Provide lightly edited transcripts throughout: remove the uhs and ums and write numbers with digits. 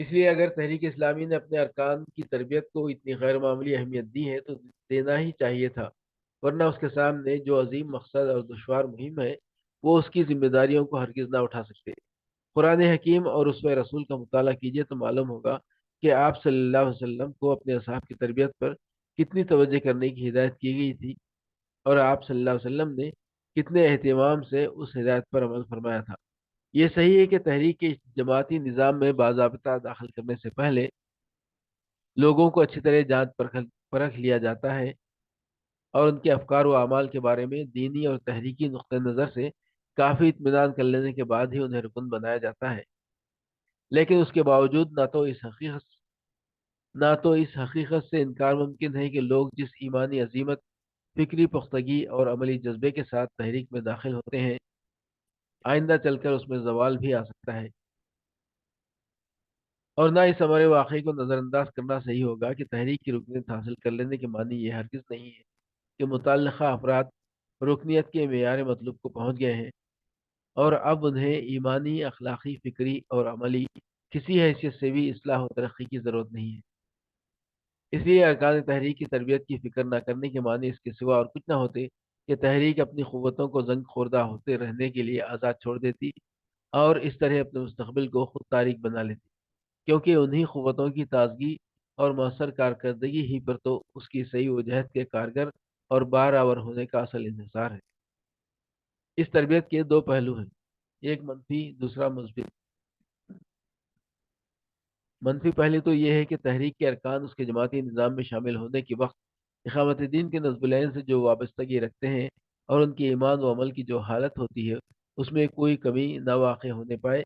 اس لیے اگر تحریک اسلامی نے اپنے ارکان کی تربیت کو اتنی غیر معمولی اہمیت دی ہے تو دینا ہی چاہیے تھا، ورنہ اس کے سامنے جو عظیم مقصد اور دشوار مہم ہے وہ اس کی ذمہ داریوں کو ہرگز نہ اٹھا سکتے۔ قرآن حکیم اور اسوہ رسول کا مطالعہ کیجیے تو معلوم ہوگا کہ آپ صلی اللہ علیہ وسلم کو اپنے اصحاب کی تربیت پر کتنی توجہ کرنے کی ہدایت کی گئی تھی، اور آپ صلی اللہ علیہ وسلم نے کتنے اہتمام سے اس ہدایت پر عمل فرمایا تھا۔ یہ صحیح ہے کہ تحریک کے جماعتی نظام میں باضابطہ داخل کرنے سے پہلے لوگوں کو اچھی طرح جانچ پرکھ لیا جاتا ہے، اور ان کے افکار و اعمال کے بارے میں دینی اور تحریکی نقطہ نظر سے کافی اطمینان کر لینے کے بعد ہی انہیں رکن بنایا جاتا ہے۔ لیکن اس کے باوجود نہ تو اس حقیقت سے انکار ممکن ہے کہ لوگ جس ایمانی عزیمت، فکری پختگی اور عملی جذبے کے ساتھ تحریک میں داخل ہوتے ہیں، آئندہ چل کر اس میں زوال بھی آ سکتا ہے، اور نہ اس ہمارے واقعے کو نظر انداز کرنا صحیح ہوگا کہ تحریک کی رکنیت حاصل کر لینے کے معنی یہ ہرگز نہیں ہے کہ متعلقہ افراد رکنیت کے معیار مطلوب کو پہنچ گئے ہیں اور اب انہیں ایمانی، اخلاقی، فکری اور عملی کسی حیثیت سے بھی اصلاح و ترقی کی ضرورت نہیں ہے۔ اس لیے ارکان تحریک کی تربیت کی فکر نہ کرنے کے معنی اس کے سوا اور کچھ نہ ہوتے کہ تحریک اپنی قوتوں کو زنگ خوردہ ہوتے رہنے کے لیے آزاد چھوڑ دیتی اور اس طرح اپنے مستقبل کو خود تاریک بنا لیتی، کیونکہ انہی قوتوں کی تازگی اور مؤثر کارکردگی ہی پر تو اس کی صحیح وجہت کے کارگر اور بار آور ہونے کا اصل انحصار ہے۔ اس تربیت کے دو پہلو ہیں، ایک منفی، دوسرا مثبت۔ منفی پہلو تو یہ ہے کہ تحریک کے ارکان اس کے جماعتی نظام میں شامل ہونے کے وقت اقامت دین کے نصب العین سے جو وابستگی رکھتے ہیں اور ان کی ایمان و عمل کی جو حالت ہوتی ہے اس میں کوئی کمی نہ واقع ہونے پائے،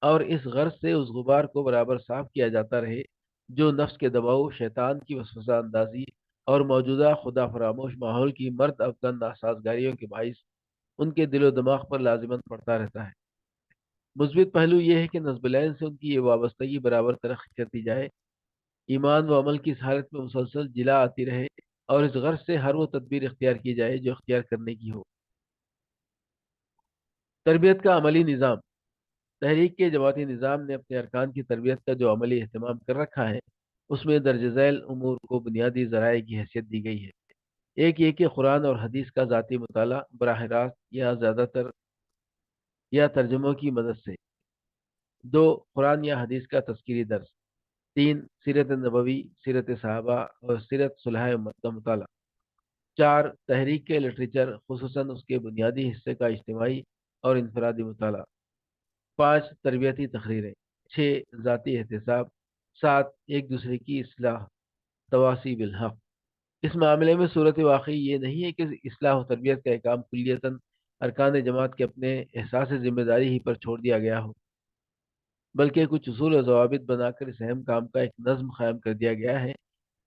اور اس غرض سے اس غبار کو برابر صاف کیا جاتا رہے جو نفس کے دباؤ، شیطان کی وسوسہ اندازی اور موجودہ خدا فراموش ماحول کی مرد افغان ناسازگاریوں کے باعث ان کے دل و دماغ پر لازماً پڑتا رہتا ہے۔ مثبت پہلو یہ ہے کہ نصب العین سے ان کی یہ وابستگی برابر ترقی کرتی جائے، ایمان و عمل کی اس حالت میں مسلسل جلا آتی رہے، اور اس غرض سے ہر وہ تدبیر اختیار کی جائے جو اختیار کرنے کی ہو۔ تربیت کا عملی نظام۔ تحریک کے جماعتی نظام نے اپنے ارکان کی تربیت کا جو عملی اہتمام کر رکھا ہے اس میں درج ذیل امور کو بنیادی ذرائع کی حیثیت دی گئی ہے۔ ایک یہ کہ قرآن اور حدیث کا ذاتی مطالعہ براہ راست یا زیادہ تر یا ترجموں کی مدد سے۔ دو، قرآن یا حدیث کا تذکیری درس۔ تین، سیرت نبوی، سیرت صحابہ اور سیرت صلحاء امت کا مطالعہ۔ چار، تحریک کے لٹریچر خصوصاً اس کے بنیادی حصے کا اجتماعی اور انفرادی مطالعہ۔ پانچ، تربیتی تقریریں۔ چھ، ذاتی احتساب۔ سات، ایک دوسرے کی اصلاح، تواصی بالحق۔ اس معاملے میں صورت واقعی یہ نہیں ہے کہ اصلاح و تربیت کا کام کلیتاً ارکان جماعت کے اپنے احساس ذمہ داری ہی پر چھوڑ دیا گیا ہو، بلکہ کچھ اصول و ضوابط بنا کر اس اہم کام کا ایک نظم قائم کر دیا گیا ہے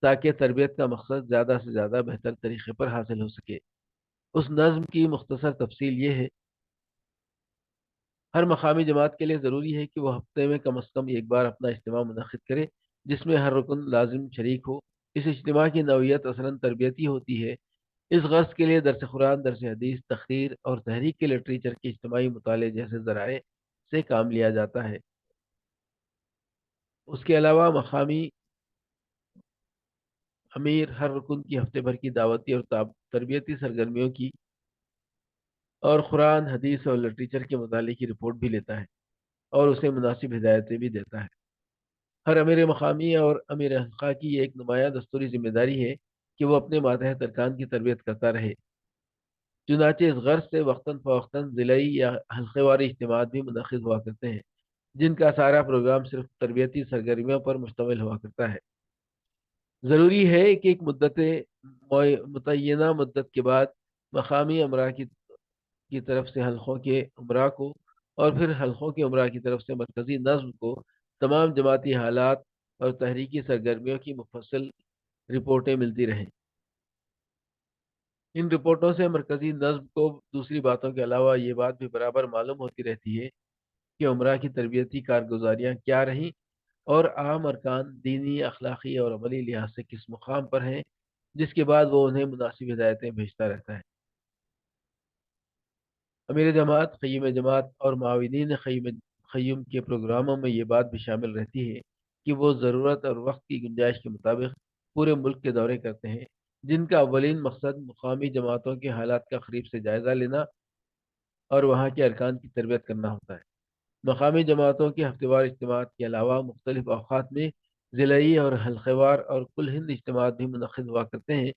تاکہ تربیت کا مقصد زیادہ سے زیادہ بہتر طریقے پر حاصل ہو سکے۔ اس نظم کی مختصر تفصیل یہ ہے: ہر مقامی جماعت کے لیے ضروری ہے کہ وہ ہفتے میں کم از کم ایک بار اپنا اجتماع منعقد کرے جس میں ہر رکن لازم شریک ہو۔ اس اجتماع کی نوعیت اصلاً تربیتی ہوتی ہے۔ اس غرض کے لیے درس قرآن، درس حدیث، تقریر اور تحریک کے لٹریچر کے اجتماعی مطالعے جیسے ذرائع سے کام لیا جاتا ہے۔ اس کے علاوہ مقامی امیر ہر رکن کی ہفتے بھر کی دعوتی اور تربیتی سرگرمیوں کی اور قرآن، حدیث اور لٹریچر کے مطالعے کی رپورٹ بھی لیتا ہے اور اسے مناسب ہدایتیں بھی دیتا ہے۔ ہر امیر مقامی اور امیر حلقہ کی یہ ایک نمایاں دستوری ذمہ داری ہے کہ وہ اپنے ماتحت ارکان کی تربیت کرتا رہے۔ چنانچہ اس غرض سے وقتاً فوقتاً ضلعی یا حلقے واری اجتماعات بھی منعقد ہوا کرتے ہیں جن کا سارا پروگرام صرف تربیتی سرگرمیوں پر مشتمل ہوا کرتا ہے۔ ضروری ہے کہ ایک متعینہ مدت کے بعد مقامی امراء کی طرف سے حلقوں کے امراء کو اور پھر حلقوں کے امراء کی طرف سے مرکزی نظم کو تمام جماعتی حالات اور تحریکی سرگرمیوں کی مفصل رپورٹیں ملتی رہیں۔ ان رپورٹوں سے مرکزی نظم کو دوسری باتوں کے علاوہ یہ بات بھی برابر معلوم ہوتی رہتی ہے کہ امراء کی تربیتی کارگزاریاں کیا رہیں اور عام ارکان دینی، اخلاقی اور عملی لحاظ سے کس مقام پر ہیں، جس کے بعد وہ انہیں مناسب ہدایتیں بھیجتا رہتا ہے۔ امیر جماعت، قیم جماعت اور معاونین تخیم کے پروگراموں میں یہ بات بھی شامل رہتی ہے کہ وہ ضرورت اور وقت کی گنجائش کے مطابق پورے ملک کے دورے کرتے ہیں، جن کا اولین مقصد مقامی جماعتوں کے حالات کا قریب سے جائزہ لینا اور وہاں کے ارکان کی تربیت کرنا ہوتا ہے۔ مقامی جماعتوں کے ہفتہ وار اجتماعات کے علاوہ مختلف اوقات میں ضلعی اور حلقہ وار اور کل ہند اجتماعات بھی منعقد ہوا کرتے ہیں،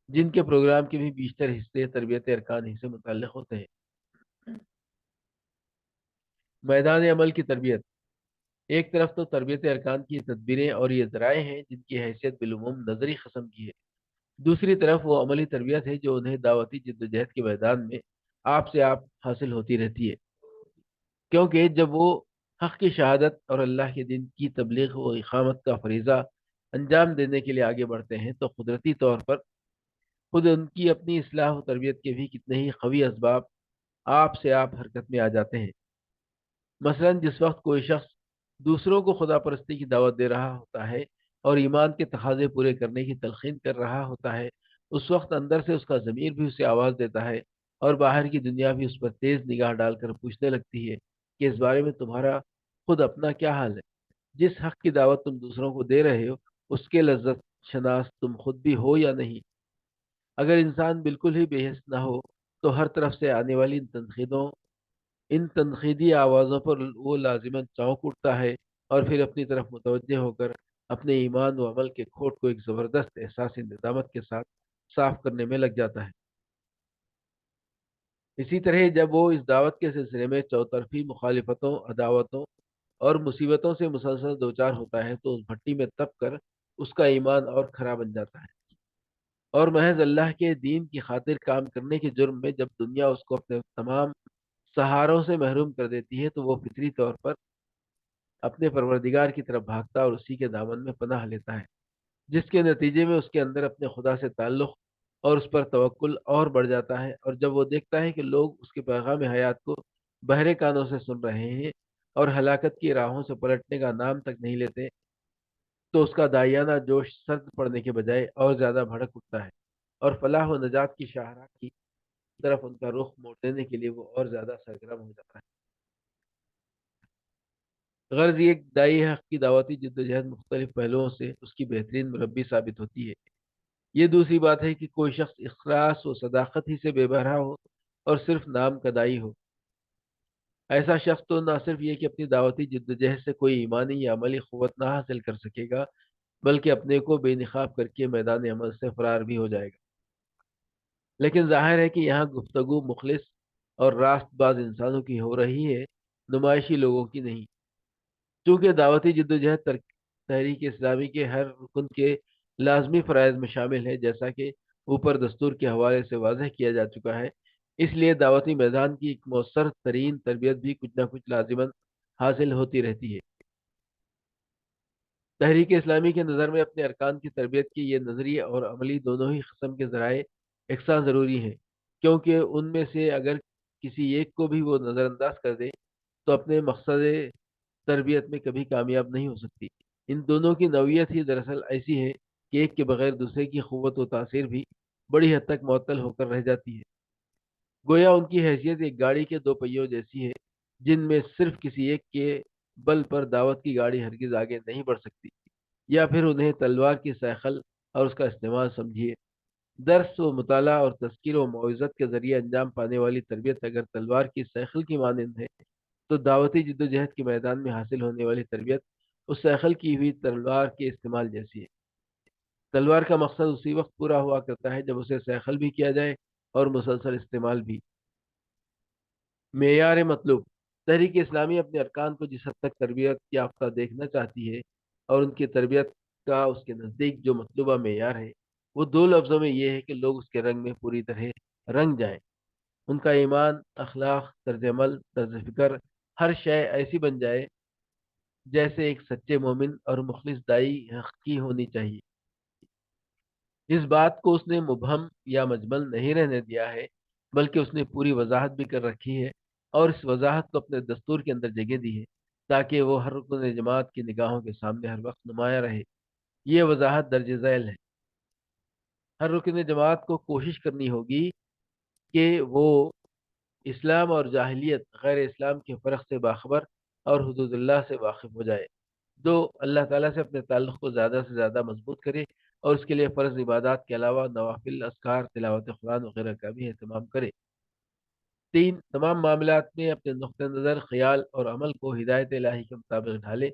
جن کے پروگرام کے بھی بیشتر حصے تربیت ارکان ہی سے متعلق ہوتے ہیں۔ میدان عمل کی تربیت: ایک طرف تو تربیت ارکان کی تدبیریں اور یہ ذرائع ہیں جن کی حیثیت بالعموم نظری قسم کی ہے، دوسری طرف وہ عملی تربیت ہے جو انہیں دعوتی جدوجہد کے میدان میں آپ سے آپ حاصل ہوتی رہتی ہے، کیونکہ جب وہ حق کی شہادت اور اللہ کے دین کی تبلیغ و اقامت کا فریضہ انجام دینے کے لیے آگے بڑھتے ہیں تو قدرتی طور پر خود ان کی اپنی اصلاح و تربیت کے بھی کتنے ہی قوی اسباب آپ سے آپ حرکت میں آ جاتے ہیں۔ مثلا جس وقت کوئی شخص دوسروں کو خدا پرستی کی دعوت دے رہا ہوتا ہے اور ایمان کے تقاضے پورے کرنے کی تلقین کر رہا ہوتا ہے، اس وقت اندر سے اس کا ضمیر بھی اسے آواز دیتا ہے اور باہر کی دنیا بھی اس پر تیز نگاہ ڈال کر پوچھنے لگتی ہے کہ اس بارے میں تمہارا خود اپنا کیا حال ہے؟ جس حق کی دعوت تم دوسروں کو دے رہے ہو اس کے لذت شناس تم خود بھی ہو یا نہیں؟ اگر انسان بالکل ہی بے حس نہ ہو تو ہر طرف سے آنے والی ان تنقیدی آوازوں پر وہ لازماً چونک اٹھتا ہے اور پھر اپنی طرف متوجہ ہو کر اپنے ایمان و عمل کے کھوٹ کو ایک زبردست احساسی ندامت کے ساتھ صاف کرنے میں لگ جاتا ہے۔ اسی طرح جب وہ اس دعوت کے سلسلے میں چوطرفی مخالفتوں، عداوتوں اور مصیبتوں سے مسلسل دوچار ہوتا ہے تو اس بھٹی میں تپ کر اس کا ایمان اور کھرا بن جاتا ہے، اور محض اللہ کے دین کی خاطر کام کرنے کے جرم میں جب دنیا اس کو اپنے تمام سہاروں سے محروم کر دیتی ہے تو وہ فطری طور پر اپنے پروردگار کی طرف بھاگتا اور اسی کے دامن میں پناہ لیتا ہے، جس کے نتیجے میں اس کے اندر اپنے خدا سے تعلق اور اس پر توکل اور بڑھ جاتا ہے، اور جب وہ دیکھتا ہے کہ لوگ اس کے پیغام حیات کو بہرے کانوں سے سن رہے ہیں اور ہلاکت کی راہوں سے پلٹنے کا نام تک نہیں لیتے، تو اس کا داعیانہ جوش سرد پڑنے کے بجائے اور زیادہ بھڑک اٹھتا ہے، اور فلاح و نجات کی شاہراہ کی طرف ان کا رخ موڑ دینے کے لیے وہ اور زیادہ سرگرم ہو جاتا ہے۔ غرض یہ دائی حق کی دعوتی جدوجہد مختلف پہلوؤں سے اس کی بہترین مربی ثابت ہوتی ہے۔ یہ دوسری بات ہے کہ کوئی شخص اخلاص و صداقت ہی سے بے بہرا ہو اور صرف نام کا دائی ہو۔ ایسا شخص تو نہ صرف یہ کہ اپنی دعوتی جدوجہد سے کوئی ایمانی یا عملی قوت نہ حاصل کر سکے گا، بلکہ اپنے کو بے نقاب کر کے میدان عمل سے فرار بھی ہو جائے گا۔ لیکن ظاہر ہے کہ یہاں گفتگو مخلص اور راست باز انسانوں کی ہو رہی ہے، نمائشی لوگوں کی نہیں۔ چونکہ دعوتی جدوجہد تحریک اسلامی کے ہر رکن کے لازمی فرائض میں شامل ہے، جیسا کہ اوپر دستور کے حوالے سے واضح کیا جا چکا ہے، اس لیے دعوتی میدان کی ایک مؤثر ترین تربیت بھی کچھ نہ کچھ لازماً حاصل ہوتی رہتی ہے۔ تحریک اسلامی کے نظر میں اپنے ارکان کی تربیت کی یہ نظری اور عملی دونوں ہی قسم کے ذرائع یکساں ضروری ہیں، کیونکہ ان میں سے اگر کسی ایک کو بھی وہ نظر انداز کر دے تو اپنے مقصد تربیت میں کبھی کامیاب نہیں ہو سکتی۔ ان دونوں کی نوعیت ہی دراصل ایسی ہے کہ ایک کے بغیر دوسرے کی قوت و تاثیر بھی بڑی حد تک معطل ہو کر رہ جاتی ہے۔ گویا ان کی حیثیت ایک گاڑی کے دو پہیوں جیسی ہے، جن میں صرف کسی ایک کے بل پر دعوت کی گاڑی ہرگز آگے نہیں بڑھ سکتی، یا پھر انہیں تلوار کی سیخل اور اس کا استعمال سمجھیے۔ درس و مطالعہ اور تذکیر و معزت کے ذریعے انجام پانے والی تربیت اگر تلوار کی سیخل کی مانند ہے تو دعوتی جدوجہد کے میدان میں حاصل ہونے والی تربیت اس سیخل کی ہوئی تلوار کے استعمال جیسی ہے۔ تلوار کا مقصد اسی وقت پورا ہوا کرتا ہے جب اسے سیخل بھی کیا جائے اور مسلسل استعمال بھی۔ معیار مطلوب: تحریک اسلامی اپنے ارکان کو جس حد تک تربیت یافتہ دیکھنا چاہتی ہے اور ان کی تربیت کا اس کے نزدیک جو مطلوبہ معیار ہے وہ دو لفظوں میں یہ ہے کہ لوگ اس کے رنگ میں پوری طرح رنگ جائیں، ان کا ایمان، اخلاق، طرز عمل، طرز فکر، ہر شے ایسی بن جائے جیسے ایک سچے مومن اور مخلص دائی حق کی ہونی چاہیے۔ اس بات کو اس نے مبہم یا مجمل نہیں رہنے دیا ہے، بلکہ اس نے پوری وضاحت بھی کر رکھی ہے، اور اس وضاحت کو اپنے دستور کے اندر جگہ دی ہے تاکہ وہ ہر رکن جماعت کی نگاہوں کے سامنے ہر وقت نمایاں رہے۔ یہ وضاحت درج ذیل ہے۔ ہر رکن جماعت کو کوشش کرنی ہوگی کہ وہ اسلام اور جاہلیت غیر اسلام کے فرق سے باخبر اور حدود اللہ سے واقف ہو جائے۔ دو، اللہ تعالیٰ سے اپنے تعلق کو زیادہ سے زیادہ مضبوط کرے اور اس کے لیے فرض عبادات کے علاوہ نوافل، اذکار، تلاوت قرآن وغیرہ کا بھی اہتمام کرے۔ تین، تمام معاملات میں اپنے نقطہ نظر، خیال اور عمل کو ہدایت الہی کے مطابق ڈھالے،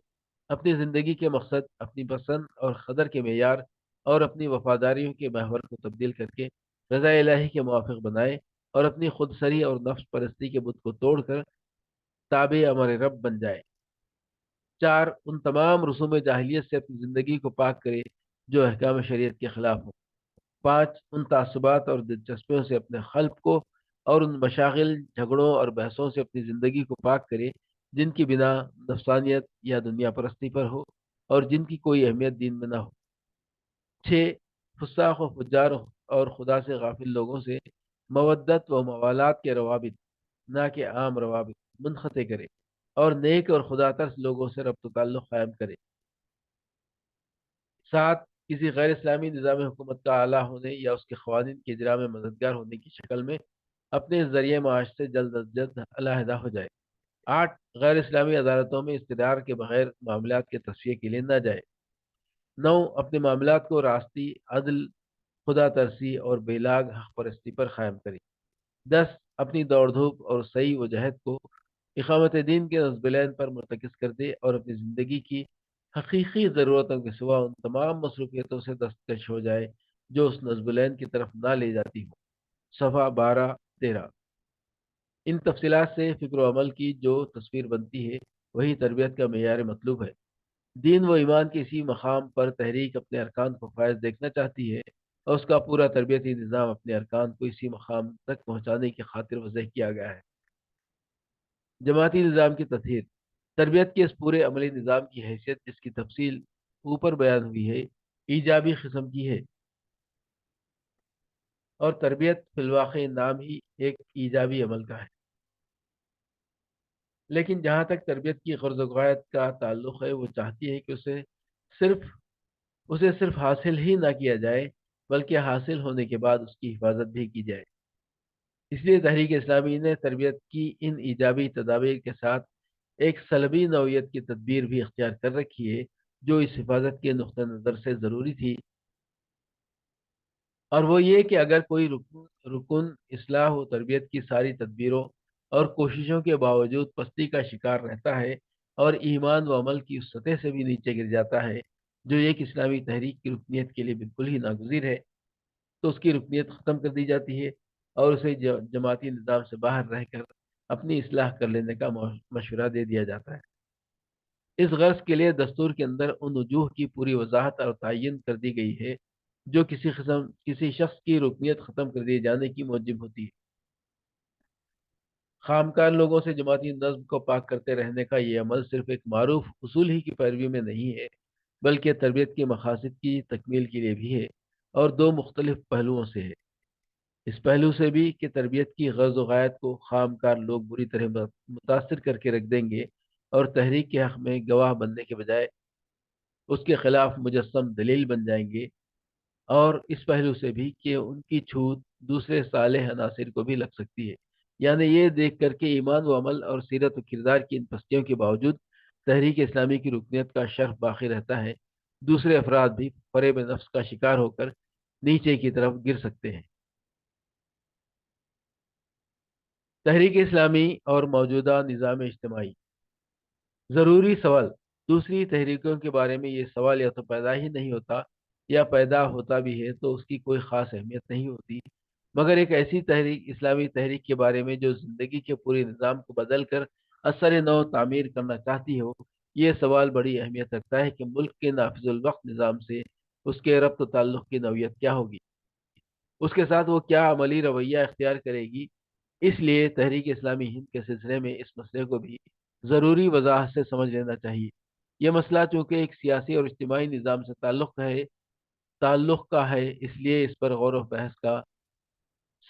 اپنی زندگی کے مقصد، اپنی پسند اور قدر کے معیار اور اپنی وفاداریوں کے محور کو تبدیل کر کے رضا الہی کے موافق بنائے اور اپنی خود سری اور نفس پرستی کے بت کو توڑ کر تابع امر رب بن جائے۔ چار، ان تمام رسوم جاہلیت سے اپنی زندگی کو پاک کرے جو احکام شریعت کے خلاف ہوں۔ پانچ، ان تعصبات اور دلچسپیوں سے اپنے قلب کو اور ان مشاغل، جھگڑوں اور بحثوں سے اپنی زندگی کو پاک کرے جن کی بنا نفسانیت یا دنیا پرستی پر ہو اور جن کی کوئی اہمیت دین میں نہ ہو۔ چھ، فساق و فجار اور خدا سے غافل لوگوں سے مودت و موالات کے روابط، نہ کہ عام روابط، منقطع کرے اور نیک اور خدا ترس لوگوں سے ربط و تعلق قائم کرے۔ سات، کسی غیر اسلامی نظام حکومت کا اعلیٰ ہونے یا اس کے قوانین کے اجرا میں مددگار ہونے کی شکل میں اپنے ذریعہ معاش سے جلد از جلد علیحدہ ہو جائے۔ آٹھ، غیر اسلامی عدالتوں میں استدار کے بغیر معاملات کے تصفیے کے لیے نہ جائے۔ نو، اپنے معاملات کو راستی، عدل، خدا ترسی اور بیلاگ حق پرستی پر قائم کرے۔ 10، اپنی دوڑ دھوپ اور صحیح و جہد کو اقامت دین کے نصبلین پر مرتکز کر دے اور اپنی زندگی کی حقیقی ضرورتوں کے سوا ان تمام مصروفیتوں سے دستکش ہو جائے جو اس نصبلین کی طرف نہ لے جاتی ہوں۔ صفحہ 12-13۔ ان تفصیلات سے فکر و عمل کی جو تصویر بنتی ہے وہی تربیت کا معیار مطلوب ہے۔ دین و ایمان کے اسی مقام پر تحریک اپنے ارکان کو فائز دیکھنا چاہتی ہے اور اس کا پورا تربیتی نظام اپنے ارکان کو اسی مقام تک پہنچانے کی خاطر وضع کیا گیا ہے۔ جماعتی نظام کی تطہیر، تربیت کے اس پورے عملی نظام کی حیثیت جس کی تفصیل اوپر بیان ہوئی ہے ایجابی قسم کی ہے، اور تربیت فی الواقع نام ہی ایک ایجابی عمل کا ہے، لیکن جہاں تک تربیت کی غرض و غایت کا تعلق ہے وہ چاہتی ہے کہ اسے صرف حاصل ہی نہ کیا جائے بلکہ حاصل ہونے کے بعد اس کی حفاظت بھی کی جائے۔ اس لیے تحریک اسلامی نے تربیت کی ان ایجابی تدابیر کے ساتھ ایک سلبی نوعیت کی تدبیر بھی اختیار کر رکھی ہے جو اس حفاظت کے نقطہ نظر سے ضروری تھی، اور وہ یہ کہ اگر کوئی رکن اصلاح و تربیت کی ساری تدبیروں اور کوششوں کے باوجود پستی کا شکار رہتا ہے اور ایمان و عمل کی اس سطح سے بھی نیچے گر جاتا ہے جو ایک اسلامی تحریک کی رکنیت کے لیے بالکل ہی ناگزیر ہے، تو اس کی رکنیت ختم کر دی جاتی ہے اور اسے جماعتی نظام سے باہر رہ کر اپنی اصلاح کر لینے کا مشورہ دے دیا جاتا ہے۔ اس غرض کے لیے دستور کے اندر ان وجوہ کی پوری وضاحت اور تعین کر دی گئی ہے جو کسی شخص کی رکنیت ختم کر دیے جانے کی موجب ہوتی ہے۔ خامکار لوگوں سے جماعتی نظم کو پاک کرتے رہنے کا یہ عمل صرف ایک معروف اصول ہی کی پیروی میں نہیں ہے بلکہ تربیت کے مقاصد کی تکمیل کے لیے بھی ہے، اور دو مختلف پہلوؤں سے ہے۔ اس پہلو سے بھی کہ تربیت کی غرض و غایت کو خام کار لوگ بری طرح متاثر کر کے رکھ دیں گے اور تحریک کے حق میں گواہ بننے کے بجائے اس کے خلاف مجسم دلیل بن جائیں گے، اور اس پہلو سے بھی کہ ان کی چھوٹ دوسرے صالح عناصر کو بھی لگ سکتی ہے، یعنی یہ دیکھ کر کے ایمان و عمل اور سیرت و کردار کی ان پستیوں کے باوجود تحریک اسلامی کی رکنیت کا شرف باقی رہتا ہے، دوسرے افراد بھی فریب نفس کا شکار ہو کر نیچے کی طرف گر سکتے ہیں۔ تحریک اسلامی اور موجودہ نظام اجتماعی، ضروری سوال، دوسری تحریکوں کے بارے میں یہ سوال یا تو پیدا ہی نہیں ہوتا یا پیدا ہوتا بھی ہے تو اس کی کوئی خاص اہمیت نہیں ہوتی، مگر ایک ایسی تحریک، اسلامی تحریک کے بارے میں جو زندگی کے پورے نظام کو بدل کر اثر نو تعمیر کرنا چاہتی ہو، یہ سوال بڑی اہمیت رکھتا ہے کہ ملک کے نافذ الوقت نظام سے اس کے ربط و تعلق کی نوعیت کیا ہوگی، اس کے ساتھ وہ کیا عملی رویہ اختیار کرے گی۔ اس لیے تحریک اسلامی ہند کے سلسلے میں اس مسئلے کو بھی ضروری وضاحت سے سمجھ لینا چاہیے۔ یہ مسئلہ چونکہ ایک سیاسی اور اجتماعی نظام سے تعلق کا ہے، اس لیے اس پر غور و بحث کا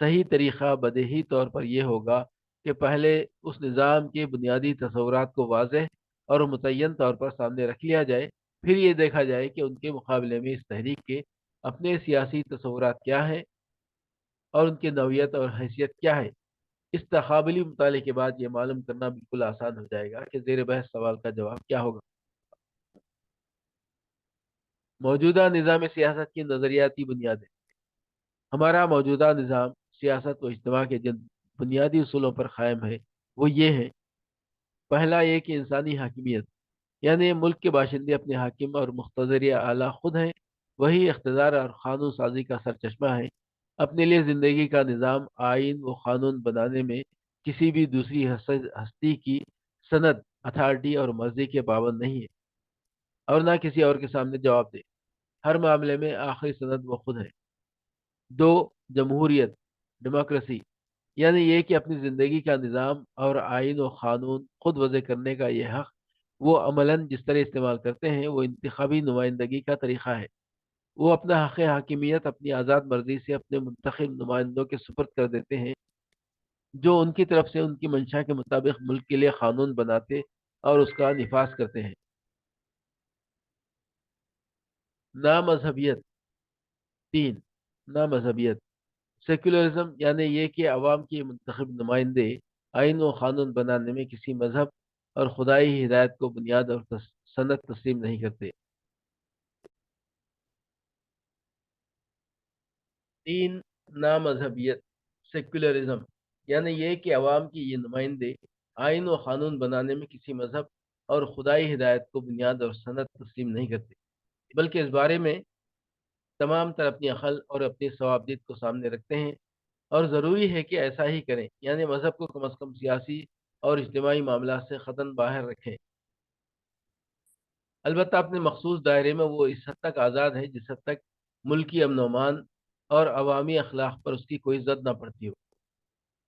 صحیح طریقہ بدیہی طور پر یہ ہوگا کہ پہلے اس نظام کے بنیادی تصورات کو واضح اور متعین طور پر سامنے رکھ لیا جائے، پھر یہ دیکھا جائے کہ ان کے مقابلے میں اس تحریک کے اپنے سیاسی تصورات کیا ہیں اور ان کی نوعیت اور حیثیت کیا ہے۔ اس تقابلی مطالعے کے بعد یہ معلوم کرنا بالکل آسان ہو جائے گا کہ زیر بحث سوال کا جواب کیا ہوگا۔ موجودہ نظام سیاست کی نظریاتی بنیادیں۔ ہمارا موجودہ نظام سیاست و اجتماع کے جن بنیادی اصولوں پر قائم ہے وہ یہ ہیں: پہلا یہ کہ انسانی حاکمیت، یعنی ملک کے باشندے اپنے حاکم اور مقتدر اعلیٰ خود ہیں، وہی اقتدار اور قانون سازی کا سرچشمہ ہے، اپنے لیے زندگی کا نظام، آئین و قانون بنانے میں کسی بھی دوسری ہستی کی سند، اتھارٹی اور مرضی کے پابند نہیں ہے، اور نہ کسی اور کے سامنے جواب دے۔ ہر معاملے میں آخری سند وہ خود ہے۔ دو، جمہوریت، ڈیموکریسی، یعنی یہ کہ اپنی زندگی کا نظام اور آئین و قانون خود وضع کرنے کا یہ حق وہ عملاً جس طرح استعمال کرتے ہیں وہ انتخابی نمائندگی کا طریقہ ہے۔ وہ اپنا حق حاکمیت اپنی آزاد مرضی سے اپنے منتخب نمائندوں کے سپرد کر دیتے ہیں، جو ان کی طرف سے ان کی منشا کے مطابق ملک کے لیے قانون بناتے اور اس کا نفاذ کرتے ہیں۔ نامذہبیت۔ تین، نامذہبیت، سیکولرزم، یعنی یہ کہ عوام کی منتخب نمائندے آئین و قانون بنانے میں کسی مذہب اور خدائی ہدایت کو بنیاد اور سند تسلیم نہیں کرتے۔ تین، نامذہبیت، سیکولرزم، یعنی یہ کہ عوام کی یہ نمائندے آئین و قانون بنانے میں کسی مذہب اور خدائی ہدایت کو بنیاد اور سند تسلیم نہیں کرتے، بلکہ اس بارے میں تمام تر اپنی عقل اور اپنی ثوابدید کو سامنے رکھتے ہیں، اور ضروری ہے کہ ایسا ہی کریں، یعنی مذہب کو کم از کم سیاسی اور اجتماعی معاملات سے قطعاً باہر رکھیں۔ البتہ اپنے مخصوص دائرے میں وہ اس حد تک آزاد ہے جس حد تک ملکی امن و امان اور عوامی اخلاق پر اس کی کوئی زد نہ پڑتی ہو۔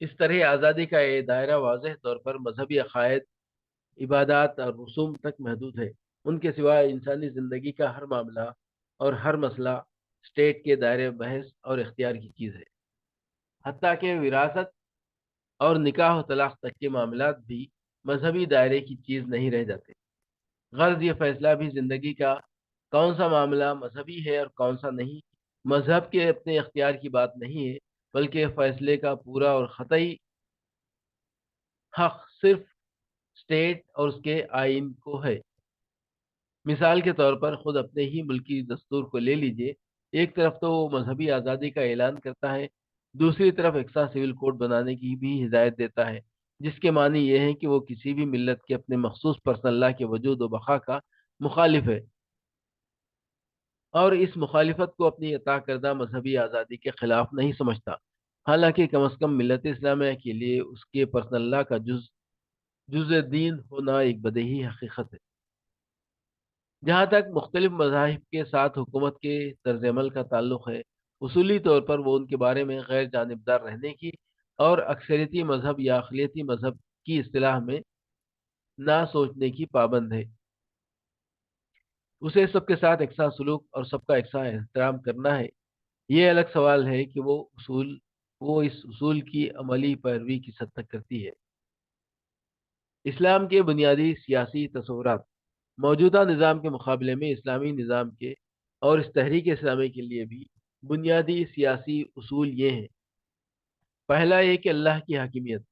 اس طرح آزادی کا یہ دائرہ واضح طور پر مذہبی عقائد، عبادات اور رسوم تک محدود ہے۔ ان کے سوا انسانی زندگی کا ہر معاملہ اور ہر مسئلہ اسٹیٹ کے دائرے بحث اور اختیار کی چیز ہے، حتیٰ کہ وراثت اور نکاح و طلاق تک کے معاملات بھی مذہبی دائرے کی چیز نہیں رہ جاتے۔ غرض یہ فیصلہ بھی زندگی کا کون سا معاملہ مذہبی ہے اور کون سا نہیں، مذہب کے اپنے اختیار کی بات نہیں ہے، بلکہ فیصلے کا پورا اور قطعی حق صرف اسٹیٹ اور اس کے آئین کو ہے۔ مثال کے طور پر خود اپنے ہی ملکی دستور کو لے لیجئے، ایک طرف تو وہ مذہبی آزادی کا اعلان کرتا ہے، دوسری طرف ایکسا سول کوڈ بنانے کی بھی ہدایت دیتا ہے، جس کے معنی یہ ہے کہ وہ کسی بھی ملت کے اپنے مخصوص پرسنل لا کے وجود و بقا کا مخالف ہے، اور اس مخالفت کو اپنی عطا کردہ مذہبی آزادی کے خلاف نہیں سمجھتا، حالانکہ کم از کم ملت اسلامیہ کے لیے اس کے پرسنل لا کا جز دین ہونا ایک بدیہی حقیقت ہے۔ جہاں تک مختلف مذاہب کے ساتھ حکومت کے طرز عمل کا تعلق ہے، اصولی طور پر وہ ان کے بارے میں غیر جانبدار رہنے کی اور اکثریتی مذہب یا اقلیتی مذہب کی اصطلاح میں نہ سوچنے کی پابند ہے۔ اسے سب کے ساتھ یکساں سلوک اور سب کا یکساں احترام کرنا ہے۔ یہ الگ سوال ہے کہ وہ اس اصول کی عملی پیروی کس حد تک کرتی ہے۔ اسلام کے بنیادی سیاسی تصورات۔ موجودہ نظام کے مقابلے میں اسلامی نظام کے اور اس تحریک اسلامی کے لیے بھی بنیادی سیاسی اصول یہ ہیں: پہلا یہ کہ اللہ کی حاکمیت،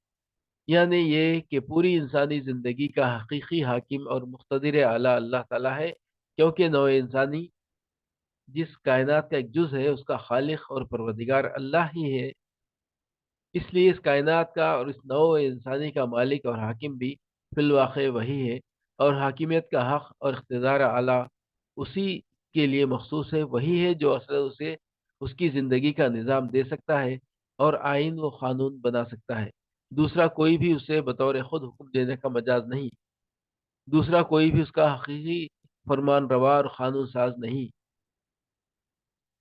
یعنی یہ کہ پوری انسانی زندگی کا حقیقی حاکم اور مقتدر اعلیٰ اللہ تعالیٰ ہے، کیونکہ نوع انسانی جس کائنات کا ایک جز ہے اس کا خالق اور پروردگار اللہ ہی ہے، اس لیے اس کائنات کا اور اس نوع انسانی کا مالک اور حاکم بھی فی الواقع وہی ہے، اور حاکمیت کا حق اور اقتدار اعلیٰ اسی کے لیے مخصوص ہے، وہی ہے جو اصل اسے اس کی زندگی کا نظام دے سکتا ہے اور آئین و قانون بنا سکتا ہے۔ دوسرا کوئی بھی اسے بطور خود حکم دینے کا مجاز نہیں، دوسرا کوئی بھی اس کا حقیقی فرمان روا اور قانون ساز نہیں،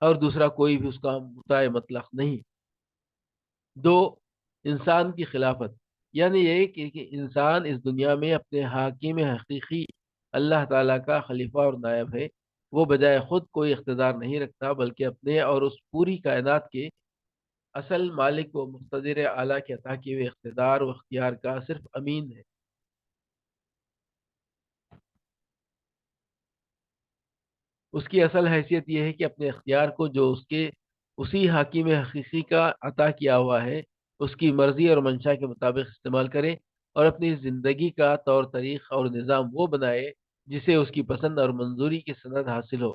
اور دوسرا کوئی بھی اس کا مطاع مطلق نہیں۔ دو، انسان کی خلافت، یعنی یہ کہ انسان اس دنیا میں اپنے حاکم حقیقی اللہ تعالیٰ کا خلیفہ اور نائب ہے، وہ بجائے خود کوئی اقتدار نہیں رکھتا، بلکہ اپنے اور اس پوری کائنات کے اصل مالک و مقتدر اعلیٰ کے عطا کیے ہوئے اقتدار و اختیار کا صرف امین ہے۔ اس کی اصل حیثیت یہ ہے کہ اپنے اختیار کو جو اس کے اسی حاکم حقیقی کا عطا کیا ہوا ہے اس کی مرضی اور منشا کے مطابق استعمال کرے اور اپنی زندگی کا طور طریق اور نظام وہ بنائے جسے اس کی پسند اور منظوری کی سند حاصل ہو۔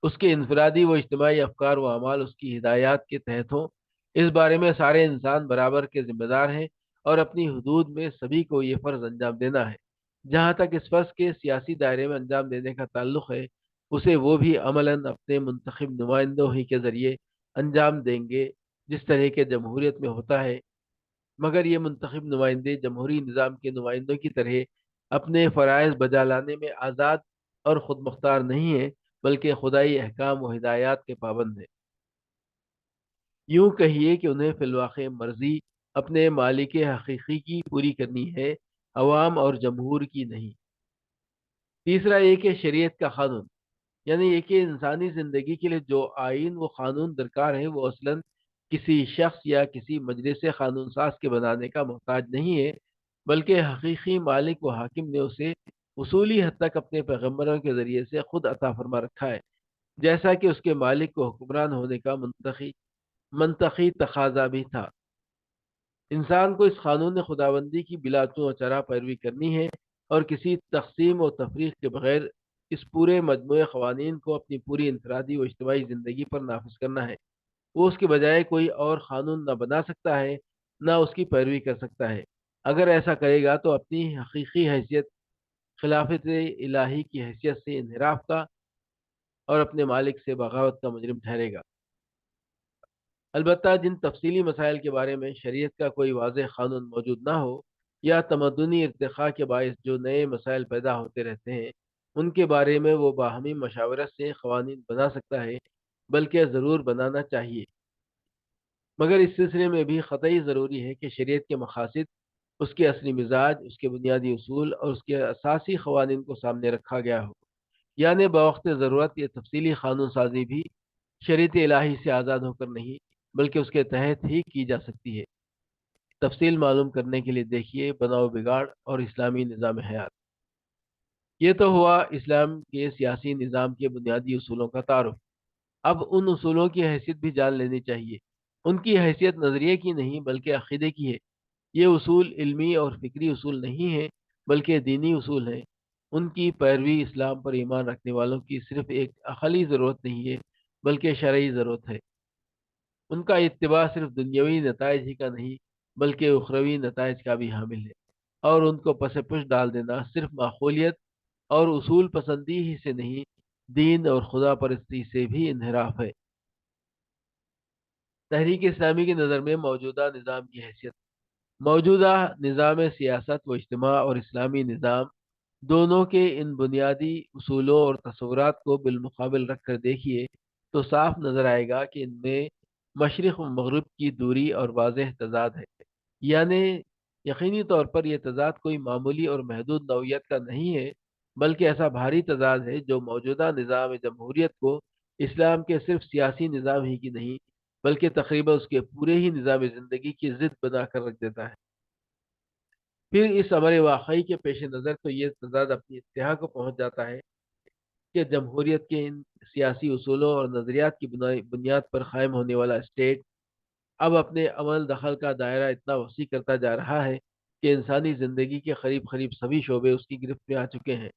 اس کے انفرادی و اجتماعی افکار و اعمال اس کی ہدایات کے تحت ہوں۔ اس بارے میں سارے انسان برابر کے ذمہ دار ہیں اور اپنی حدود میں سبھی کو یہ فرض انجام دینا ہے۔ جہاں تک اس فرض کے سیاسی دائرے میں انجام دینے کا تعلق ہے، اسے وہ بھی عملاً اپنے منتخب نمائندوں ہی کے ذریعے انجام دیں گے، جس طرح کے جمہوریت میں ہوتا ہے، مگر یہ منتخب نمائندے جمہوری نظام کے نمائندوں کی طرح اپنے فرائض بجا لانے میں آزاد اور خود مختار نہیں ہیں، بلکہ خدائی احکام و ہدایات کے پابند ہیں۔ یوں کہیے کہ انہیں فی الواقع مرضی اپنے مالک حقیقی کی پوری کرنی ہے، عوام اور جمہور کی نہیں۔ تیسرا یہ کہ شریعت کا قانون، یعنی یہ کہ انسانی زندگی کے لیے جو آئین و قانون درکار ہے وہ اصلاً کسی شخص یا کسی مجلس قانون ساز کے بنانے کا محتاج نہیں ہے، بلکہ حقیقی مالک و حاکم نے اسے اصولی حد تک اپنے پیغمبروں کے ذریعے سے خود عطا فرما رکھا ہے، جیسا کہ اس کے مالک کو حکمران ہونے کا منطقی تقاضا بھی تھا۔ انسان کو اس قانون خداوندی کی بلا چون و چرا پیروی کرنی ہے اور کسی تقسیم و تفریق کے بغیر اس پورے مجموعے قوانین کو اپنی پوری انفرادی و اجتماعی زندگی پر نافذ کرنا ہے۔ وہ اس کے بجائے کوئی اور قانون نہ بنا سکتا ہے، نہ اس کی پیروی کر سکتا ہے۔ اگر ایسا کرے گا تو اپنی حقیقی حیثیت، خلافت الہی کی حیثیت سے انحراف کا اور اپنے مالک سے بغاوت کا مجرم ٹھہرے گا۔ البتہ جن تفصیلی مسائل کے بارے میں شریعت کا کوئی واضح قانون موجود نہ ہو یا تمدنی ارتقاء کے باعث جو نئے مسائل پیدا ہوتے رہتے ہیں، ان کے بارے میں وہ باہمی مشاورت سے قوانین بنا سکتا ہے، بلکہ ضرور بنانا چاہیے۔ مگر اس سلسلے میں بھی قطعی ضروری ہے کہ شریعت کے مقاصد، اس کے اصلی مزاج، اس کے بنیادی اصول اور اس کے اساسی قوانین کو سامنے رکھا گیا ہو، یعنی بوقت ضرورت یہ تفصیلی قانون سازی بھی شریعت الہی سے آزاد ہو کر نہیں، بلکہ اس کے تحت ہی کی جا سکتی ہے۔ تفصیل معلوم کرنے کے لیے دیکھیے بناؤ بگاڑ اور اسلامی نظام حیات۔ یہ تو ہوا اسلام کے سیاسی نظام کے بنیادی اصولوں کا تعارف۔ اب ان اصولوں کی حیثیت بھی جان لینی چاہیے۔ ان کی حیثیت نظریے کی نہیں بلکہ عقیدے کی ہے۔ یہ اصول علمی اور فکری اصول نہیں ہیں، بلکہ دینی اصول ہیں۔ ان کی پیروی اسلام پر ایمان رکھنے والوں کی صرف ایک عقلی ضرورت نہیں ہے، بلکہ شرعی ضرورت ہے۔ ان کا اتباع صرف دنیاوی نتائج ہی کا نہیں، بلکہ اخروی نتائج کا بھی حامل ہے، اور ان کو پس پش ڈال دینا صرف معقولیت اور اصول پسندی ہی سے نہیں، دین اور خدا پرستی سے بھی انحراف ہے۔ تحریک اسلامی کی نظر میں موجودہ نظام کی حیثیت، موجودہ نظام سیاست و اجتماع اور اسلامی نظام دونوں کے ان بنیادی اصولوں اور تصورات کو بالمقابل رکھ کر دیکھیے تو صاف نظر آئے گا کہ ان میں مشرق و مغرب کی دوری اور واضح تضاد ہے۔ یعنی یقینی طور پر یہ تضاد کوئی معمولی اور محدود نوعیت کا نہیں ہے، بلکہ ایسا بھاری تضاد ہے جو موجودہ نظام جمہوریت کو اسلام کے صرف سیاسی نظام ہی کی نہیں، بلکہ تقریباً اس کے پورے ہی نظام زندگی کی ضد بنا کر رکھ دیتا ہے۔ پھر اس امر واقعی کے پیش نظر تو یہ تضاد اپنی انتہا کو پہنچ جاتا ہے کہ جمہوریت کے ان سیاسی اصولوں اور نظریات کی بنیاد پر قائم ہونے والا اسٹیٹ اب اپنے عمل دخل کا دائرہ اتنا وسیع کرتا جا رہا ہے کہ انسانی زندگی کے قریب قریب سبھی شعبے اس کی گرفت میں آ چکے ہیں۔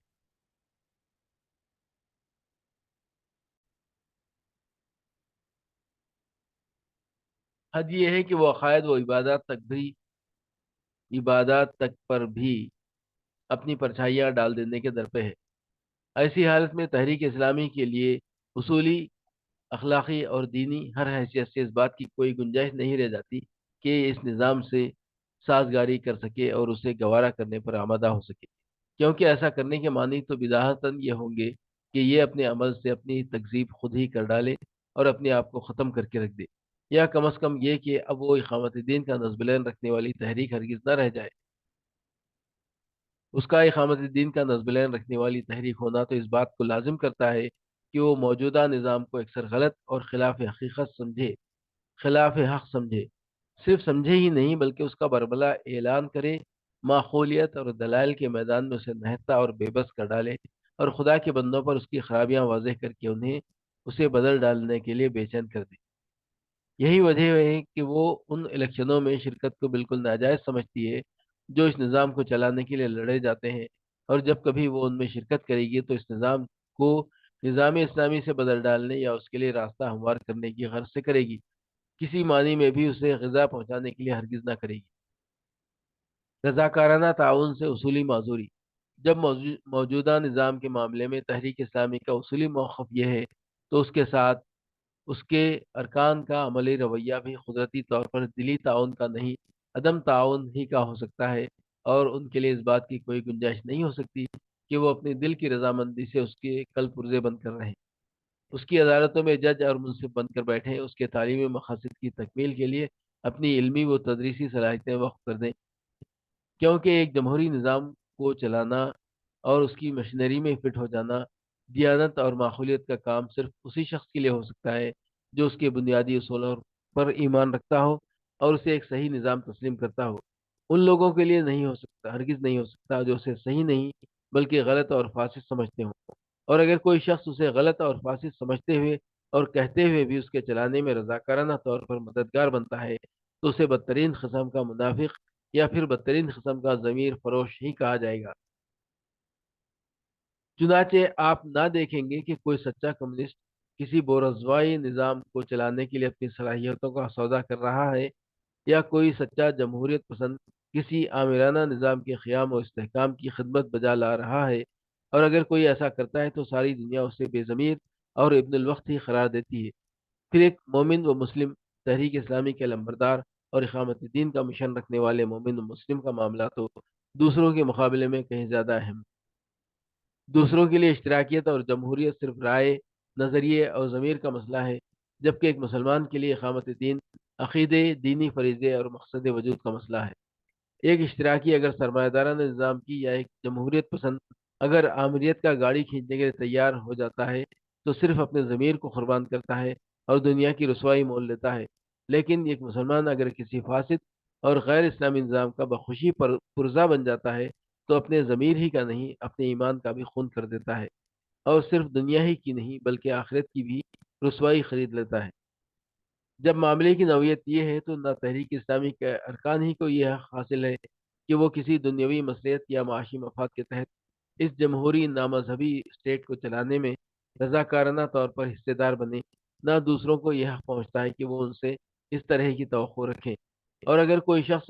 حد یہ ہے کہ وہ عقائد و عبادات تک پر بھی اپنی پرچھائیاں ڈال دینے کے در پہ ہے۔ ایسی حالت میں تحریک اسلامی کے لیے اصولی، اخلاقی اور دینی ہر حیثیت سے اس بات کی کوئی گنجائش نہیں رہ جاتی کہ یہ اس نظام سے سازگاری کر سکے اور اسے گوارا کرنے پر آمادہ ہو سکے، کیونکہ ایسا کرنے کے معنی تو بداہتاً یہ ہوں گے کہ یہ اپنے عمل سے اپنی تکذیب خود ہی کر ڈالے اور اپنے آپ کو ختم کر کے رکھ دے، یا کم از کم یہ کہ اب وہ اقامت دین کا نصب العین رکھنے والی تحریک ہرگز نہ رہ جائے۔ اس کا اقامت دین کا نصب العین رکھنے والی تحریک ہونا تو اس بات کو لازم کرتا ہے کہ وہ موجودہ نظام کو اکثر غلط اور خلاف حق سمجھے، صرف سمجھے ہی نہیں بلکہ اس کا بربلا اعلان کرے، معقولیت اور دلائل کے میدان میں اسے نہتا اور بے بس کر ڈالے، اور خدا کے بندوں پر اس کی خرابیاں واضح کر کے انہیں اسے بدل ڈالنے کے لیے بے چین کر دے۔ یہی وجہ ہے کہ وہ ان الیکشنوں میں شرکت کو بالکل ناجائز سمجھتی ہے جو اس نظام کو چلانے کے لیے لڑے جاتے ہیں، اور جب کبھی وہ ان میں شرکت کرے گی تو اس نظام کو نظام اسلامی سے بدل ڈالنے یا اس کے لیے راستہ ہموار کرنے کی غرض سے کرے گی، کسی معنی میں بھی اسے غذا پہنچانے کے لیے ہرگز نہ کرے گی۔ رضاکارانہ تعاون سے اصولی معذوری: جب موجودہ نظام کے معاملے میں تحریک اسلامی کا اصولی موقف یہ ہے تو اس کے ساتھ اس کے ارکان کا عملی رویہ بھی قدرتی طور پر دلی تعاون کا نہیں، عدم تعاون ہی کا ہو سکتا ہے، اور ان کے لیے اس بات کی کوئی گنجائش نہیں ہو سکتی کہ وہ اپنی دل کی رضامندی سے اس کے کل پرزے بند کر رہے ہیں، اس کی عدالتوں میں جج اور منصف بن کر بیٹھیں، اس کے تعلیمی مقاصد کی تکمیل کے لیے اپنی علمی و تدریسی صلاحیتیں وقف کر دیں، کیونکہ ایک جمہوری نظام کو چلانا اور اس کی مشینری میں فٹ ہو جانا، دیانت اور معقولیت کا کام صرف اسی شخص کے لیے ہو سکتا ہے جو اس کے بنیادی اصولوں پر ایمان رکھتا ہو اور اسے ایک صحیح نظام تسلیم کرتا ہو۔ ان لوگوں کے لیے نہیں ہو سکتا، ہرگز نہیں ہو سکتا، جو اسے صحیح نہیں بلکہ غلط اور فاسد سمجھتے ہوں، اور اگر کوئی شخص اسے غلط اور فاسد سمجھتے ہوئے اور کہتے ہوئے بھی اس کے چلانے میں رضاکارانہ طور پر مددگار بنتا ہے تو اسے بدترین قسم کا منافق یا پھر بدترین قسم کا ضمیر فروش ہی کہا جائے گا۔ چنانچہ آپ نہ دیکھیں گے کہ کوئی سچا کمیونسٹ کسی بورژوائی نظام کو چلانے کے لیے اپنی صلاحیتوں کا سودا کر رہا ہے، یا کوئی سچا جمہوریت پسند کسی آمرانہ نظام کے قیام و استحکام کی خدمت بجا لا رہا ہے، اور اگر کوئی ایسا کرتا ہے تو ساری دنیا اسے بے ضمیر اور ابن الوقت ہی قرار دیتی ہے۔ پھر ایک مومن و مسلم تحریک اسلامی کے لمبردار اور اقامت دین کا مشن رکھنے والے مومن و مسلم کا معاملہ تو دوسروں کے مقابلے میں کہیں زیادہ اہم۔ دوسروں کے لیے اشتراکیت اور جمہوریت صرف رائے، نظریے اور ضمیر کا مسئلہ ہے، جبکہ ایک مسلمان کے لیے اقامت دین عقیدے، دینی فریضے اور مقصد وجود کا مسئلہ ہے۔ ایک اشتراکی اگر سرمایہ دارانہ نظام کی یا ایک جمہوریت پسند اگر آمریت کا گاڑی کھینچنے کے لیے تیار ہو جاتا ہے تو صرف اپنے ضمیر کو قربان کرتا ہے اور دنیا کی رسوائی مول لیتا ہے، لیکن ایک مسلمان اگر کسی فاسد اور غیر اسلامی نظام کا بخوشی پر پرزا بن جاتا ہے تو اپنے ضمیر ہی کا نہیں، اپنے ایمان کا بھی خون کر دیتا ہے، اور صرف دنیا ہی کی نہیں بلکہ آخرت کی بھی رسوائی خرید لیتا ہے۔ جب معاملے کی نوعیت یہ ہے تو نہ تحریک اسلامی کے ارکان ہی کو یہ حق حاصل ہے کہ وہ کسی دنیاوی مصلحت یا معاشی مفاد کے تحت اس جمہوری نامذہبی اسٹیٹ کو چلانے میں رضاکارانہ طور پر حصے دار بنے، نہ دوسروں کو یہ حق پہنچتا ہے کہ وہ ان سے اس طرح کی توقع رکھیں، اور اگر کوئی شخص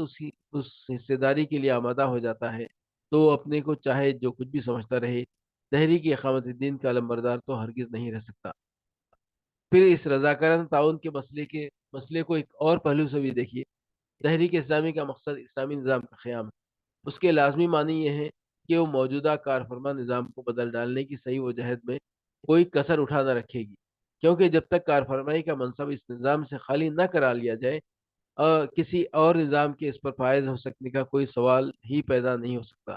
اس حصے داری کے لیے آمادہ ہو جاتا ہے تو وہ اپنے کو چاہے جو کچھ بھی سمجھتا رہے، تحریک اقامت الدین کا علمبردار تو ہرگز نہیں رہ سکتا۔ پھر اس رضاکارانہ تعاون کے مسئلے کو ایک اور پہلو سے بھی دیکھیے۔ تحریک اسلامی کا مقصد اسلامی نظام کا قیام ہے، اس کے لازمی معنی یہ ہے کہ وہ موجودہ کار فرما نظام کو بدل ڈالنے کی صحیح و جہد میں کوئی کسر اٹھا نہ رکھے گی، کیونکہ جب تک کار فرمائی کا منصب اس نظام سے خالی نہ کرا لیا جائے اور کسی اور نظام کے اس پر فائز ہو سکنے کا کوئی سوال ہی پیدا نہیں ہو سکتا۔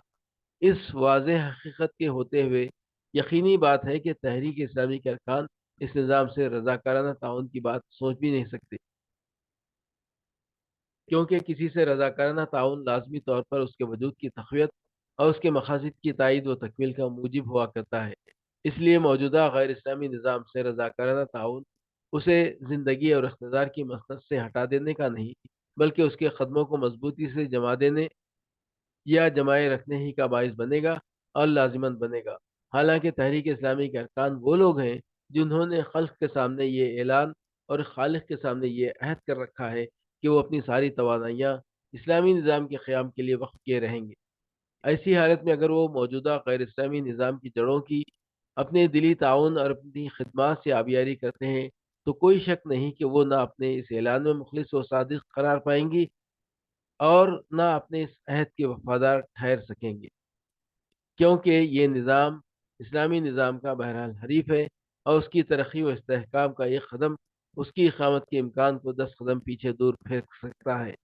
اس واضح حقیقت کے ہوتے ہوئے یقینی بات ہے کہ تحریک اسلامی کے ارکان اس نظام سے رضاکارانہ تعاون کی بات سوچ بھی نہیں سکتے، کیونکہ کسی سے رضاکارانہ تعاون لازمی طور پر اس کے وجود کی تقویت اور اس کے مقاصد کی تائید و تکمیل کا موجب ہوا کرتا ہے۔ اس لیے موجودہ غیر اسلامی نظام سے رضاکارانہ تعاون اسے زندگی اور اقتدار کی مسنت سے ہٹا دینے کا نہیں بلکہ اس کے قدموں کو مضبوطی سے جما دینے یا جمائے رکھنے ہی کا باعث بنے گا اور لازمند بنے گا۔ حالانکہ تحریک اسلامی کے ارکان وہ لوگ ہیں جنہوں نے خلق کے سامنے یہ اعلان اور خالق کے سامنے یہ عہد کر رکھا ہے کہ وہ اپنی ساری توانائیاں اسلامی نظام کے قیام کے لیے وقف کیے رہیں گے۔ ایسی حالت میں اگر وہ موجودہ غیر اسلامی نظام کی جڑوں کی اپنے دلی تعاون اور اپنی خدمات سے آبیاری کرتے ہیں تو کوئی شک نہیں کہ وہ نہ اپنے اس اعلان میں مخلص و صادق قرار پائیں گی اور نہ اپنے اس عہد کے وفادار ٹھہر سکیں گے، کیونکہ یہ نظام اسلامی نظام کا بہرحال حریف ہے اور اس کی ترقی و استحکام کا ایک قدم اس کی اقامت کے امکان کو 10 قدم پیچھے دور پھینک سکتا ہے۔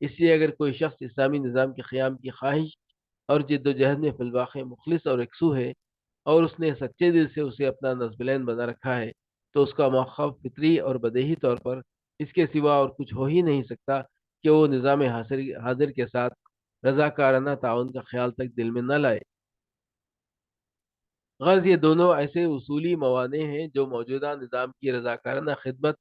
اس لیے اگر کوئی شخص اسلامی نظام کے قیام کی خواہش اور جد و جہد میں فی الواقع مخلص اور یکسو ہے اور اس نے سچے دل سے اسے اپنا نصب العین بنا رکھا ہے تو اس کا موقف فطری اور بدیہی طور پر اس کے سوا اور کچھ ہو ہی نہیں سکتا کہ وہ نظام حاضر کے ساتھ رضاکارانہ تعاون کا خیال تک دل میں نہ لائے۔ غرض یہ دونوں ایسے اصولی موانع ہیں جو موجودہ نظام کی رضاکارانہ خدمت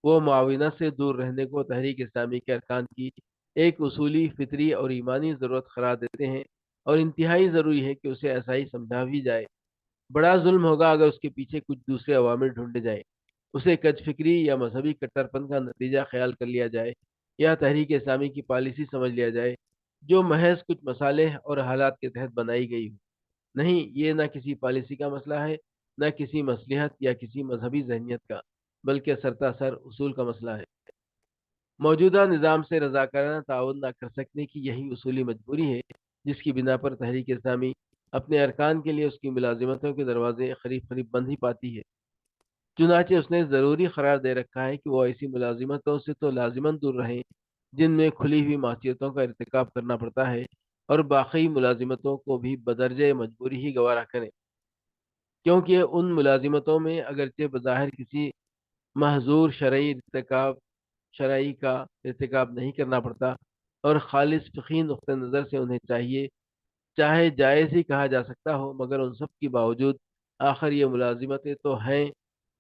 وہ معاونت سے دور رہنے کو تحریک اسلامی کے ارکان کی ایک اصولی، فطری اور ایمانی ضرورت قرار دیتے ہیں، اور انتہائی ضروری ہے کہ اسے ایسا ہی سمجھا بھی جائے۔ بڑا ظلم ہوگا اگر اس کے پیچھے کچھ دوسرے عوامل ڈھونڈے جائیں، اسے کج فکری یا مذہبی کٹر پن کا نتیجہ خیال کر لیا جائے، یا تحریک اسلامی کی پالیسی سمجھ لیا جائے جو محض کچھ مصالح اور حالات کے تحت بنائی گئی ہو۔ نہیں، یہ نہ کسی پالیسی کا مسئلہ ہے، نہ کسی مصلحت یا کسی مذہبی ذہنیت کا، بلکہ سرتاسر اصول کا مسئلہ ہے۔ موجودہ نظام سے رضاکارانہ تعاون نہ کر سکنے کی یہی اصولی مجبوری ہے جس کی بنا پر تحریک اسلامی اپنے ارکان کے لیے اس کی ملازمتوں کے دروازے قریب قریب بند ہی پاتی ہے۔ چنانچہ اس نے ضروری قرار دے رکھا ہے کہ وہ ایسی ملازمتوں سے تو لازماً دور رہیں جن میں کھلی ہوئی معصیتوں کا ارتکاب کرنا پڑتا ہے، اور باقی ملازمتوں کو بھی بدرجہ مجبوری ہی گوارا کریں، کیونکہ ان ملازمتوں میں اگرچہ بظاہر کسی محظور شرعی کا ارتکاب نہیں کرنا پڑتا، اور خالص فقہی نقطہ نظر سے انہیں چاہے جائز ہی کہا جا سکتا ہو، مگر ان سب کے باوجود آخر یہ ملازمتیں تو ہیں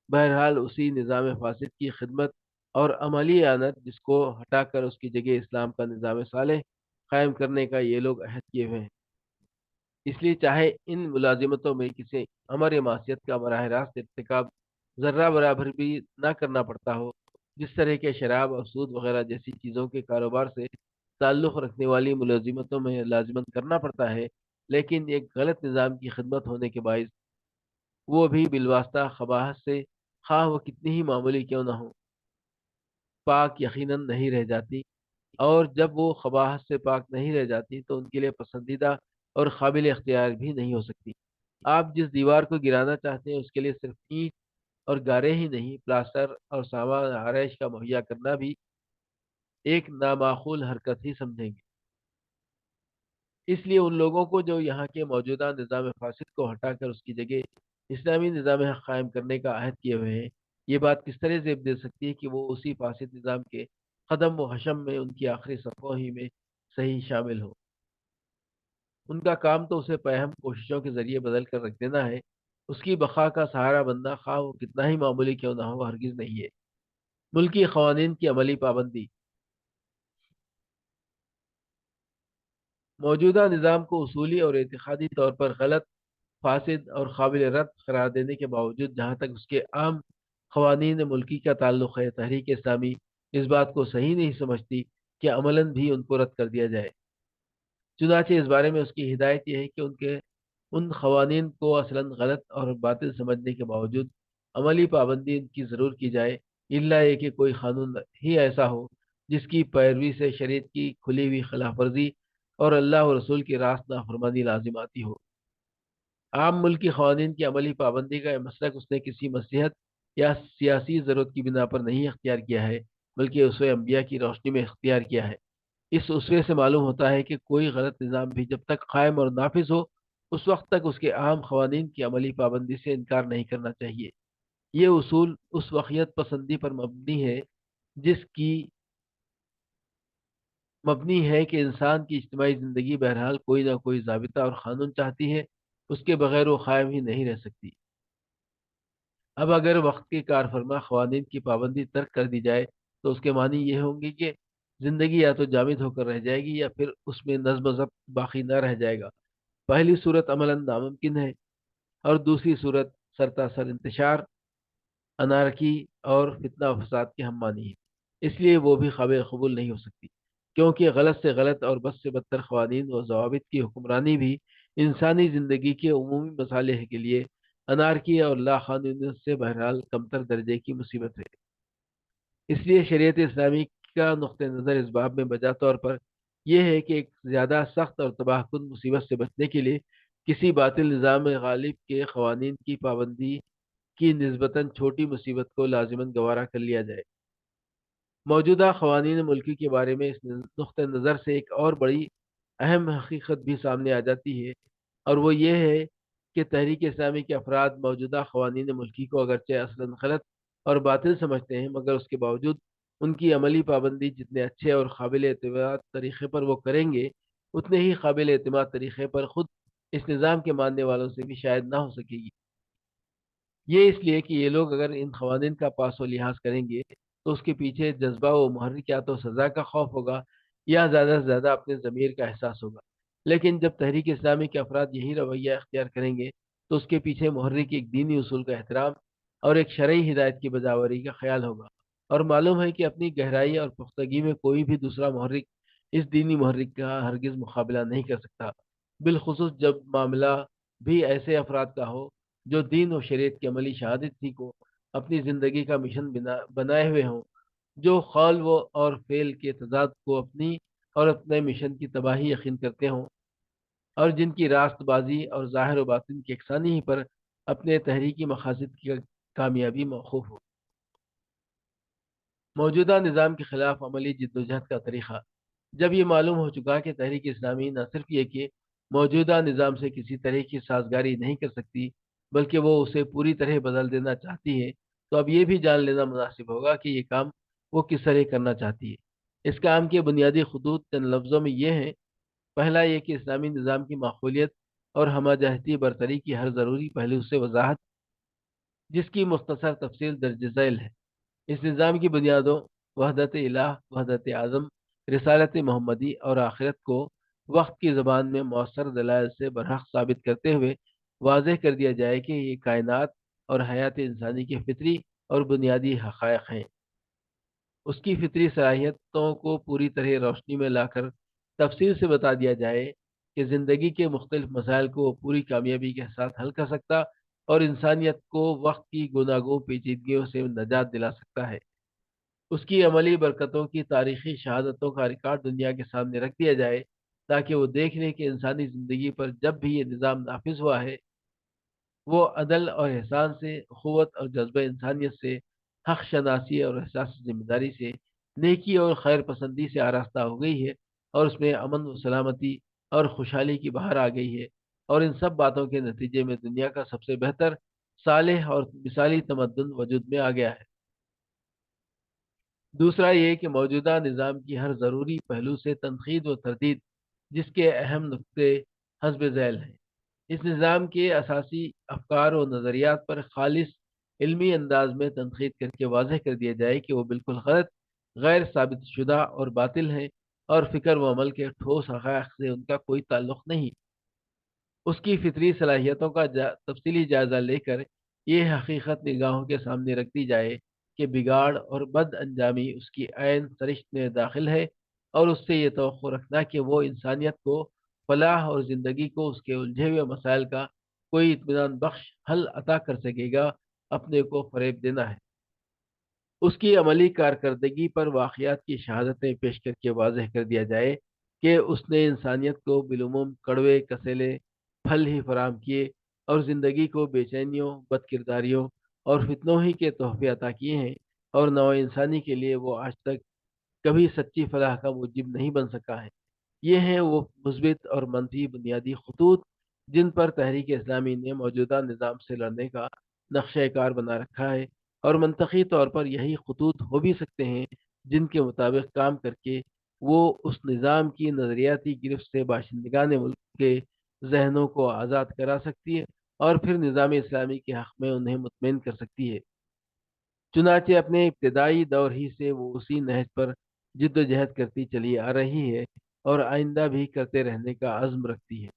بہرحال اسی نظام فاسد کی خدمت اور عملی اعانت جس کو ہٹا کر اس کی جگہ اسلام کا نظام صالح قائم کرنے کا یہ لوگ عہد کیے ہوئے ہیں۔ اس لیے چاہے ان ملازمتوں میں کسی امر معصیت کا براہ راست ارتکاب ذرہ برابر بھی نہ کرنا پڑتا ہو، جس طرح کے شراب اور سود وغیرہ جیسی چیزوں کے کاروبار سے تعلق رکھنے والی ملازمتوں میں لازمن کرنا پڑتا ہے، لیکن ایک غلط نظام کی خدمت ہونے کے باعث وہ بھی بالواسطہ قباحت سے، خواہ وہ کتنی ہی معمولی کیوں نہ ہو، پاک یقیناً نہیں رہ جاتی، اور جب وہ قباحت سے پاک نہیں رہ جاتی تو ان کے لیے پسندیدہ اور قابل اختیار بھی نہیں ہو سکتی۔ آپ جس دیوار کو گرانا چاہتے ہیں اس کے لیے صرف اینٹ اور گارے ہی نہیں، پلاسٹر اور سامان آرائش کا مہیا کرنا بھی ایک نامعقول حرکت ہی سمجھیں گے۔ اس لیے ان لوگوں کو جو یہاں کے موجودہ نظام فاسد کو ہٹا کر اس کی جگہ اسلامی نظام حق قائم کرنے کا عہد کیے ہوئے ہیں، یہ بات کس طرح زیب دے سکتی ہے کہ وہ اسی فاسد نظام کے قدم و حشم میں ان کی آخری صفوں ہی میں صحیح شامل ہو۔ ان کا کام تو اسے پہم کوششوں کے ذریعے بدل کر رکھ دینا ہے، اس کی بقا کا سہارا بندہ خواہ وہ کتنا ہی معمولی کیوں نہ ہو ہرگز نہیں ہے۔ ملکی قوانین کی عملی پابندی۔ موجودہ نظام کو اصولی اور اعتقادی طور پر غلط، فاسد اور قابل رد قرار دینے کے باوجود جہاں تک اس کے عام قوانین ملکی کا تعلق ہے، تحریک اسلامی اس بات کو صحیح نہیں سمجھتی کہ عملاً بھی ان کو رد کر دیا جائے۔ چنانچہ اس بارے میں اس کی ہدایت یہ ہے کہ ان قوانین کو اصلاً غلط اور باطل سمجھنے کے باوجود عملی پابندی ان کی ضرور کی جائے، الا یہ کہ کوئی قانون ہی ایسا ہو جس کی پیروی سے شریعت کی کھلی ہوئی خلاف ورزی اور اللہ و رسول کی راست نافرمانی لازم آتی ہو۔ عام ملکی قوانین کی عملی پابندی کا یہ مسلک اس نے کسی مصلحت یا سیاسی ضرورت کی بنا پر نہیں اختیار کیا ہے، بلکہ اسے انبیاء کی روشنی میں اختیار کیا ہے۔ اس اسوے سے معلوم ہوتا ہے کہ کوئی غلط نظام بھی جب تک قائم اور نافذ ہو اس وقت تک اس کے عام قوانین کی عملی پابندی سے انکار نہیں کرنا چاہیے۔ یہ اصول اس وقیت پسندی پر جس کی مبنی ہے کہ انسان کی اجتماعی زندگی بہرحال کوئی نہ کوئی ضابطہ اور قانون چاہتی ہے، اس کے بغیر وہ قائم ہی نہیں رہ سکتی۔ اب اگر وقت کے کار فرما قوانین کی پابندی ترک کر دی جائے تو اس کے معنی یہ ہوں گے کہ زندگی یا تو جامد ہو کر رہ جائے گی یا پھر اس میں نظم و ضبط باقی نہ رہ جائے گا۔ پہلی صورت عملاً ناممکن ہے، اور دوسری صورت سرتاسر انتشار، انارکی اور فتنہ و فساد کی ہم مانی ہے، اس لیے وہ بھی قابل قبول نہیں ہو سکتی، کیونکہ غلط سے غلط اور بد سے بدتر قوانین و ضوابط کی حکمرانی بھی انسانی زندگی کے عمومی مصالح کے لیے انارکی اور لا قانونیت سے بہرحال کمتر درجے کی مصیبت ہے۔ اس لیے شریعت اسلامی کا نقطہ نظر اس باب میں بجا طور پر یہ ہے کہ ایک زیادہ سخت اور تباہ کن مصیبت سے بچنے کے لیے کسی باطل نظام غالب کے قوانین کی پابندی کی نسبتاً چھوٹی مصیبت کو لازماً گوارا کر لیا جائے۔ موجودہ قوانین ملکی کے بارے میں اس نقطہ نظر سے ایک اور بڑی اہم حقیقت بھی سامنے آ جاتی ہے، اور وہ یہ ہے کہ تحریک اسلامی کے افراد موجودہ قوانین ملکی کو اگرچہ اصلاً غلط اور باطل سمجھتے ہیں، مگر اس کے باوجود ان کی عملی پابندی جتنے اچھے اور قابل اعتماد طریقے پر وہ کریں گے، اتنے ہی قابل اعتماد طریقے پر خود اس نظام کے ماننے والوں سے بھی شاید نہ ہو سکے گی۔ یہ اس لیے کہ یہ لوگ اگر ان قوانین کا پاس و لحاظ کریں گے تو اس کے پیچھے جذبہ و محرک یا تو سزا کا خوف ہوگا یا زیادہ سے زیادہ اپنے ضمیر کا احساس ہوگا۔ لیکن جب تحریک اسلامی کے افراد یہی رویہ اختیار کریں گے تو اس کے پیچھے محرک ایک دینی اصول کا احترام اور ایک شرعی ہدایت کی بجاوری کا خیال ہوگا، اور معلوم ہے کہ اپنی گہرائی اور پختگی میں کوئی بھی دوسرا محرک اس دینی محرک کا ہرگز مقابلہ نہیں کر سکتا، بالخصوص جب معاملہ بھی ایسے افراد کا ہو جو دین و شریعت کی عملی شہادت ہی کو اپنی زندگی کا مشن بنائے ہوئے ہوں، جو قول و اور فعل کے تضاد کو اپنی اور اپنے مشن کی تباہی یقین کرتے ہوں، اور جن کی راست بازی اور ظاہر و باطن کی یکسانی ہی پر اپنے تحریکی مقاصد کی کامیابی موقوف ہو۔ موجودہ نظام کے خلاف عملی جدوجہد کا طریقہ۔ جب یہ معلوم ہو چکا کہ تحریک اسلامی نہ صرف یہ کہ موجودہ نظام سے کسی طرح کی سازگاری نہیں کر سکتی بلکہ وہ اسے پوری طرح بدل دینا چاہتی ہے، تو اب یہ بھی جان لینا مناسب ہوگا کہ یہ کام وہ کس طرح کرنا چاہتی ہے۔ اس کام کے بنیادی خطوط چند لفظوں میں یہ ہیں۔ پہلا یہ کہ اسلامی نظام کی معقولیت اور ہمہ جہتی برتری کی ہر ضروری پہلو سے وضاحت، جس کی مختصر تفصیل درج ذیل ہے۔ اس نظام کی بنیادوں وحدت الہ، وحدت اعظم، رسالت محمدی اور آخرت کو وقت کی زبان میں مؤثر دلائل سے برحق ثابت کرتے ہوئے واضح کر دیا جائے کہ یہ کائنات اور حیات انسانی کے فطری اور بنیادی حقائق ہیں۔ اس کی فطری صلاحیتوں کو پوری طرح روشنی میں لا کر تفصیل سے بتا دیا جائے کہ زندگی کے مختلف مسائل کو وہ پوری کامیابی کے ساتھ حل کر سکتا اور انسانیت کو وقت کی گناگوں پیچیدگیوں سے نجات دلا سکتا ہے۔ اس کی عملی برکتوں کی تاریخی شہادتوں کا ریکارڈ دنیا کے سامنے رکھ دیا جائے تاکہ وہ دیکھ لیں کہ انسانی زندگی پر جب بھی یہ نظام نافذ ہوا ہے، وہ عدل اور احسان سے، اخوت اور جذبہ انسانیت سے، حق شناسی اور احساس ذمہ داری سے، نیکی اور خیر پسندی سے آراستہ ہو گئی ہے، اور اس میں امن و سلامتی اور خوشحالی کی بہار آ گئی ہے، اور ان سب باتوں کے نتیجے میں دنیا کا سب سے بہتر، صالح اور مثالی تمدن وجود میں آ گیا ہے۔ دوسرا یہ کہ موجودہ نظام کی ہر ضروری پہلو سے تنقید و تردید، جس کے اہم نقطے حسب ذیل ہیں۔ اس نظام کے اساسی افکار و نظریات پر خالص علمی انداز میں تنقید کر کے واضح کر دیا جائے کہ وہ بالکل غلط، غیر ثابت شدہ اور باطل ہیں، اور فکر و عمل کے ٹھوس حقائق سے ان کا کوئی تعلق نہیں۔ اس کی فطری صلاحیتوں کا تفصیلی جائزہ لے کر یہ حقیقت نگاہوں کے سامنے رکھ دی جائے کہ بگاڑ اور بد انجامی اس کی عین سرشت میں داخل ہے، اور اس سے یہ توقع رکھنا کہ وہ انسانیت کو فلاح اور زندگی کو اس کے الجھے ہوئے مسائل کا کوئی اطمینان بخش حل عطا کر سکے گا، اپنے کو فریب دینا ہے۔ اس کی عملی کارکردگی پر واقعات کی شہادتیں پیش کر کے واضح کر دیا جائے کہ اس نے انسانیت کو بالعموم کڑوے کسیلے پھل ہی فراہم کیے، اور زندگی کو بے چینیوں، بد کرداریوں اور فتنوں ہی کے تحفے عطا کیے ہیں، اور نوع انسانی کے لیے وہ آج تک کبھی سچی فلاح کا موجب نہیں بن سکا ہے۔ یہ ہیں وہ مثبت اور منفی بنیادی خطوط جن پر تحریک اسلامی نے موجودہ نظام سے لڑنے کا نقشہ کار بنا رکھا ہے، اور منطقی طور پر یہی خطوط ہو بھی سکتے ہیں جن کے مطابق کام کر کے وہ اس نظام کی نظریاتی گرفت سے باشندگان ملک کے ذہنوں کو آزاد کرا سکتی ہے، اور پھر نظام اسلامی کے حق میں انہیں مطمئن کر سکتی ہے۔ چنانچہ اپنے ابتدائی دور ہی سے وہ اسی نہج پر جد و جہد کرتی چلی آ رہی ہے، اور آئندہ بھی کرتے رہنے کا عزم رکھتی ہے۔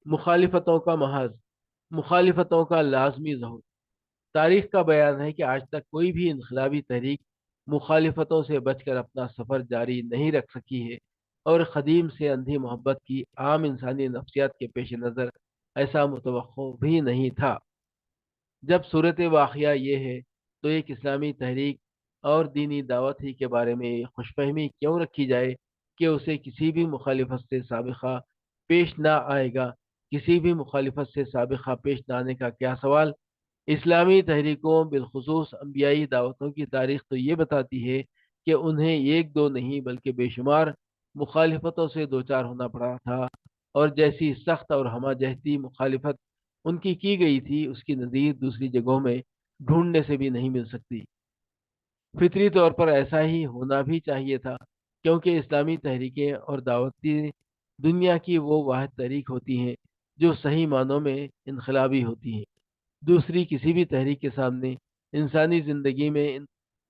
مخالفتوں کا محاذ، مخالفتوں کا لازمی ظہور۔ تاریخ کا بیان ہے کہ آج تک کوئی بھی انقلابی تحریک مخالفتوں سے بچ کر اپنا سفر جاری نہیں رکھ سکی ہے، اور قدیم سے اندھی محبت کی عام انسانی نفسیات کے پیش نظر ایسا متوقع بھی نہیں تھا۔ جب صورت واقعہ یہ ہے تو ایک اسلامی تحریک اور دینی دعوت ہی کے بارے میں یہ خوش فہمی کیوں رکھی جائے کہ اسے کسی بھی مخالفت سے سابقہ پیش نہ آئے گا؟ کسی بھی مخالفت سے سابقہ پیش نہ آنے کا کیا سوال؟ اسلامی تحریکوں بالخصوص انبیائی دعوتوں کی تاریخ تو یہ بتاتی ہے کہ انہیں ایک دو نہیں بلکہ بے شمار مخالفتوں سے دوچار ہونا پڑا تھا، اور جیسی سخت اور ہمہ جہتی مخالفت ان کی گئی تھی اس کی نظیر دوسری جگہوں میں ڈھونڈنے سے بھی نہیں مل سکتی۔ فطری طور پر ایسا ہی ہونا بھی چاہیے تھا، کیونکہ اسلامی تحریکیں اور دعوتی دنیا کی وہ واحد تحریک ہوتی ہیں جو صحیح معنوں میں انقلابی ہوتی ہیں۔ دوسری کسی بھی تحریک کے سامنے انسانی زندگی میں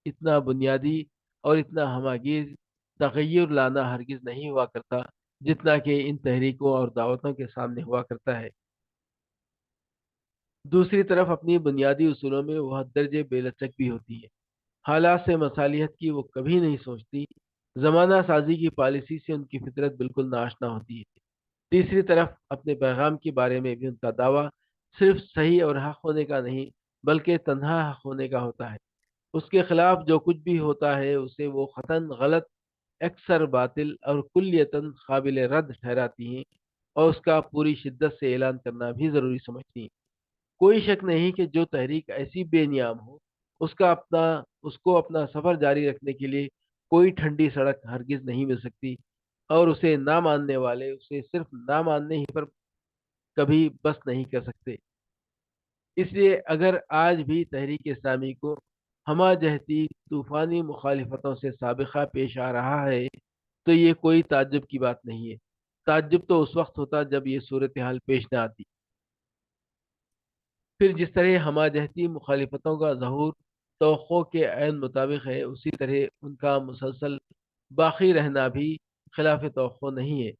اتنا بنیادی اور اتنا ہماگیر تغیر لانا ہرگز نہیں ہوا کرتا جتنا کہ ان تحریکوں اور دعوتوں کے سامنے ہوا کرتا ہے۔ دوسری طرف اپنی بنیادی اصولوں میں وہ حد درجے بے لچک بھی ہوتی ہے۔ حالات سے مصالحت کی وہ کبھی نہیں سوچتی۔ زمانہ سازی کی پالیسی سے ان کی فطرت بالکل ناشنا ہوتی ہے۔ تیسری طرف اپنے پیغام کے بارے میں بھی ان کا دعویٰ صرف صحیح اور حق ہونے کا نہیں بلکہ تنہا حق ہونے کا ہوتا ہے۔ اس کے خلاف جو کچھ بھی ہوتا ہے اسے وہ قطعاً غلط، اکثر باطل اور کلیتاً قابل رد ٹھہراتی ہیں اور اس کا پوری شدت سے اعلان کرنا بھی ضروری سمجھتی ہیں۔ کوئی شک نہیں کہ جو تحریک ایسی بے نیام ہو اس کو اپنا سفر جاری رکھنے کے لیے کوئی ٹھنڈی سڑک ہرگز نہیں مل سکتی، اور اسے نہ ماننے والے اسے صرف نہ ماننے ہی پر کبھی بس نہیں کر سکتے۔ اس لیے اگر آج بھی تحریک اسلامی کو ہمہ جہتی طوفانی مخالفتوں سے سابقہ پیش آ رہا ہے تو یہ کوئی تعجب کی بات نہیں ہے۔ تعجب تو اس وقت ہوتا جب یہ صورتحال پیش نہ آتی۔ پھر جس طرح ہمہ جہتی مخالفتوں کا ظہور توقع کے عین مطابق ہے، اسی طرح ان کا مسلسل باقی رہنا بھی خلاف توقع نہیں ہے،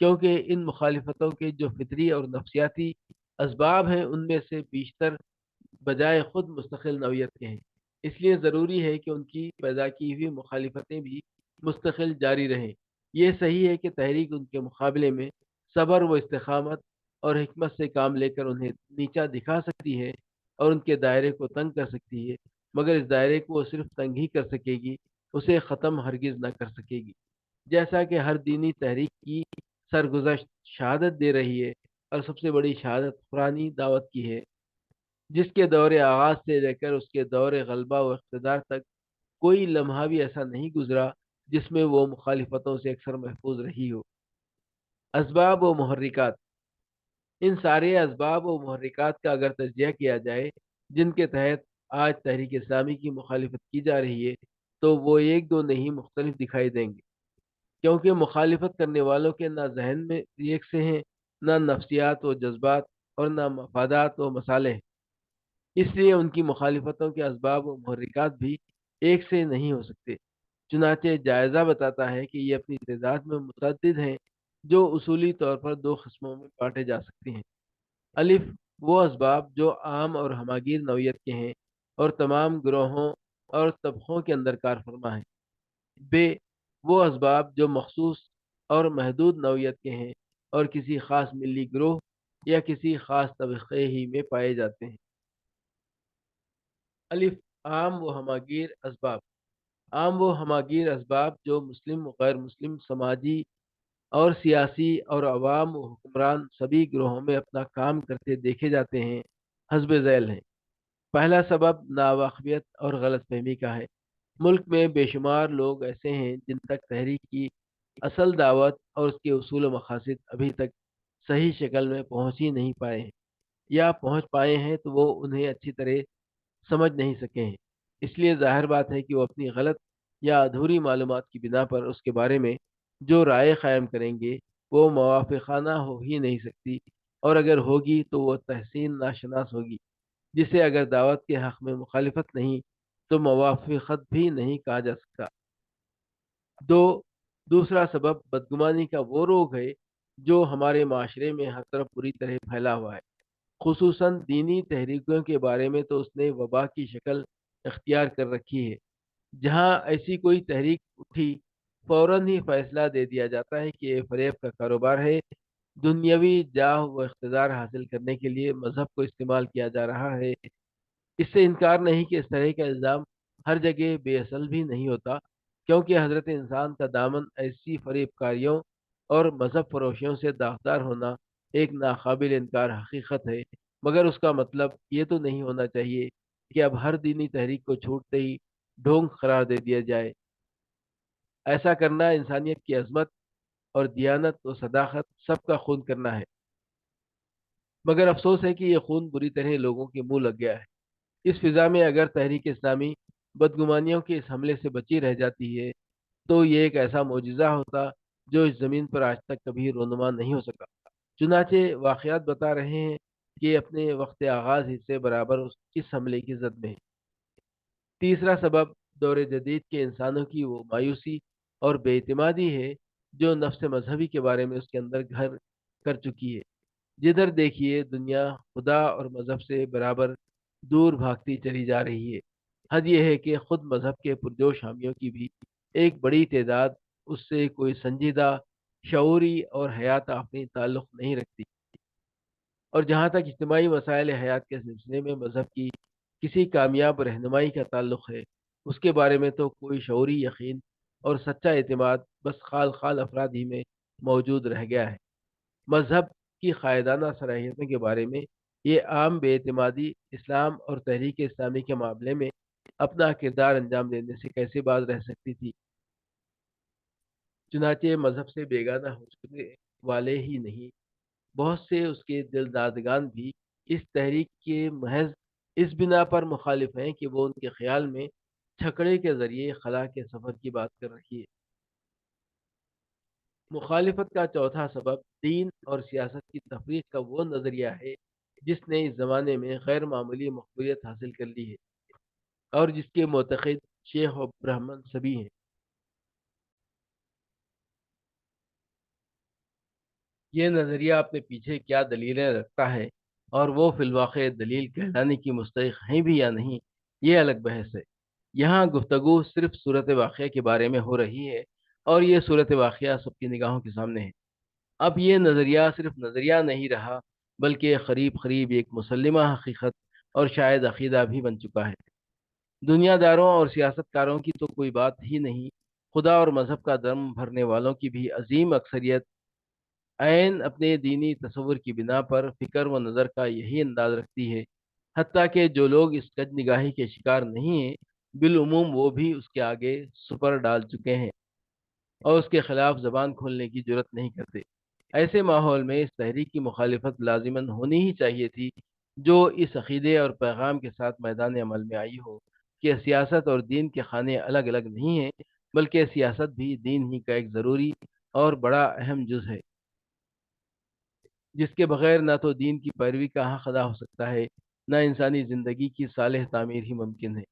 کیونکہ ان مخالفتوں کے جو فطری اور نفسیاتی اسباب ہیں ان میں سے بیشتر بجائے خود مستقل نوعیت کے ہیں۔ اس لیے ضروری ہے کہ ان کی پیدا کی ہوئی مخالفتیں بھی مستقل جاری رہیں۔ یہ صحیح ہے کہ تحریک ان کے مقابلے میں صبر و استقامت اور حکمت سے کام لے کر انہیں نیچا دکھا سکتی ہے اور ان کے دائرے کو تنگ کر سکتی ہے، مگر اس دائرے کو وہ صرف تنگ ہی کر سکے گی، اسے ختم ہرگز نہ کر سکے گی۔ جیسا کہ ہر دینی تحریک کی سرگزشت شہادت دے رہی ہے، اور سب سے بڑی شہادت قرآنی دعوت کی ہے، جس کے دور آغاز سے لے کر اس کے دور غلبہ و اقتدار تک کوئی لمحہ بھی ایسا نہیں گزرا جس میں وہ مخالفتوں سے اکثر محفوظ رہی ہو۔ اسباب و محرکات، ان سارے اسباب و محرکات کا اگر تجزیہ کیا جائے جن کے تحت آج تحریک اسلامی کی مخالفت کی جا رہی ہے تو وہ ایک دو نہیں مختلف دکھائی دیں گے، کیونکہ مخالفت کرنے والوں کے نہ ذہن میں ایک سے ہیں، نہ نفسیات و جذبات اور نہ مفادات و مصالح۔ اس لیے ان کی مخالفتوں کے اسباب و محرکات بھی ایک سے نہیں ہو سکتے۔ چنانچہ جائزہ بتاتا ہے کہ یہ اپنی تعداد میں متعدد ہیں، جو اصولی طور پر دو قسموں میں بانٹے جا سکتے ہیں۔ الف، وہ اسباب جو عام اور ہماگیر نوعیت کے ہیں اور تمام گروہوں اور طبقوں کے اندر کار فرما ہیں۔ بے، وہ اسباب جو مخصوص اور محدود نوعیت کے ہیں اور کسی خاص ملی گروہ یا کسی خاص طبقے ہی میں پائے جاتے ہیں۔ الف، عام و ہماگیر اسباب، عام و ہماگیر اسباب جو مسلم و غیر مسلم سماجی اور سیاسی اور عوام و حکمران سبھی گروہوں میں اپنا کام کرتے دیکھے جاتے ہیں، حسب ذیل ہیں۔ پہلا سبب ناواقفیت اور غلط فہمی کا ہے۔ ملک میں بے شمار لوگ ایسے ہیں جن تک تحریک کی اصل دعوت اور اس کے اصول و مقاصد ابھی تک صحیح شکل میں پہنچ ہی نہیں پائے ہیں، یا پہنچ پائے ہیں تو وہ انہیں اچھی طرح سمجھ نہیں سکے ہیں۔ اس لیے ظاہر بات ہے کہ وہ اپنی غلط یا ادھوری معلومات کی بنا پر اس کے بارے میں جو رائے قائم کریں گے وہ موافقانہ ہو ہی نہیں سکتی، اور اگر ہوگی تو وہ تحسین ناشناس ہوگی، جسے اگر دعوت کے حق میں مخالفت نہیں تو موافقت بھی نہیں کہا جا سکتا۔ دوسرا سبب بدگمانی کا وہ روگ ہے جو ہمارے معاشرے میں ہر طرف بری طرح پھیلا ہوا ہے۔ خصوصاً دینی تحریکوں کے بارے میں تو اس نے وبا کی شکل اختیار کر رکھی ہے۔ جہاں ایسی کوئی تحریک اٹھی فوراً ہی فیصلہ دے دیا جاتا ہے کہ یہ فریب کا کاروبار ہے، دنیاوی جاہ و اقتدار حاصل کرنے کے لیے مذہب کو استعمال کیا جا رہا ہے۔ اس سے انکار نہیں کہ اس طرح کا الزام ہر جگہ بے اصل بھی نہیں ہوتا، کیونکہ حضرت انسان کا دامن ایسی فریب کاریوں اور مذہب فروشیوں سے داغدار ہونا ایک ناقابل انکار حقیقت ہے، مگر اس کا مطلب یہ تو نہیں ہونا چاہیے کہ اب ہر دینی تحریک کو چھوٹتے ہی ڈھونگ قرار دے دیا جائے۔ ایسا کرنا انسانیت کی عظمت اور دیانت و صداقت سب کا خون کرنا ہے، مگر افسوس ہے کہ یہ خون بری طرح لوگوں کے منہ لگ گیا ہے۔ اس فضا میں اگر تحریک اسلامی بدگمانیوں کے اس حملے سے بچی رہ جاتی ہے تو یہ ایک ایسا معجزہ ہوتا جو اس زمین پر آج تک کبھی رونما نہیں ہو سکا۔ چنانچہ واقعات بتا رہے ہیں کہ اپنے وقت آغاز ہی سے برابر اس حملے کی زد میں ہے۔ تیسرا سبب دور جدید کے انسانوں کی وہ مایوسی اور بے اعتمادی ہے جو نفس مذہبی کے بارے میں اس کے اندر گھر کر چکی ہے۔ جدھر دیکھیے دنیا خدا اور مذہب سے برابر دور بھاگتی چلی جا رہی ہے۔ حد یہ ہے کہ خود مذہب کے پرجوش حامیوں کی بھی ایک بڑی تعداد اس سے کوئی سنجیدہ، شعوری اور حیات آفرین تعلق نہیں رکھتی۔ اور جہاں تک اجتماعی مسائل حیات کے سلسلے میں مذہب کی کسی کامیاب رہنمائی کا تعلق ہے، اس کے بارے میں تو کوئی شعوری یقین اور سچا اعتماد بس خال خال افراد ہی میں موجود رہ گیا ہے۔ مذہب کی قائدانہ صلاحیتوں کے بارے میں یہ عام بے اعتمادی اسلام اور تحریک اسلامی کے معاملے میں اپنا کردار انجام دینے سے کیسے باز رہ سکتی تھی؟ چنانچہ مذہب سے بیگانہ ہو چکے والے ہی نہیں، بہت سے اس کے دلدادگان بھی اس تحریک کے محض اس بنا پر مخالف ہیں کہ وہ ان کے خیال میں چھکڑے کے ذریعے خلا کے سفر کی بات کر رہی ہے۔ مخالفت کا چوتھا سبب دین اور سیاست کی تفریق کا وہ نظریہ ہے جس نے اس زمانے میں غیر معمولی مقبولیت حاصل کر لی ہے اور جس کے معتقد شیخ و برہمن سبھی ہیں۔ یہ نظریہ اپنے پیچھے کیا دلیلیں رکھتا ہے اور وہ فی الواقع دلیل کہلانے کی مستحق ہیں بھی یا نہیں، یہ الگ بحث ہے۔ یہاں گفتگو صرف صورت واقعہ کے بارے میں ہو رہی ہے، اور یہ صورت واقعہ سب کی نگاہوں کے سامنے ہے۔ اب یہ نظریہ صرف نظریہ نہیں رہا، بلکہ قریب قریب ایک مسلمہ حقیقت اور شاید عقیدہ بھی بن چکا ہے۔ دنیا داروں اور سیاست کاروں کی تو کوئی بات ہی نہیں، خدا اور مذہب کا دم بھرنے والوں کی بھی عظیم اکثریت عین اپنے دینی تصور کی بنا پر فکر و نظر کا یہی انداز رکھتی ہے۔ حتیٰ کہ جو لوگ اس کج نگاہی کے شکار نہیں ہیں، بالعموم وہ بھی اس کے آگے سپر ڈال چکے ہیں اور اس کے خلاف زبان کھولنے کی جرت نہیں کرتے۔ ایسے ماحول میں اس تحریک کی مخالفت لازماً ہونی ہی چاہیے تھی، جو اس عقیدے اور پیغام کے ساتھ میدان عمل میں آئی ہو کہ سیاست اور دین کے خانے الگ الگ نہیں ہیں، بلکہ سیاست بھی دین ہی کا ایک ضروری اور بڑا اہم جز ہے، جس کے بغیر نہ تو دین کی پیروی کا حق ادا ہو سکتا ہے، نہ انسانی زندگی کی صالح تعمیر ہی ممکن ہے۔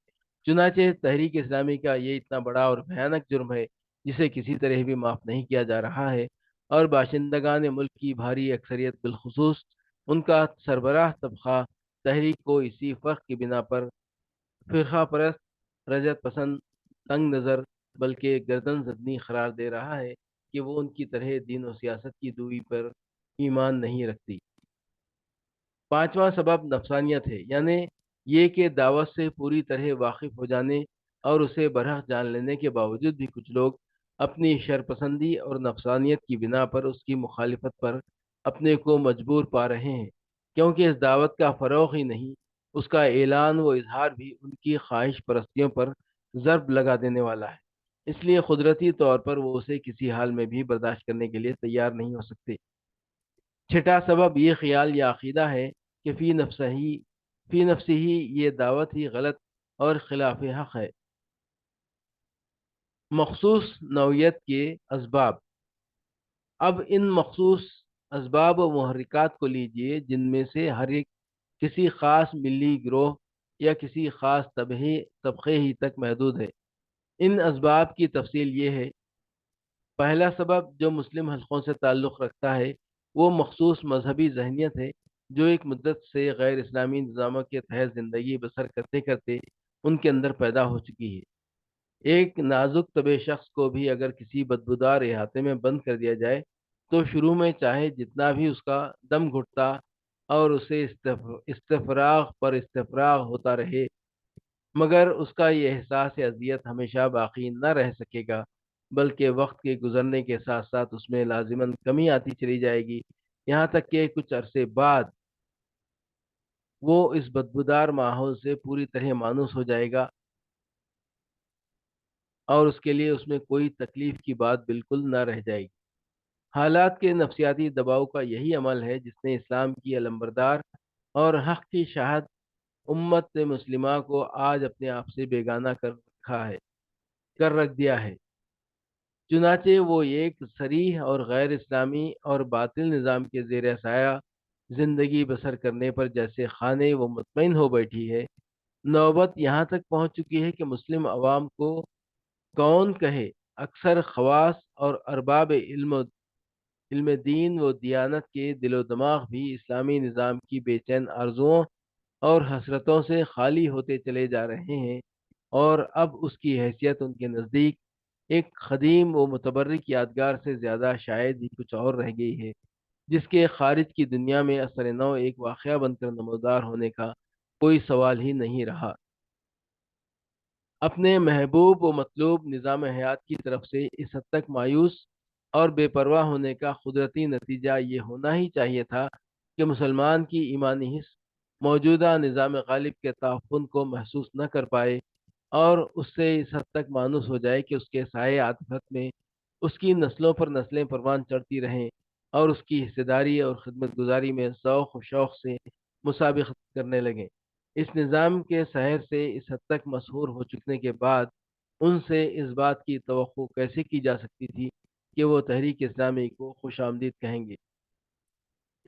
چنانچہ تحریک اسلامی کا یہ اتنا بڑا اور بھیانک جرم ہے جسے کسی طرح بھی معاف نہیں کیا جا رہا ہے، اور باشندگان ملک کی بھاری اکثریت بالخصوص ان کا سربراہ طبقہ تحریک کو اسی فرق کی بنا پر فرقہ پرست، رجعت پسند، تنگ نظر، بلکہ گردن زدنی قرار دے رہا ہے کہ وہ ان کی طرح دین و سیاست کی دوری پر ایمان نہیں رکھتی۔ پانچواں سبب نفسانیت ہے، یعنی یہ کہ دعوت سے پوری طرح واقف ہو جانے اور اسے برحق جان لینے کے باوجود بھی کچھ لوگ اپنی شرپسندی اور نفسانیت کی بنا پر اس کی مخالفت پر اپنے کو مجبور پا رہے ہیں، کیونکہ اس دعوت کا فروغ ہی نہیں، اس کا اعلان و اظہار بھی ان کی خواہش پرستیوں پر ضرب لگا دینے والا ہے۔ اس لیے قدرتی طور پر وہ اسے کسی حال میں بھی برداشت کرنے کے لیے تیار نہیں ہو سکتے۔ چھٹا سبب یہ خیال یا عقیدہ ہے کہ فی نفس ہی یہ دعوت ہی غلط اور خلاف حق ہے۔ مخصوص نوعیت کے اسباب۔ اب ان مخصوص اسباب و محرکات کو لیجئے جن میں سے ہر ایک کسی خاص ملی گروہ یا کسی خاص طبقے ہی تک محدود ہے۔ ان اسباب کی تفصیل یہ ہے: پہلا سبب جو مسلم حلقوں سے تعلق رکھتا ہے وہ مخصوص مذہبی ذہنیت ہے جو ایک مدت سے غیر اسلامی نظاموں کے تحت زندگی بسر کرتے کرتے ان کے اندر پیدا ہو چکی ہے۔ ایک نازک طبع شخص کو بھی اگر کسی بدبودار احاطے میں بند کر دیا جائے تو شروع میں چاہے جتنا بھی اس کا دم گھٹتا اور اسے استفراغ پر استفراغ ہوتا رہے، مگر اس کا یہ احساس اذیت ہمیشہ باقی نہ رہ سکے گا، بلکہ وقت کے گزرنے کے ساتھ ساتھ اس میں لازماً کمی آتی چلی جائے گی، یہاں تک کہ کچھ عرصے بعد وہ اس بدبودار ماحول سے پوری طرح مانوس ہو جائے گا، اور اس کے لیے اس میں کوئی تکلیف کی بات بالکل نہ رہ جائے گی۔ حالات کے نفسیاتی دباؤ کا یہی عمل ہے جس نے اسلام کی علمبردار اور حق کی شاہد امت مسلمہ کو آج اپنے آپ سے بیگانہ کر رکھ دیا ہے۔ چنانچہ وہ ایک صریح اور غیر اسلامی اور باطل نظام کے زیر سایہ زندگی بسر کرنے پر جیسے خانے و مطمئن ہو بیٹھی ہے، نوبت یہاں تک پہنچ چکی ہے کہ مسلم عوام کو کون کہے، اکثر خواص اور ارباب علم دین و دیانت کے دل و دماغ بھی اسلامی نظام کی بے چین آرزوؤں اور حسرتوں سے خالی ہوتے چلے جا رہے ہیں، اور اب اس کی حیثیت ان کے نزدیک ایک قدیم و متبرک یادگار سے زیادہ شاید ہی کچھ اور رہ گئی ہے، جس کے خارج کی دنیا میں اثر نو ایک واقعہ بن کر نمودار ہونے کا کوئی سوال ہی نہیں رہا۔ اپنے محبوب و مطلوب نظام حیات کی طرف سے اس حد تک مایوس اور بے پرواہ ہونے کا قدرتی نتیجہ یہ ہونا ہی چاہیے تھا کہ مسلمان کی ایمانی حص موجودہ نظام غالب کے تعفن کو محسوس نہ کر پائے، اور اس سے اس حد تک مانوس ہو جائے کہ اس کے سائے عاطفت میں اس کی نسلوں پر نسلیں پروان چڑھتی رہیں، اور اس کی حصہ داری اور خدمت گزاری میں ذوق و شوق سے مسابقت کرنے لگیں۔ اس نظام کے سحر سے اس حد تک مسحور ہو چکنے کے بعد ان سے اس بات کی توقع کیسے کی جا سکتی تھی کہ وہ تحریک اسلامی کو خوش آمدید کہیں گے؟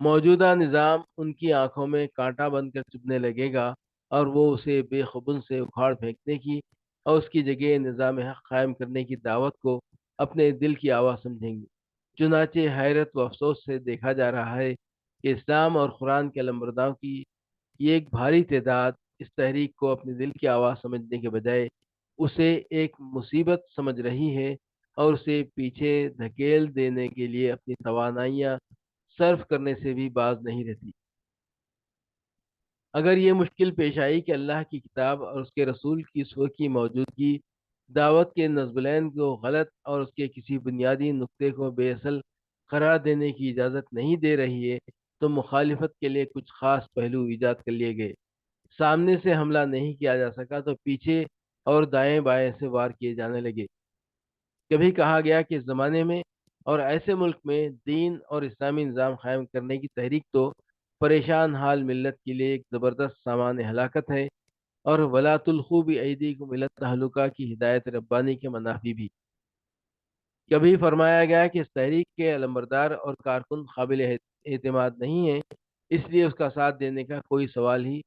موجودہ نظام ان کی آنکھوں میں کانٹا بن کر چبھنے لگے گا، اور وہ اسے بے خبن سے اکھاڑ پھینکنے کی اور اس کی جگہ نظام حق قائم کرنے کی دعوت کو اپنے دل کی آواز سمجھیں گے۔ چنانچہ حیرت و افسوس سے دیکھا جا رہا ہے کہ اسلام اور قرآن کے علمبرداروں کی یہ ایک بھاری تعداد اس تحریک کو اپنے دل کی آواز سمجھنے کے بجائے اسے ایک مصیبت سمجھ رہی ہے، اور اسے پیچھے دھکیل دینے کے لیے اپنی توانائیاں صرف کرنے سے بھی باز نہیں رہتی۔ اگر یہ مشکل پیش آئی کہ اللہ کی کتاب اور اس کے رسول کی سور کی موجودگی دعوت کے نصب العین کو غلط اور اس کے کسی بنیادی نقطے کو بے اصل قرار دینے کی اجازت نہیں دے رہی ہے، تو مخالفت کے لیے کچھ خاص پہلو ایجاد کر لیے گئے۔ سامنے سے حملہ نہیں کیا جا سکا تو پیچھے اور دائیں بائیں سے وار کیے جانے لگے۔ کبھی کہا گیا کہ اس زمانے میں اور ایسے ملک میں دین اور اسلامی نظام قائم کرنے کی تحریک تو پریشان حال ملت کے لیے ایک زبردست سامان ہلاکت ہے، اور ولا تلقوا بایدیکم الی التہلکہ کی ہدایت ربانی کے منافی بھی۔ کبھی فرمایا گیا کہ اس تحریک کے علمبردار اور کارکن قابل اعتماد نہیں ہیں، اس لیے اس کا ساتھ دینے کا کوئی سوال ہی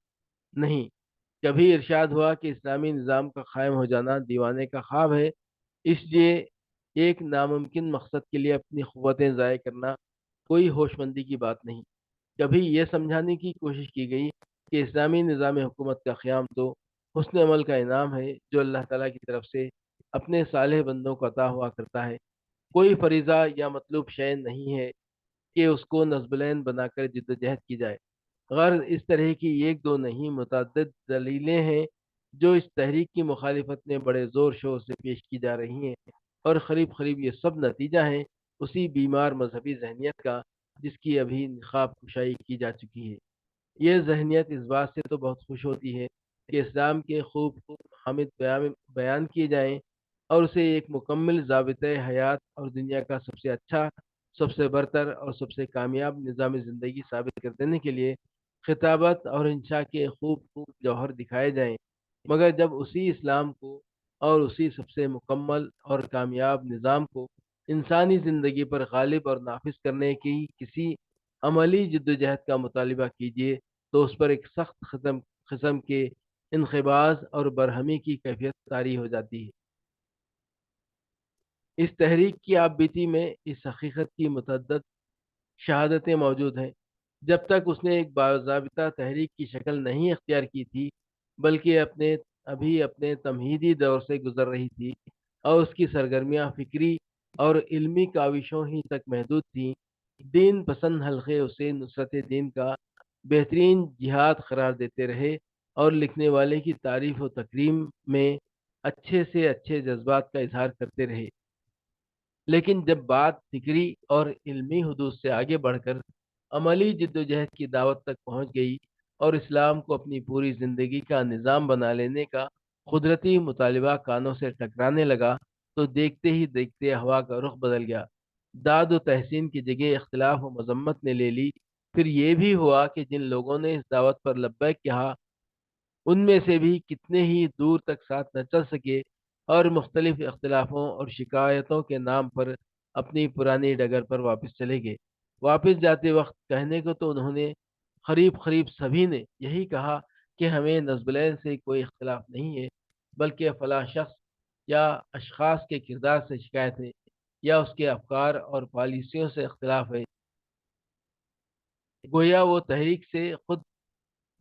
نہیں۔ کبھی ارشاد ہوا کہ اسلامی نظام کا قائم ہو جانا دیوانے کا خواب ہے، اس لیے ایک ناممکن مقصد کے لیے اپنی قوتیں ضائع کرنا کوئی ہوش مندی کی بات نہیں۔ کبھی یہ سمجھانے کی کوشش کی گئی کہ اسلامی نظام حکومت کا قیام تو حسن عمل کا انعام ہے جو اللہ تعالیٰ کی طرف سے اپنے صالح بندوں کو عطا ہوا کرتا ہے، کوئی فریضہ یا مطلوب شے نہیں ہے کہ اس کو نصب العین بنا کر جد و جہد کی جائے۔ غرض اس طرح کی ایک دو نہیں، متعدد دلیلیں ہیں جو اس تحریک کی مخالفت میں بڑے زور شور سے پیش کی جا رہی ہیں، اور قریب قریب یہ سب نتیجہ ہیں اسی بیمار مذہبی ذہنیت کا جس کی ابھی نقاب کشائی کی جا چکی ہے۔ یہ ذہنیت اس بات سے تو بہت خوش ہوتی ہے کہ اسلام کے خوب خوب حامد بیان کیے جائیں، اور اسے ایک مکمل ضابطۂ حیات اور دنیا کا سب سے اچھا، سب سے برتر اور سب سے کامیاب نظام زندگی ثابت کر دینے کے لیے خطابت اور انشاء کے خوب خوب جوہر دکھائے جائیں، مگر جب اسی اسلام کو اور اسی سب سے مکمل اور کامیاب نظام کو انسانی زندگی پر غالب اور نافذ کرنے کی کسی عملی جدوجہد کا مطالبہ کیجیے، تو اس پر ایک سخت قسم کے انقباض اور برہمی کی کیفیت طاری ہو جاتی ہے۔ اس تحریک کی آپ بیتی میں اس حقیقت کی متعدد شہادتیں موجود ہیں۔ جب تک اس نے ایک باضابطہ تحریک کی شکل نہیں اختیار کی تھی، بلکہ ابھی اپنے تمہیدی دور سے گزر رہی تھی، اور اس کی سرگرمیاں فکری اور علمی کاوشوں ہی تک محدود تھیں، دین پسند حلقے اسے نصرت دین کا بہترین جہاد قرار دیتے رہے، اور لکھنے والے کی تعریف و تکریم میں اچھے سے اچھے جذبات کا اظہار کرتے رہے۔ لیکن جب بات فکری اور علمی حدود سے آگے بڑھ کر عملی جدوجہد کی دعوت تک پہنچ گئی، اور اسلام کو اپنی پوری زندگی کا نظام بنا لینے کا قدرتی مطالبہ کانوں سے ٹکرانے لگا، تو دیکھتے ہی دیکھتے ہوا کا رخ بدل گیا۔ داد و تحسین کی جگہ اختلاف و مذمت نے لے لی۔ پھر یہ بھی ہوا کہ جن لوگوں نے اس دعوت پر لبیک کہا، ان میں سے بھی کتنے ہی دور تک ساتھ نہ چل سکے، اور مختلف اختلافوں اور شکایتوں کے نام پر اپنی پرانی ڈگر پر واپس چلے گئے۔ واپس جاتے وقت کہنے کو تو انہوں نے قریب قریب سبھی نے یہی کہا کہ ہمیں نصب العین سے کوئی اختلاف نہیں ہے، بلکہ فلاں شخص یا اشخاص کے کردار سے شکایت ہے یا اس کے افکار اور پالیسیوں سے اختلاف ہے۔ گویا وہ تحریک سے خود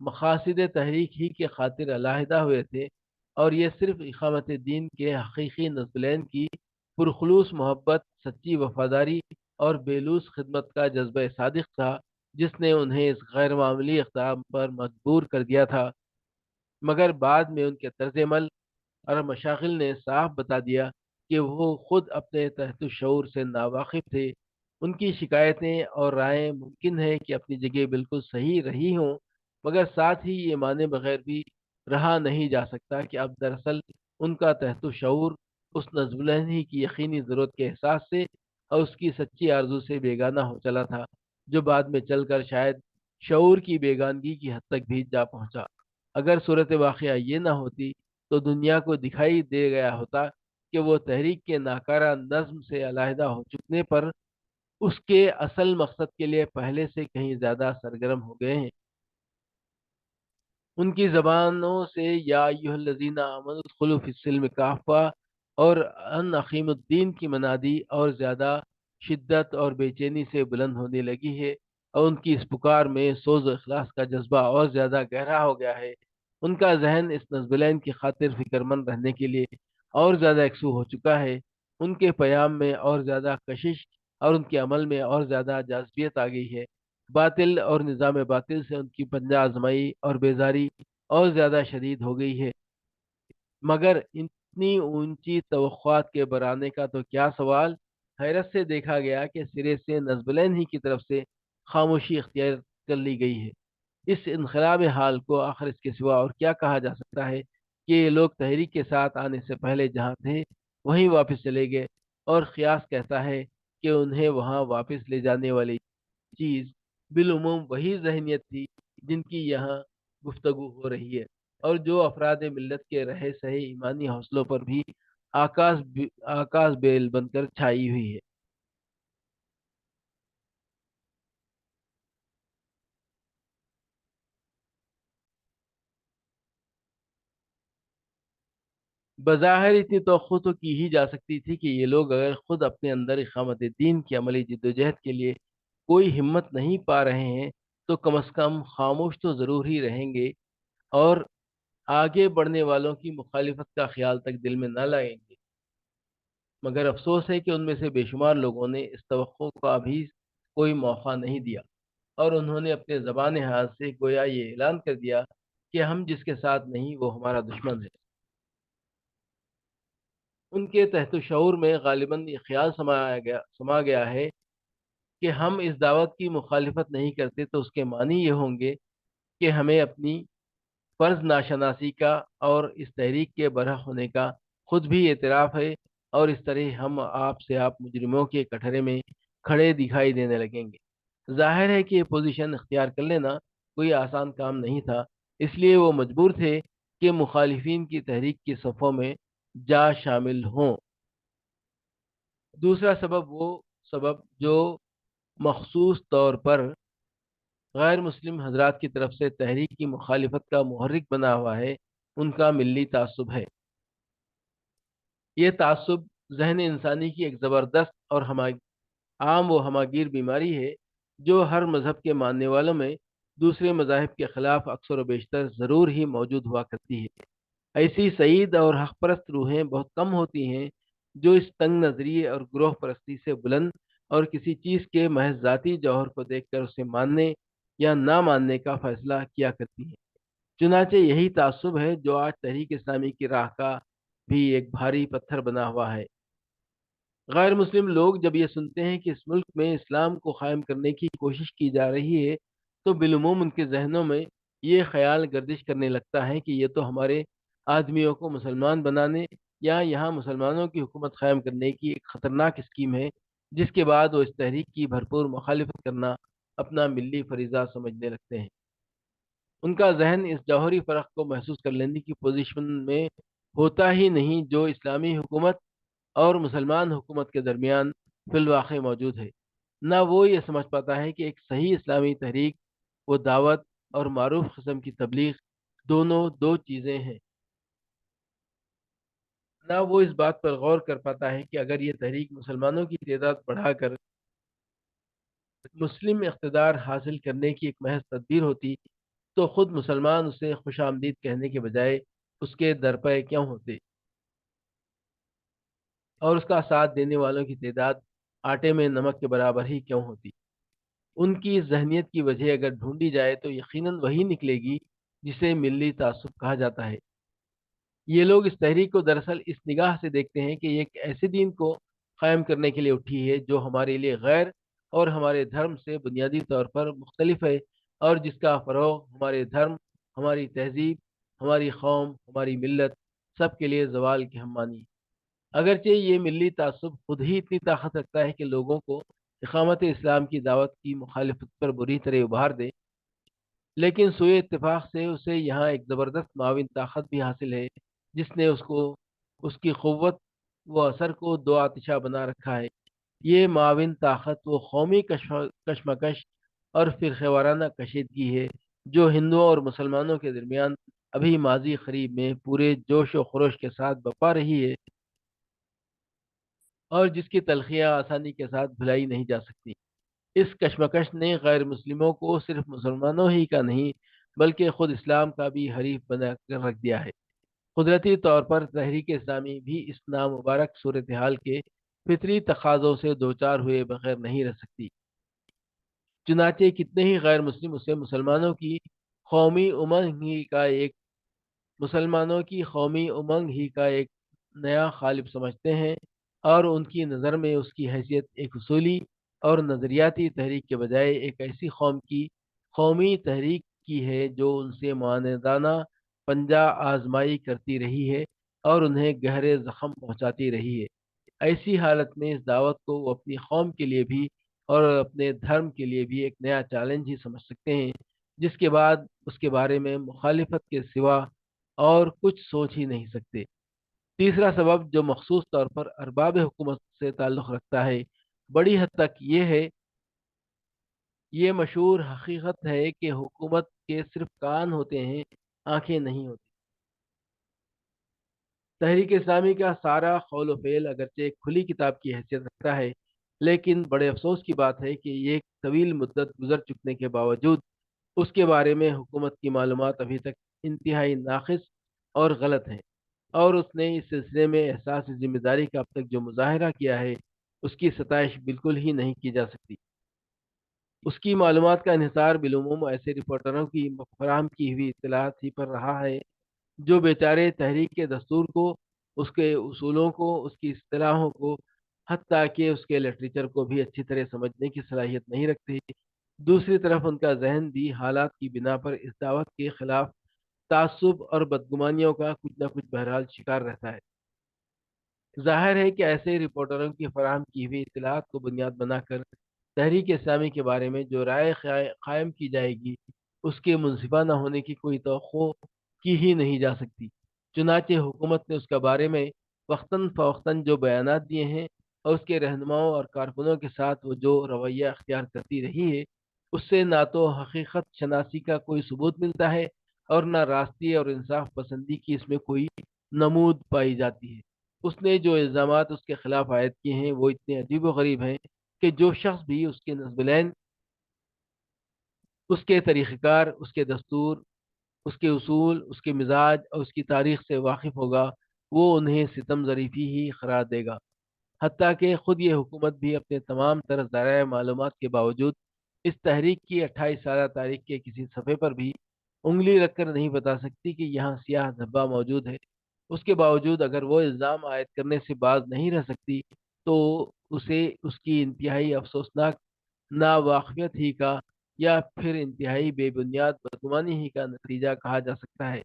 مقاصد تحریک ہی کے خاطر علیحدہ ہوئے تھے، اور یہ صرف اقامت دین کے حقیقی نصب العین کی پرخلوص محبت، سچی وفاداری اور بےلوث خدمت کا جذبہ صادق تھا جس نے انہیں اس غیر معمولی اقدام پر مجبور کر دیا تھا۔ مگر بعد میں ان کے طرز عمل اور مشاغل نے صاف بتا دیا کہ وہ خود اپنے تحت الشعور سے ناواقف تھے۔ ان کی شکایتیں اور رائے ممکن ہے کہ اپنی جگہ بالکل صحیح رہی ہوں، مگر ساتھ ہی یہ مانے بغیر بھی رہا نہیں جا سکتا کہ اب دراصل ان کا تحت الشعور اس نظم العین کی یقینی ضرورت کے احساس سے اور اس کی سچی آرزو سے بیگانہ ہو چلا تھا، جو بعد میں چل کر شاید شعور کی بیگانگی کی حد تک بھی جا پہنچا۔ اگر صورت واقعہ یہ نہ ہوتی تو دنیا کو دکھائی دے گیا ہوتا کہ وہ تحریک کے ناکارہ نظم سے علیحدہ ہو چکنے پر اس کے اصل مقصد کے لیے پہلے سے کہیں زیادہ سرگرم ہو گئے ہیں۔ ان کی زبانوں سے یا ایھا الذین آمنوا ادخلوا فی السلم کافہ اور ان اقیموا الدین کی منادی اور زیادہ شدت اور بے چینی سے بلند ہونے لگی ہے، اور ان کی اس پکار میں سوز و اخلاص کا جذبہ اور زیادہ گہرا ہو گیا ہے۔ ان کا ذہن اس نصب العین کی خاطر فکر مند رہنے کے لیے اور زیادہ یکسو ہو چکا ہے۔ ان کے پیام میں اور زیادہ کشش اور ان کے عمل میں اور زیادہ جاذبیت آ گئی ہے۔ باطل اور نظام باطل سے ان کی پنجہ آزمائی اور بیزاری اور زیادہ شدید ہو گئی ہے۔ مگر اتنی اونچی توقعات کے برانے کا تو کیا سوال۔ حیرت سے دیکھا گیا کہ سرے سے نصب العین ہی کی طرف سے خاموشی اختیار کر لی گئی ہے۔ اس انقلاب حال کو آخر اس کے سوا اور کیا کہا جا سکتا ہے کہ یہ لوگ تحریک کے ساتھ آنے سے پہلے جہاں تھے وہیں واپس چلے گئے، اور قیاس کہتا ہے کہ انہیں وہاں واپس لے جانے والی چیز بالعموم وہی ذہنیت تھی جن کی یہاں گفتگو ہو رہی ہے، اور جو افراد ملت کے رہے سہے ایمانی حوصلوں پر بھی آکاش بیل بن کر چھائی ہوئی ہے۔ بظاہر اتنی توقع تو کی ہی جا سکتی تھی کہ یہ لوگ اگر خود اپنے اندر اقامت دین کی عملی جدوجہد کے لیے کوئی ہمت نہیں پا رہے ہیں تو کم از کم خاموش تو ضرور ہی رہیں گے، اور آگے بڑھنے والوں کی مخالفت کا خیال تک دل میں نہ لائیں گے۔ مگر افسوس ہے کہ ان میں سے بے شمار لوگوں نے اس توقع کا بھی کوئی موقع نہیں دیا، اور انہوں نے اپنے زبان حال سے گویا یہ اعلان کر دیا کہ ہم جس کے ساتھ نہیں وہ ہمارا دشمن ہے۔ ان کے تحت شعور میں غالباً یہ خیال سما گیا ہے کہ ہم اس دعوت کی مخالفت نہیں کرتے تو اس کے معنی یہ ہوں گے کہ ہمیں اپنی فرض ناشناسی کا اور اس تحریک کے برحق ہونے کا خود بھی اعتراف ہے، اور اس طرح ہم آپ مجرموں کے کٹہرے میں کھڑے دکھائی دینے لگیں گے۔ ظاہر ہے کہ یہ پوزیشن اختیار کر لینا کوئی آسان کام نہیں تھا، اس لیے وہ مجبور تھے کہ مخالفین کی تحریک کی صفوں میں جا شامل ہوں۔ دوسرا سبب جو مخصوص طور پر غیر مسلم حضرات کی طرف سے تحریک کی مخالفت کا محرک بنا ہوا ہے، ان کا ملی تعصب ہے۔ یہ تعصب ذہن انسانی کی ایک زبردست اور عام و ہماگیر بیماری ہے جو ہر مذہب کے ماننے والوں میں دوسرے مذاہب کے خلاف اکثر و بیشتر ضرور ہی موجود ہوا کرتی ہے۔ ایسی سعید اور حق پرست روحیں بہت کم ہوتی ہیں جو اس تنگ نظری اور گروہ پرستی سے بلند اور کسی چیز کے محض ذاتی جوہر کو دیکھ کر اسے ماننے یا نہ ماننے کا فیصلہ کیا کرتی ہیں۔ چنانچہ یہی تعصب ہے جو آج تحریک اسلامی کی راہ کا بھی ایک بھاری پتھر بنا ہوا ہے۔ غیر مسلم لوگ جب یہ سنتے ہیں کہ اس ملک میں اسلام کو قائم کرنے کی کوشش کی جا رہی ہے تو بالعموم ان کے ذہنوں میں یہ خیال گردش کرنے لگتا ہے کہ یہ تو ہمارے آدمیوں کو مسلمان بنانے یا یہاں مسلمانوں کی حکومت قائم کرنے کی ایک خطرناک اسکیم ہے، جس کے بعد وہ اس تحریک کی بھرپور مخالفت کرنا اپنا ملی فریضہ سمجھنے لگتے ہیں۔ ان کا ذہن اس جوہری فرق کو محسوس کر لینے کی پوزیشن میں ہوتا ہی نہیں جو اسلامی حکومت اور مسلمان حکومت کے درمیان فی الواقع موجود ہے۔ نہ وہ یہ سمجھ پاتا ہے کہ ایک صحیح اسلامی تحریک وہ دعوت اور معروف قسم کی تبلیغ دونوں دو چیزیں ہیں۔ نہ وہ اس بات پر غور کر پاتا ہے کہ اگر یہ تحریک مسلمانوں کی تعداد بڑھا کر مسلم اقتدار حاصل کرنے کی ایک محض تدبیر ہوتی تو خود مسلمان اسے خوش آمدید کہنے کے بجائے اس کے درپے کیوں ہوتے، اور اس کا ساتھ دینے والوں کی تعداد آٹے میں نمک کے برابر ہی کیوں ہوتی۔ ان کی ذہنیت کی وجہ اگر ڈھونڈی جائے تو یقیناً وہی نکلے گی جسے ملی تعصب کہا جاتا ہے۔ یہ لوگ اس تحریک کو دراصل اس نگاہ سے دیکھتے ہیں کہ یہ ایک ایسے دین کو قائم کرنے کے لیے اٹھی ہے جو ہمارے لیے غیر اور ہمارے دھرم سے بنیادی طور پر مختلف ہے، اور جس کا فروغ ہمارے دھرم، ہماری تہذیب، ہماری قوم، ہماری ملت سب کے لیے زوال کی ہم مانی۔ اگرچہ یہ ملی تعصب خود ہی اتنی طاقت رکھتا ہے کہ لوگوں کو اقامت اسلام کی دعوت کی مخالفت پر بری طرح ابھار دے، لیکن سوئے اتفاق سے اسے یہاں ایک زبردست معاون طاقت بھی حاصل ہے جس نے اس کی قوت و اثر کو دو آتشہ بنا رکھا ہے۔ یہ معاون طاقت وہ قومی کشمکش اور فرقہ وارانہ کشیدگی ہے جو ہندوؤں اور مسلمانوں کے درمیان ابھی ماضی قریب میں پورے جوش و خروش کے ساتھ بپا رہی ہے، اور جس کی تلخیاں آسانی کے ساتھ بھلائی نہیں جا سکتی۔ اس کشمکش نے غیر مسلموں کو صرف مسلمانوں ہی کا نہیں بلکہ خود اسلام کا بھی حریف بنا کر رکھ دیا ہے۔ قدرتی طور پر تحریک اسلامی بھی اس نامبارک صورتحال کے فطری تقاضوں سے دوچار ہوئے بغیر نہیں رہ سکتی۔ چنانچہ کتنے ہی غیر مسلم اسے مسلمانوں کی قومی امنگ ہی کا ایک نیا غالب سمجھتے ہیں، اور ان کی نظر میں اس کی حیثیت ایک اصولی اور نظریاتی تحریک کے بجائے ایک ایسی قوم کی قومی تحریک کی ہے جو ان سے معاندانہ پنجہ آزمائی کرتی رہی ہے اور انہیں گہرے زخم پہنچاتی رہی ہے۔ ایسی حالت میں اس دعوت کو وہ اپنی قوم کے لیے بھی اور اپنے دھرم کے لیے بھی ایک نیا چیلنج ہی سمجھ سکتے ہیں، جس کے بعد اس کے بارے میں مخالفت کے سوا اور کچھ سوچ ہی نہیں سکتے۔ تیسرا سبب جو مخصوص طور پر ارباب حکومت سے تعلق رکھتا ہے، بڑی حد تک یہ مشہور حقیقت ہے کہ حکومت کے صرف کان ہوتے ہیں، آنکھیں نہیں ہوتی۔ تحریک اسلامی کا سارا قول و فعل اگرچہ ایک کھلی کتاب کی حیثیت رکھتا ہے، لیکن بڑے افسوس کی بات ہے کہ یہ ایک طویل مدت گزر چکنے کے باوجود اس کے بارے میں حکومت کی معلومات ابھی تک انتہائی ناقص اور غلط ہیں، اور اس نے اس سلسلے میں احساس ذمہ داری کا اب تک جو مظاہرہ کیا ہے اس کی ستائش بالکل ہی نہیں کی جا سکتی۔ اس کی معلومات کا انحصار بالعموم ایسے رپورٹروں کی فراہم کی ہوئی اطلاعات ہی پر رہا ہے جو بیچارے تحریک کے دستور کو، اس کے اصولوں کو، اس کی اصطلاحوں کو، حتیٰ کہ اس کے لٹریچر کو بھی اچھی طرح سمجھنے کی صلاحیت نہیں رکھتے۔ دوسری طرف ان کا ذہن بھی حالات کی بنا پر اس دعوت کے خلاف تعصب اور بدگمانیوں کا کچھ نہ کچھ بہرحال شکار رہتا ہے۔ ظاہر ہے کہ ایسے رپورٹروں کی فراہم کی ہوئی اطلاعات کو بنیاد بنا کر تحریک اسلامی کے بارے میں جو رائے قائم کی جائے گی اس کے منصفانہ ہونے کی کوئی توقع کی ہی نہیں جا سکتی۔ چنانچہ حکومت نے اس کے بارے میں وقتاً فوقتاً جو بیانات دیے ہیں اور اس کے رہنماؤں اور کارکنوں کے ساتھ وہ جو رویہ اختیار کرتی رہی ہے، اس سے نہ تو حقیقت شناسی کا کوئی ثبوت ملتا ہے اور نہ راستی اور انصاف پسندی کی اس میں کوئی نمود پائی جاتی ہے۔ اس نے جو الزامات اس کے خلاف عائد کیے ہیں وہ اتنے عجیب و غریب ہیں کہ جو شخص بھی اس کے نصب العین، اس کے طریقہ کار، اس کے دستور، اس کے اصول، اس کے مزاج اور اس کی تاریخ سے واقف ہوگا وہ انہیں ستم ظریفی ہی قرار دے گا۔ حتیٰ کہ خود یہ حکومت بھی اپنے تمام تر ذرائع معلومات کے باوجود اس تحریک کی 28 سالہ تاریخ کے کسی صفحے پر بھی انگلی رکھ کر نہیں بتا سکتی کہ یہاں سیاہ دھبا موجود ہے۔ اس کے باوجود اگر وہ الزام عائد کرنے سے باز نہیں رہ سکتی تو اسے اس کی انتہائی افسوسناک ناواقفیت ہی کا یا پھر انتہائی بے بنیاد بدگمانی ہی کا نتیجہ کہا جا سکتا ہے۔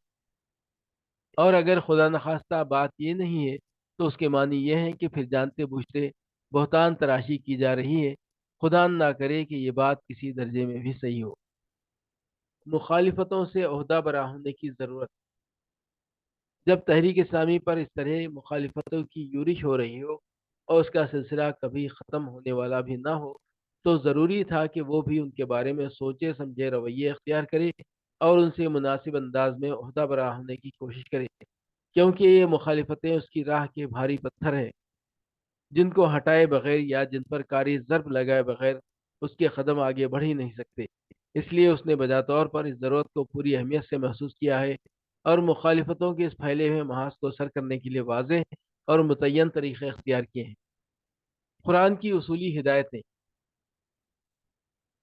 اور اگر خدا نخواستہ بات یہ نہیں ہے تو اس کے معنی یہ ہے کہ پھر جانتے بوجھتے بہتان تراشی کی جا رہی ہے۔ خدا نہ کرے کہ یہ بات کسی درجے میں بھی صحیح ہو۔ مخالفتوں سے عہدہ برا ہونے کی ضرورت۔ جب تحریک اسلامی پر اس طرح مخالفتوں کی یورش ہو رہی ہو اور اس کا سلسلہ کبھی ختم ہونے والا بھی نہ ہو تو ضروری تھا کہ وہ بھی ان کے بارے میں سوچے سمجھے رویے اختیار کرے اور ان سے مناسب انداز میں عہدہ برا ہونے کی کوشش کرے، کیونکہ یہ مخالفتیں اس کی راہ کے بھاری پتھر ہیں جن کو ہٹائے بغیر یا جن پر کاری ضرب لگائے بغیر اس کے قدم آگے بڑھ ہی نہیں سکتے۔ اس لیے اس نے بجا طور پر اس ضرورت کو پوری اہمیت سے محسوس کیا ہے اور مخالفتوں کے اس پھیلے ہوئے محاذ کو سر کرنے کے لیے واضح اور متعین طریقے اختیار کیے ہیں۔ قرآن کی اصولی ہدایتیں،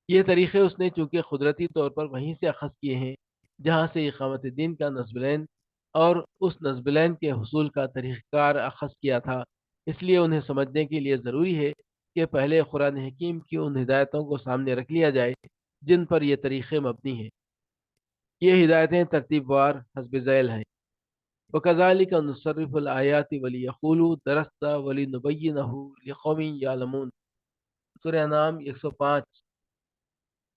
یہ طریقے اس نے چونکہ قدرتی طور پر وہیں سے اخذ کیے ہیں جہاں سے اقامت دین کا نصب العین اور اس نصب العین کے حصول کا طریقہ کار اخذ کیا تھا، اس لیے انہیں سمجھنے کے لیے ضروری ہے کہ پہلے قرآن حکیم کی ان ہدایتوں کو سامنے رکھ لیا جائے جن پر یہ طریقے مبنی ہیں۔ یہ ہدایتیں ترتیب وار حسب ذیل ہیں۔ وَكَذَلِكَ نُصَرِّفُ الْآيَاتِ وَلِيَقُولُوا دَرَسْتَ وَلِنُبَيِّنَهُ لِقَوْمٍ يَعْلَمُونَ، سورہ انعام 105۔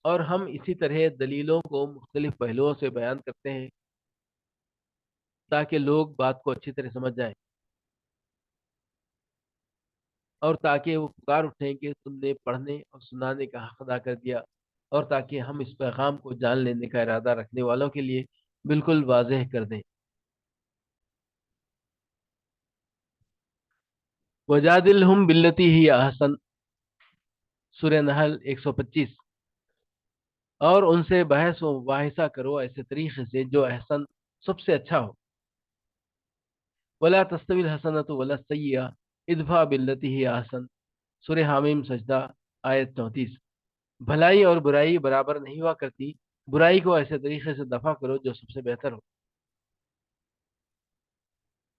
اور ہم اسی طرح دلیلوں کو مختلف پہلوؤں سے بیان کرتے ہیں تاکہ لوگ بات کو اچھی طرح سمجھ جائیں، اور تاکہ وہ پکار اٹھیں کہ تم نے پڑھنے اور سنانے کا حق ادا کر دیا، اور تاکہ ہم اس پیغام کو جان لینے کا ارادہ رکھنے والوں کے لیے بالکل واضح کر دیں۔ وجادلہم باللتی ہی احسن، سورہ نحل 125۔ اور ان سے بحث و مباحثہ کرو ایسے طریقے سے جو احسن، سب سے اچھا ہو۔ ولا تستوی الحسنۃ ولا السیئہ ادفع باللتی ہی احسن، سورہ حامیم سجدہ آیت 34۔ بھلائی اور برائی برابر نہیں ہوا کرتی، برائی کو ایسے طریقے سے دفع کرو جو سب سے بہتر ہو۔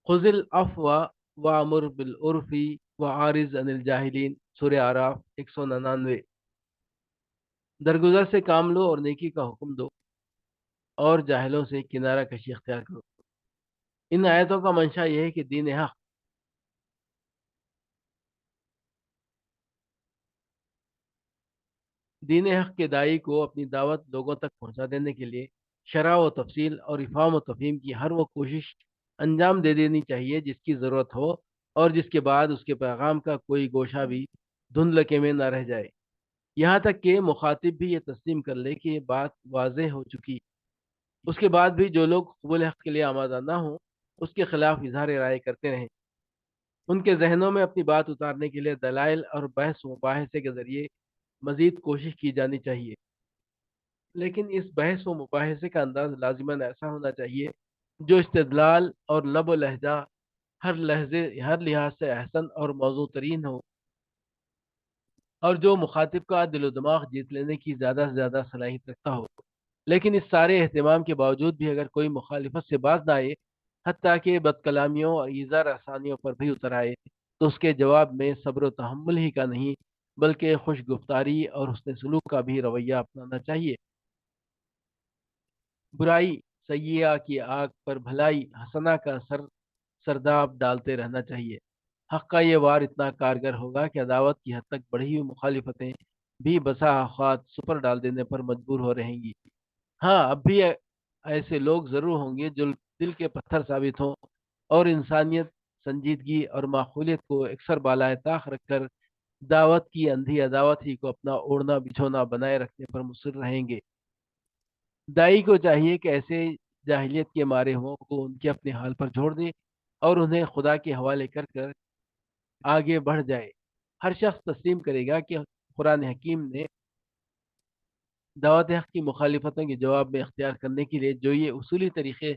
خذ العفو وامر بالعرف وعارض عن الجاہلین، سورہ اعراف 199۔ درگزر سے کام لو اور نیکی کا حکم دو، اور جاہلوں سے کنارہ کشی اختیار کرو۔ ان آیتوں کا منشا یہ ہے کہ دین حق کے داعی کو اپنی دعوت لوگوں تک پہنچا دینے کے لیے شرح و تفصیل اور افہام و تفہیم کی ہر وہ کوشش انجام دے دینی چاہیے جس کی ضرورت ہو، اور جس کے بعد اس کے پیغام کا کوئی گوشہ بھی دھندلکے میں نہ رہ جائے، یہاں تک کہ مخاطب بھی یہ تسلیم کر لے کہ یہ بات واضح ہو چکی۔ اس کے بعد بھی جو لوگ قبول حق کے لیے آمادہ نہ ہوں اس کے خلاف اظہار رائے کرتے رہیں۔ ان کے ذہنوں میں اپنی بات اتارنے کے لیے دلائل اور بحث و مباحثے کے ذریعے مزید کوشش کی جانی چاہیے، لیکن اس بحث و مباحثے کا انداز لازماً ایسا ہونا چاہیے جو استدلال اور لب و لہجہ ہر لحاظ سے احسن اور موضوع ترین ہو، اور جو مخاطب کا دل و دماغ جیت لینے کی زیادہ سے زیادہ صلاحیت رکھتا ہو۔ لیکن اس سارے اہتمام کے باوجود بھی اگر کوئی مخالفت سے باز نہ آئے، حتیٰ کہ بد کلامیوں اور ایذا رسانیوں پر بھی اتر آئے، تو اس کے جواب میں صبر و تحمل ہی کا نہیں بلکہ خوش گفتاری اور حسن سلوک کا بھی رویہ اپنانا چاہیے۔ برائی سیئہ کی آگ پر بھلائی حسنہ کا سرداب ڈالتے رہنا چاہیے۔ حق کا یہ وار اتنا کارگر ہوگا کہ عداوت کی حد تک بڑھی ہوئی مخالفتیں بھی بسا اوقات سپر ڈال دینے پر مجبور ہو رہیں گی۔ ہاں، اب بھی ایسے لوگ ضرور ہوں گے جو دل کے پتھر ثابت ہوں اور انسانیت، سنجیدگی اور معقولیت کو اکثر بالائے طاق رکھ کر دعوت کی اندھی عداوت ہی کو اپنا اوڑھنا بچھونا بنائے رکھنے پر مصر رہیں گے۔ دائی کو چاہیے کہ ایسے جاہلیت کے مارے ہوں کو ان کے اپنے حال پر چھوڑ دے اور انہیں خدا کے حوالے کر کر آگے بڑھ جائے۔ ہر شخص تسلیم کرے گا کہ قرآن حکیم نے دعوت حق کی مخالفتوں کے جواب میں اختیار کرنے کے لیے جو یہ اصولی طریقے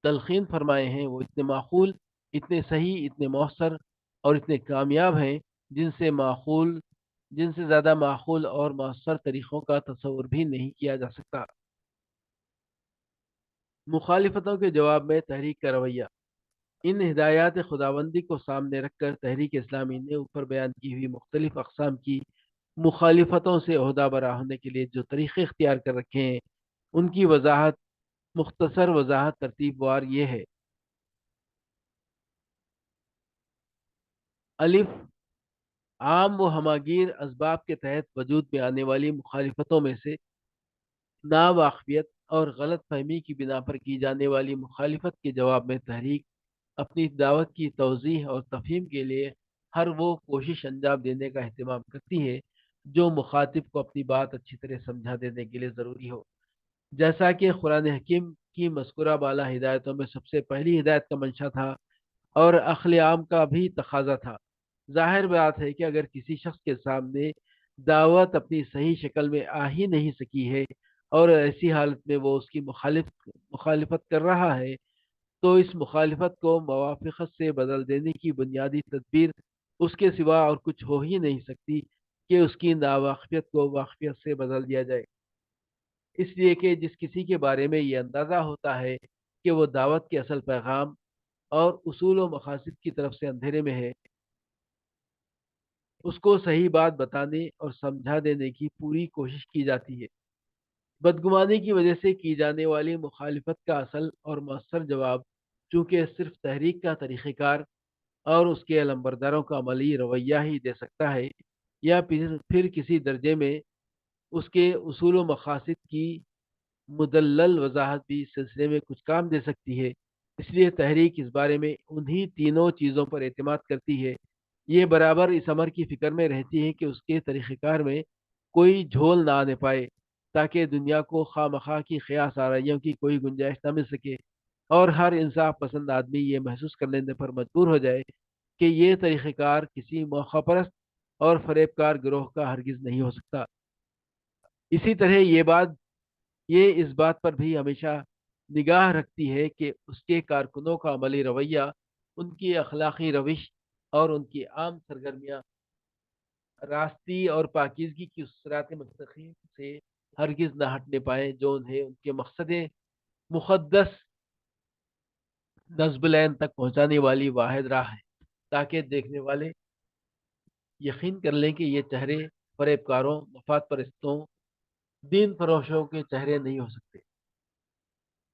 تلقین فرمائے ہیں وہ اتنے معقول، اتنے صحیح، اتنے مؤثر اور اتنے کامیاب ہیں جن سے زیادہ معقول اور مؤثر طریقوں کا تصور بھی نہیں کیا جا سکتا۔ مخالفتوں کے جواب میں تحریک کا رویہ۔ ان ہدایات خداوندی کو سامنے رکھ کر تحریک اسلامی نے اوپر بیان کی ہوئی مختلف اقسام کی مخالفتوں سے عہدہ برا ہونے کے لیے جو طریقے اختیار کر رکھے ہیں ان کی مختصر وضاحت ترتیب وار یہ ہے۔ الف، عام و ہماگیر اسباب کے تحت وجود میں آنے والی مخالفتوں میں سے ناواقفیت اور غلط فہمی کی بنا پر کی جانے والی مخالفت کے جواب میں تحریک اپنی دعوت کی توضیح اور تفہیم کے لیے ہر وہ کوشش انجام دینے کا اہتمام کرتی ہے جو مخاطب کو اپنی بات اچھی طرح سمجھا دینے کے لیے ضروری ہو۔ جیسا کہ قرآن حکیم کی مذکورہ بالا ہدایتوں میں سب سے پہلی ہدایت کا منشا تھا اور عقل عام کا بھی تقاضا تھا۔ ظاہر بات ہے کہ اگر کسی شخص کے سامنے دعوت اپنی صحیح شکل میں آ ہی نہیں سکی ہے اور ایسی حالت میں وہ اس کی مخالفت کر رہا ہے، تو اس مخالفت کو موافقت سے بدل دینے کی بنیادی تدبیر اس کے سوا اور کچھ ہو ہی نہیں سکتی کہ اس کی ناواقفیت کو واقفیت سے بدل دیا جائے۔ اس لیے کہ جس کسی کے بارے میں یہ اندازہ ہوتا ہے کہ وہ دعوت کے اصل پیغام اور اصول و مقاصد کی طرف سے اندھیرے میں ہے، اس کو صحیح بات بتانے اور سمجھا دینے کی پوری کوشش کی جاتی ہے۔ بدگمانی کی وجہ سے کی جانے والی مخالفت کا اصل اور مؤثر جواب چونکہ صرف تحریک کا طریقہ کار اور اس کے علمبرداروں کا عملی رویہ ہی دے سکتا ہے، یا پھر کسی درجے میں اس کے اصول و مقاصد کی مدلل وضاحت بھی اس سلسلے میں کچھ کام دے سکتی ہے۔ اس لیے تحریک اس بارے میں انہی تینوں چیزوں پر اعتماد کرتی ہے۔ یہ برابر اس امر کی فکر میں رہتی ہے کہ اس کے طریقہ کار میں کوئی جھول نہ آنے پائے، تاکہ دنیا کو خواہ مخواہ کی قیاس آرائیوں کی کوئی گنجائش نہ مل سکے، اور ہر انصاف پسند آدمی یہ محسوس کر لینے پر مجبور ہو جائے کہ یہ طریقہ کار کسی موقع پرست اور فریب کار گروہ کا ہرگز نہیں ہو سکتا۔ اسی طرح یہ اس بات پر بھی ہمیشہ نگاہ رکھتی ہے کہ اس کے کارکنوں کا عملی رویہ، ان کی اخلاقی روش اور ان کی عام سرگرمیاں راستی اور پاکیزگی کی اس صراط مستقیم سے ہرگز نہ ہٹنے پائیں جو انہیں ان کے مقصد مقدس نصب العین تک پہنچانے والی واحد راہ ہے، تاکہ دیکھنے والے یقین کر لیں کہ یہ چہرے فریب کاروں، مفاد پرستوں، دین فروشوں کے چہرے نہیں ہو سکتے۔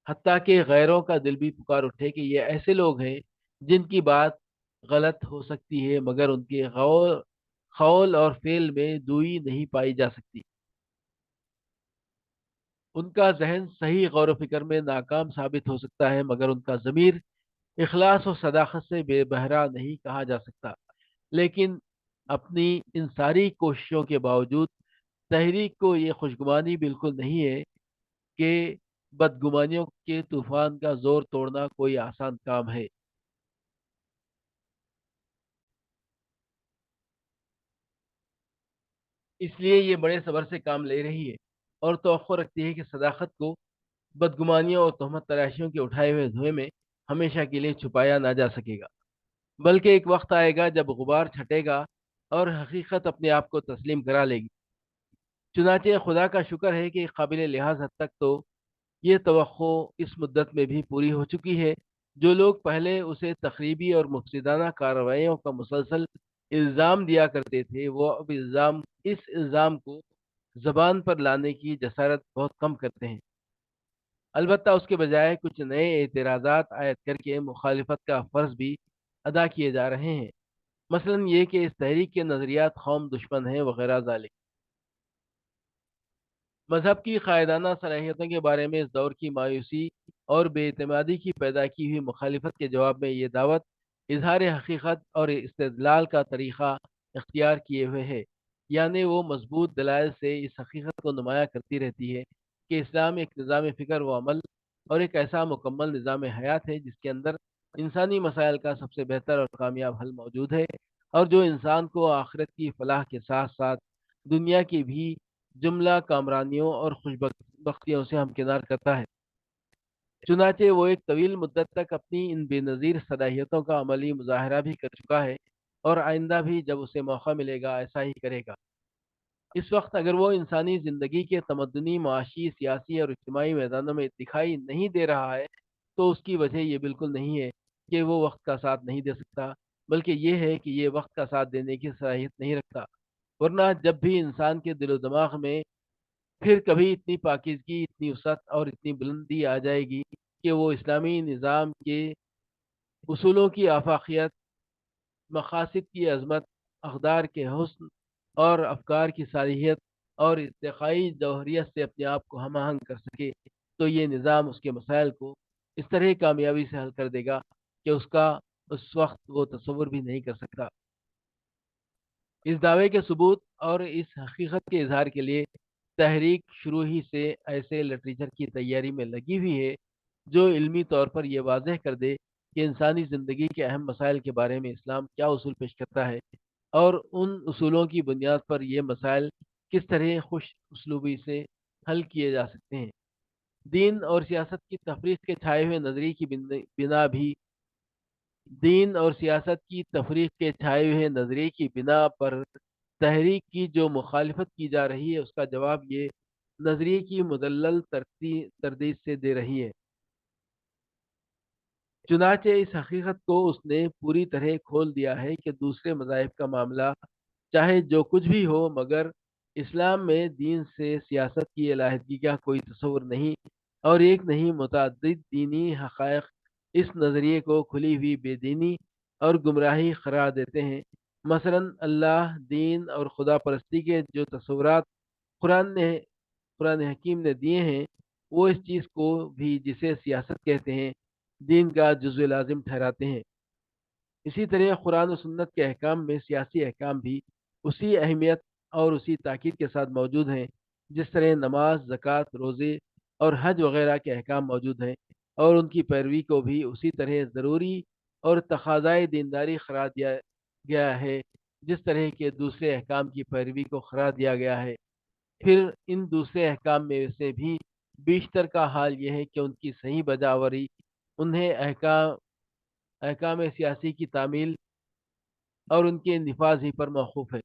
حتیٰ کہ غیروں کا دل بھی پکار اٹھے کہ یہ ایسے لوگ ہیں جن کی بات غلط ہو سکتی ہے مگر ان کے قول اور فعل میں دوئی نہیں پائی جا سکتی۔ ان کا ذہن صحیح غور و فکر میں ناکام ثابت ہو سکتا ہے مگر ان کا ضمیر اخلاص و صداقت سے بے بہرا نہیں کہا جا سکتا۔ لیکن اپنی ان ساری کوششوں کے باوجود تحریک کو یہ خوشگمانی بالکل نہیں ہے کہ بدگمانیوں کے طوفان کا زور توڑنا کوئی آسان کام ہے۔ اس لیے یہ بڑے صبر سے کام لے رہی ہے اور توقع رکھتی ہے کہ صداقت کو بدگمانیوں اور تہمت تراشیوں کے اٹھائے ہوئے دھوئے میں ہمیشہ کے لیے چھپایا نہ جا سکے گا، بلکہ ایک وقت آئے گا جب غبار چھٹے گا اور حقیقت اپنے آپ کو تسلیم کرا لے گی۔ چنانچہ خدا کا شکر ہے کہ قابل لحاظ حد تک تو یہ توقع اس مدت میں بھی پوری ہو چکی ہے۔ جو لوگ پہلے اسے تخریبی اور مفسدانہ کارروائیوں کا مسلسل الزام دیا کرتے تھے، وہ اب اس الزام کو زبان پر لانے کی جسارت بہت کم کرتے ہیں۔ البتہ اس کے بجائے کچھ نئے اعتراضات عائد کر کے مخالفت کا فرض بھی ادا کیے جا رہے ہیں، مثلا یہ کہ اس تحریک کے نظریات قوم دشمن ہیں وغیرہ ذالک۔ مذہب کی قائدانہ صلاحیتوں کے بارے میں اس دور کی مایوسی اور بے اعتمادی کی پیدا کی ہوئی مخالفت کے جواب میں یہ دعوت اظہار حقیقت اور استدلال کا طریقہ اختیار کیے ہوئے ہے، یعنی وہ مضبوط دلائل سے اس حقیقت کو نمایاں کرتی رہتی ہے کہ اسلام ایک نظام فکر و عمل اور ایک ایسا مکمل نظام حیات ہے جس کے اندر انسانی مسائل کا سب سے بہتر اور کامیاب حل موجود ہے، اور جو انسان کو آخرت کی فلاح کے ساتھ ساتھ دنیا کی بھی جملہ کامرانیوں اور خوش بختیوں سے ہمکنار کرتا ہے۔ چنانچہ وہ ایک طویل مدت تک اپنی ان بے نظیر صلاحیتوں کا عملی مظاہرہ بھی کر چکا ہے، اور آئندہ بھی جب اسے موقع ملے گا ایسا ہی کرے گا۔ اس وقت اگر وہ انسانی زندگی کے تمدنی، معاشی، سیاسی اور اجتماعی میدانوں میں دکھائی نہیں دے رہا ہے، تو اس کی وجہ یہ بالکل نہیں ہے کہ وہ وقت کا ساتھ نہیں دے سکتا، بلکہ یہ ہے کہ یہ وقت کا ساتھ دینے کی صلاحیت نہیں رکھتا۔ ورنہ جب بھی انسان کے دل و دماغ میں پھر کبھی اتنی پاکیزگی، اتنی وسعت اور اتنی بلندی آ جائے گی کہ وہ اسلامی نظام کے اصولوں کی آفاقیت، مقاصد کی عظمت، اقدار کے حسن اور افکار کی صالحیت اور ارتقائی جوہریت سے اپنے آپ کو ہم آہنگ کر سکے، تو یہ نظام اس کے مسائل کو اس طرح کامیابی سے حل کر دے گا کہ اس کا اس وقت وہ تصور بھی نہیں کر سکتا۔ اس دعوے کے ثبوت اور اس حقیقت کے اظہار کے لیے تحریک شروع ہی سے ایسے لٹریچر کی تیاری میں لگی ہوئی ہے جو علمی طور پر یہ واضح کر دے کہ انسانی زندگی کے اہم مسائل کے بارے میں اسلام کیا اصول پیش کرتا ہے، اور ان اصولوں کی بنیاد پر یہ مسائل کس طرح خوش اسلوبی سے حل کیے جا سکتے ہیں۔ دین اور سیاست کی تفریق کے چھائے ہوئے نظریے کی بنا بھی دین اور سیاست کی تفریق کے چھائے ہوئے نظریے کی بنا پر تحریک کی جو مخالفت کی جا رہی ہے، اس کا جواب یہ نظریے کی مدلل تردید سے دے رہی ہے۔ چنانچہ اس حقیقت کو اس نے پوری طرح کھول دیا ہے کہ دوسرے مذاہب کا معاملہ چاہے جو کچھ بھی ہو، مگر اسلام میں دین سے سیاست کی علیحدگی کا کوئی تصور نہیں، اور ایک نہیں متعدد دینی حقائق اس نظریے کو کھلی ہوئی بے دینی اور گمراہی قرار دیتے ہیں۔ مثلا اللہ، دین اور خدا پرستی کے جو تصورات قرآن نے قرآن حکیم نے دیے ہیں، وہ اس چیز کو بھی جسے سیاست کہتے ہیں دین کا جزو لازم ٹھہراتے ہیں۔ اسی طرح قرآن و سنت کے احکام میں سیاسی احکام بھی اسی اہمیت اور اسی تاکید کے ساتھ موجود ہیں، جس طرح نماز، زکوٰۃ، روزے اور حج وغیرہ کے احکام موجود ہیں، اور ان کی پیروی کو بھی اسی طرح ضروری اور تقاضۂ دینداری قرار دیا گیا ہے جس طرح کے دوسرے احکام کی پیروی کو قرار دیا گیا ہے۔ پھر ان دوسرے احکام میں سے بھی بیشتر کا حال یہ ہے کہ ان کی صحیح بجاوری انہیں احکام سیاسی کی تعمیل اور ان کے نفاذ ہی پر موقوف ہے۔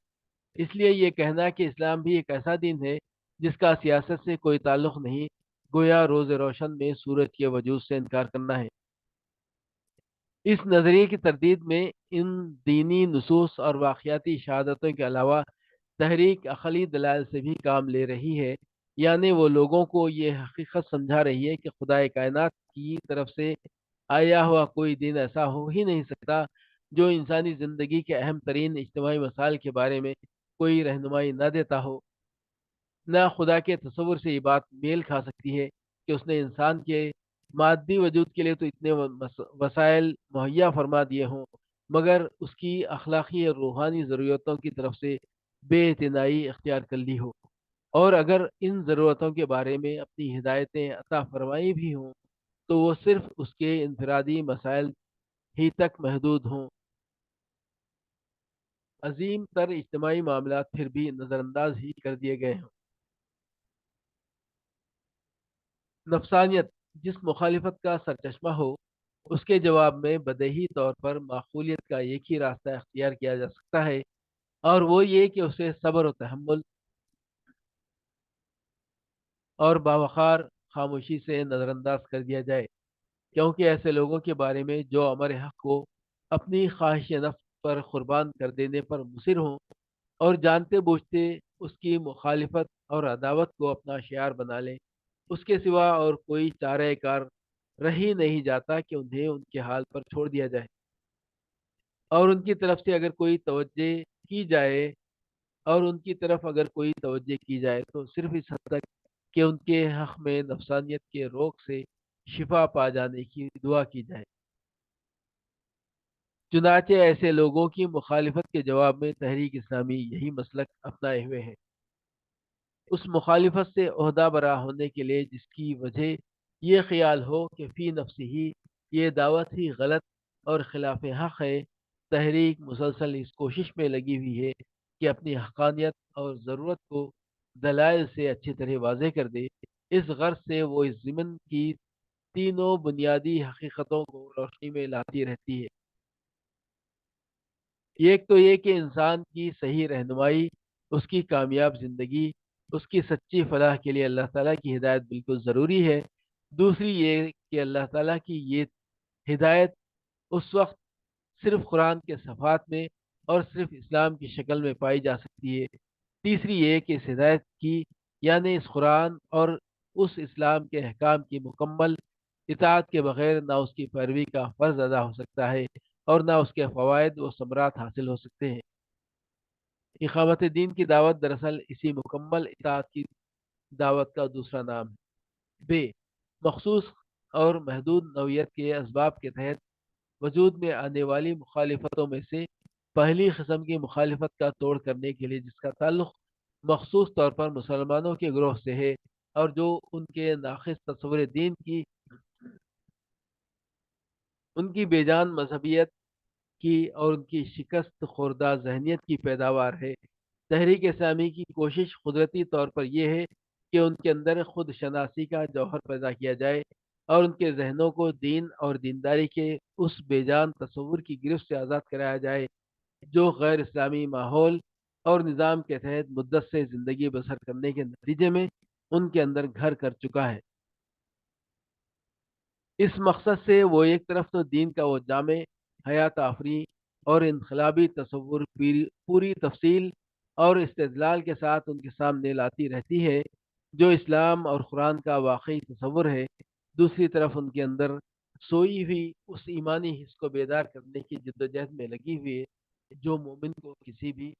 اس لیے یہ کہنا کہ اسلام بھی ایک ایسا دین ہے جس کا سیاست سے کوئی تعلق نہیں، گویا روز روشن میں سورج کے وجود سے انکار کرنا ہے۔ اس نظریے کی تردید میں ان دینی نصوص اور واقعاتی شہادتوں کے علاوہ تحریک عقلی دلائل سے بھی کام لے رہی ہے، یعنی وہ لوگوں کو یہ حقیقت سمجھا رہی ہے کہ خدائے کائنات کی طرف سے آیا ہوا کوئی دین ایسا ہو ہی نہیں سکتا جو انسانی زندگی کے اہم ترین اجتماعی مسائل کے بارے میں کوئی رہنمائی نہ دیتا ہو۔ نہ خدا کے تصور سے یہ بات میل کھا سکتی ہے کہ اس نے انسان کے مادی وجود کے لیے تو اتنے وسائل مہیا فرما دیے ہوں، مگر اس کی اخلاقی اور روحانی ضرورتوں کی طرف سے بے اعتنائی اختیار کر لی ہو، اور اگر ان ضرورتوں کے بارے میں اپنی ہدایتیں عطا فرمائی بھی ہوں تو وہ صرف اس کے انفرادی مسائل ہی تک محدود ہوں، عظیم تر اجتماعی معاملات پھر بھی نظر انداز ہی کر دیے گئے ہوں۔ نفسانیت جس مخالفت کا سرچشمہ ہو، اس کے جواب میں بدیہی طور پر معقولیت کا ایک ہی راستہ اختیار کیا جا سکتا ہے، اور وہ یہ کہ اسے صبر و تحمل اور باوقار خاموشی سے نظر انداز کر دیا جائے، کیونکہ ایسے لوگوں کے بارے میں جو امر حق کو اپنی خواہش نفس پر قربان کر دینے پر مصر ہوں، اور جانتے بوجھتے اس کی مخالفت اور عداوت کو اپنا شعار بنا لیں، اس کے سوا اور کوئی چارہ کار رہ ہی نہیں جاتا کہ انہیں ان کے حال پر چھوڑ دیا جائے، اور ان کی طرف سے اگر کوئی توجہ کی جائے اور ان کی طرف اگر کوئی توجہ کی جائے تو صرف اس حد تک کہ ان کے حق میں نفسانیت کے روگ سے شفا پا جانے کی دعا کی جائے۔ چنانچہ ایسے لوگوں کی مخالفت کے جواب میں تحریک اسلامی یہی مسلک اپنائے ہوئے ہے۔ اس مخالفت سے عہدہ برا ہونے کے لیے جس کی وجہ یہ خیال ہو کہ فی نفس ہی یہ دعوت ہی غلط اور خلاف حق ہے، تحریک مسلسل اس کوشش میں لگی ہوئی ہے کہ اپنی حقانیت اور ضرورت کو دلائل سے اچھی طرح واضح کر دے۔ اس غرض سے وہ اس ضمن کی تینوں بنیادی حقیقتوں کو روشنی میں لاتی رہتی ہے۔ ایک تو یہ کہ انسان کی صحیح رہنمائی، اس کی کامیاب زندگی، اس کی سچی فلاح کے لیے اللہ تعالیٰ کی ہدایت بالکل ضروری ہے۔ دوسری یہ کہ اللہ تعالیٰ کی یہ ہدایت اس وقت صرف قرآن کے صفحات میں اور صرف اسلام کی شکل میں پائی جا سکتی ہے۔ تیسری یہ کہ اس ہدایت کی، یعنی اس قرآن اور اس اسلام کے احکام کی مکمل اطاعت کے بغیر نہ اس کی پیروی کا فرض ادا ہو سکتا ہے اور نہ اس کے فوائد و ثمرات حاصل ہو سکتے ہیں۔ اقامت دین کی دعوت دراصل اسی مکمل اطاعت کی دعوت کا دوسرا نام ہے۔ مخصوص اور محدود نوعیت کے اسباب کے تحت وجود میں آنے والی مخالفتوں میں سے پہلی قسم کی مخالفت کا توڑ کرنے کے لیے جس کا تعلق مخصوص طور پر مسلمانوں کے گروہ سے ہے، اور جو ان کے ناقص تصور دین کی، ان کی بے جان مذہبیت کی اور ان کی شکست خوردہ ذہنیت کی پیداوار ہے۔ تحریک اسلامی کی کوشش قدرتی طور پر یہ ہے کہ ان کے اندر خود شناسی کا جوہر پیدا کیا جائے اور ان کے ذہنوں کو دین اور دینداری کے اس بے جان تصور کی گرفت سے آزاد کرایا جائے جو غیر اسلامی ماحول اور نظام کے تحت مدت سے زندگی بسر کرنے کے نتیجے میں ان کے اندر گھر کر چکا ہے۔ اس مقصد سے وہ ایک طرف تو دین کا وہ جامع حیات آفری اور انقلابی تصور پوری تفصیل اور استدلال کے ساتھ ان کے سامنے لاتی رہتی ہے جو اسلام اور قرآن کا واقعی تصور ہے، دوسری طرف ان کے اندر سوئی ہوئی اس ایمانی حص کو بیدار کرنے کی جدوجہد میں لگی ہوئی ہے جو مومن کو کسی بھی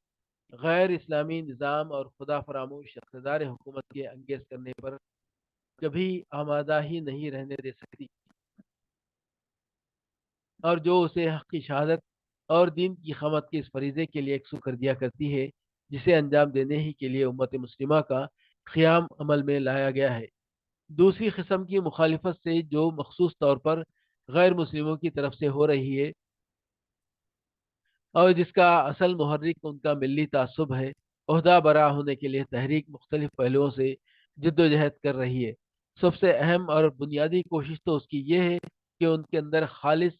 غیر اسلامی نظام اور خدا فراموش اقتدار حکومت کے انگیز کرنے پر کبھی آمادہ ہی نہیں رہنے دے سکتی، اور جو اسے حق کی شہادت اور دین کی خدمت کے اس فریضے کے لیے یکسو کر دیا کرتی ہے جسے انجام دینے ہی کے لیے امت مسلمہ کا قیام عمل میں لایا گیا ہے۔ دوسری قسم کی مخالفت سے جو مخصوص طور پر غیر مسلموں کی طرف سے ہو رہی ہے اور جس کا اصل محرک ان کا ملی تعصب ہے، عہدہ برا ہونے کے لیے تحریک مختلف پہلوؤں سے جد و جہد کر رہی ہے۔ سب سے اہم اور بنیادی کوشش تو اس کی یہ ہے کہ ان کے اندر خالص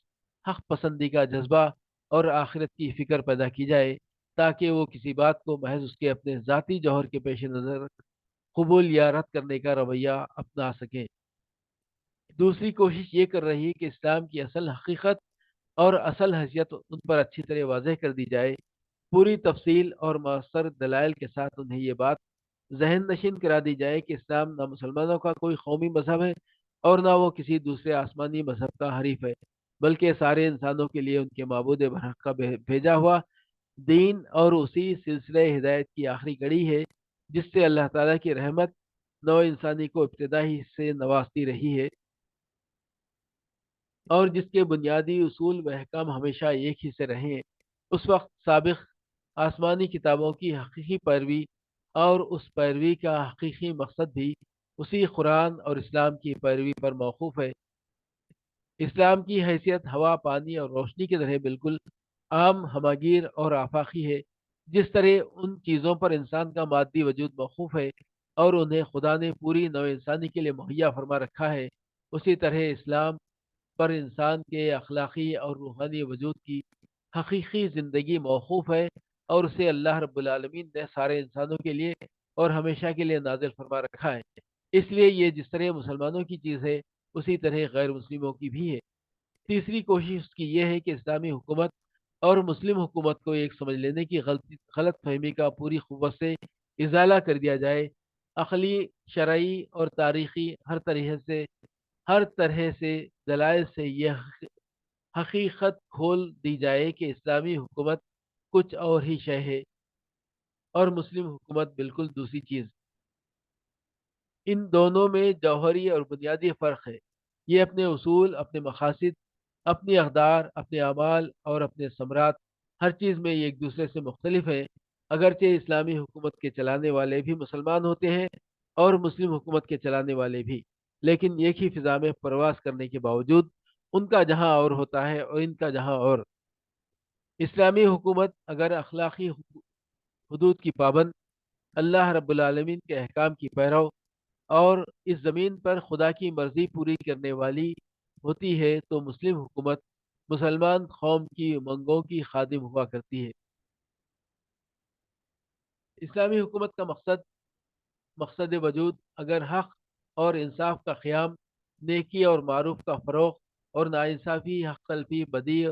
حق پسندی کا جذبہ اور آخرت کی فکر پیدا کی جائے تاکہ وہ کسی بات کو محض اس کے اپنے ذاتی جوہر کے پیش نظر قبول یا رد کرنے کا رویہ اپنا سکیں۔ دوسری کوشش یہ کر رہی ہے کہ اسلام کی اصل حقیقت اور اصل حیثیت ان پر اچھی طرح واضح کر دی جائے، پوری تفصیل اور مؤثر دلائل کے ساتھ انہیں یہ بات ذہن نشین کرا دی جائے کہ اسلام نہ مسلمانوں کا کوئی قومی مذہب ہے اور نہ وہ کسی دوسرے آسمانی مذہب کا حریف ہے، بلکہ سارے انسانوں کے لیے ان کے معبود برحق کا بھیجا ہوا دین اور اسی سلسلہ ہدایت کی آخری کڑی ہے جس سے اللہ تعالیٰ کی رحمت نو انسانی کو ابتدائی سے نوازتی رہی ہے اور جس کے بنیادی اصول و احکام ہمیشہ ایک ہی سے رہے ہیں۔ اس وقت سابق آسمانی کتابوں کی حقیقی پیروی اور اس پیروی کا حقیقی مقصد بھی اسی قرآن اور اسلام کی پیروی پر موقوف ہے۔ اسلام کی حیثیت ہوا، پانی اور روشنی کی طرح بالکل عام، ہماگیر اور آفاقی ہے۔ جس طرح ان چیزوں پر انسان کا مادی وجود موقوف ہے اور انہیں خدا نے پوری نوع انسانی کے لیے مہیا فرما رکھا ہے، اسی طرح اسلام پر انسان کے اخلاقی اور روحانی وجود کی حقیقی زندگی موقوف ہے، اور اسے اللہ رب العالمین نے سارے انسانوں کے لیے اور ہمیشہ کے لیے نازل فرما رکھا ہے۔ اس لیے یہ جس طرح مسلمانوں کی چیز ہے اسی طرح غیر مسلموں کی بھی ہے۔ تیسری کوشش اس کی یہ ہے کہ اسلامی حکومت اور مسلم حکومت کو ایک سمجھ لینے کی غلط فہمی کا پوری قوت سے ازالہ کر دیا جائے، عقلی، شرعی اور تاریخی ہر طرح سے دلائل سے یہ حقیقت کھول دی جائے کہ اسلامی حکومت کچھ اور ہی شے ہے اور مسلم حکومت بالکل دوسری چیز۔ ان دونوں میں جوہری اور بنیادی فرق ہے۔ یہ اپنے اصول، اپنے مقاصد، اپنی اقدار، اپنے اعمال اور اپنے ثمرات، ہر چیز میں یہ ایک دوسرے سے مختلف ہے۔ اگرچہ اسلامی حکومت کے چلانے والے بھی مسلمان ہوتے ہیں اور مسلم حکومت کے چلانے والے بھی، لیکن ایک ہی فضا میں پرواز کرنے کے باوجود ان کا جہاں اور ہوتا ہے اور ان کا جہاں اور۔ اسلامی حکومت اگر اخلاقی حدود کی پابند، اللہ رب العالمین کے احکام کی پیرو اور اس زمین پر خدا کی مرضی پوری کرنے والی ہوتی ہے تو مسلم حکومت مسلمان قوم کی امنگوں کی خادم ہوا کرتی ہے۔ اسلامی حکومت کا مقصد وجود اگر حق اور انصاف کا قیام، نیکی اور معروف کا فروغ اور ناانصافی، حق تلفی، بدی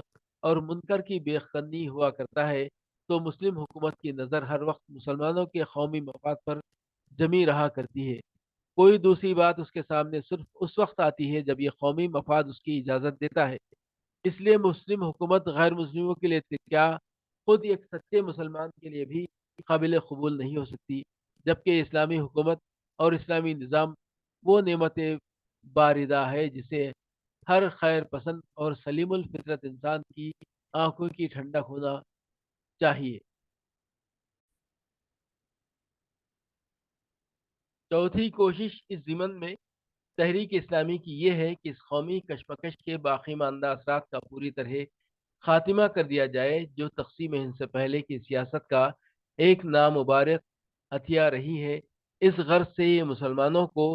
اور منکر کی بے خنی ہوا کرتا ہے تو مسلم حکومت کی نظر ہر وقت مسلمانوں کے قومی مفاد پر جمی رہا کرتی ہے۔ کوئی دوسری بات اس کے سامنے صرف اس وقت آتی ہے جب یہ قومی مفاد اس کی اجازت دیتا ہے۔ اس لیے مسلم حکومت غیر مسلموں کے لیے کیا خود ایک سچے مسلمان کے لیے بھی قابل قبول نہیں ہو سکتی، جبکہ اسلامی حکومت اور اسلامی نظام وہ نعمت باردہ ہے جسے ہر خیر پسند اور سلیم الفطرت انسان کی آنکھوں کی ٹھنڈک ہونا چاہیے۔ چوتھی کوشش اس ضمن میں تحریک اسلامی کی یہ ہے کہ اس قومی کشمکش کے باقی ماندہ اثرات کا پوری طرح خاتمہ کر دیا جائے، جو تقسیم ہند سے پہلے کی سیاست کا ایک نامبارک ہتھیار رہی ہے۔ اس غرض سے یہ مسلمانوں کو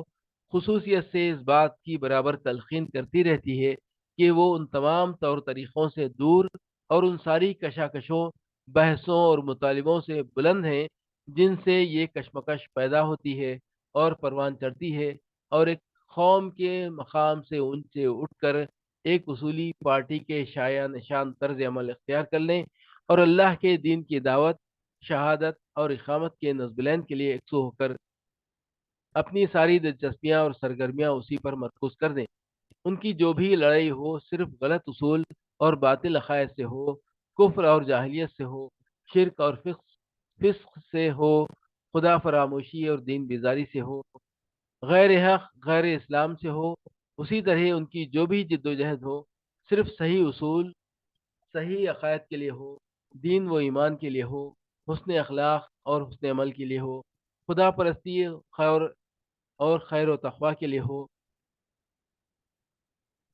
خصوصیت سے اس بات کی برابر تلقین کرتی رہتی ہے کہ وہ ان تمام طور طریقوں سے دور اور ان ساری کشاکشوں، بحثوں اور مطالبوں سے بلند ہیں جن سے یہ کشمکش پیدا ہوتی ہے اور پروان چڑھتی ہے، اور ایک قوم کے مقام سے اونچے اٹھ کر ایک اصولی پارٹی کے شایع نشان طرز عمل اختیار کر لیں اور اللہ کے دین کی دعوت، شہادت اور اقامت کے نصب العین کے لیے یکسو ہو کر اپنی ساری دلچسپیاں اور سرگرمیاں اسی پر مرکوز کر دیں۔ ان کی جو بھی لڑائی ہو صرف غلط اصول اور باطل عقائد سے ہو، کفر اور جاہلیت سے ہو، شرک اور فسق سے ہو، خدا فراموشی اور دین بیزاری سے ہو، غیر حق غیر اسلام سے ہو، اسی طرح ان کی جو بھی جد و جہد ہو صرف صحیح اصول، صحیح عقائد کے لیے ہو، دین و ایمان کے لیے ہو، حسن اخلاق اور حسن عمل کے لیے ہو، خدا پرستی اور خیر و تقوی کے لیے ہو،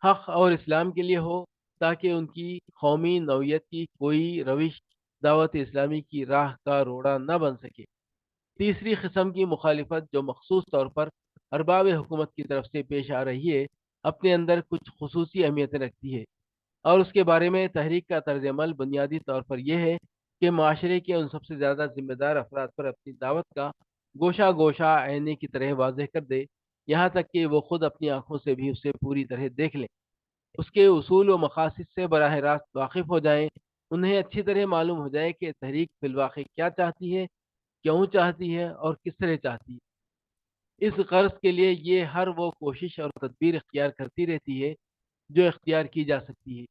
حق اور اسلام کے لیے ہو، تاکہ ان کی قومی نوعیت کی کوئی روش دعوت اسلامی کی راہ کا روڑا نہ بن سکے۔ تیسری قسم کی مخالفت جو مخصوص طور پر ارباب حکومت کی طرف سے پیش آ رہی ہے، اپنے اندر کچھ خصوصی اہمیتیں رکھتی ہے، اور اس کے بارے میں تحریک کا طرز عمل بنیادی طور پر یہ ہے کہ معاشرے کے ان سب سے زیادہ ذمہ دار افراد پر اپنی دعوت کا گوشہ گوشہ آئینے کی طرح واضح کر دے، یہاں تک کہ وہ خود اپنی آنکھوں سے بھی اسے پوری طرح دیکھ لیں، اس کے اصول و مقاصد سے براہ راست واقف ہو جائیں، انہیں اچھی طرح معلوم ہو جائے کہ تحریک فی الواقع کیا چاہتی ہے، کیوں چاہتی ہے اور کس طرح چاہتی ہے۔ اس غرض کے لیے یہ ہر وہ کوشش اور تدبیر اختیار کرتی رہتی ہے جو اختیار کی جا سکتی ہے۔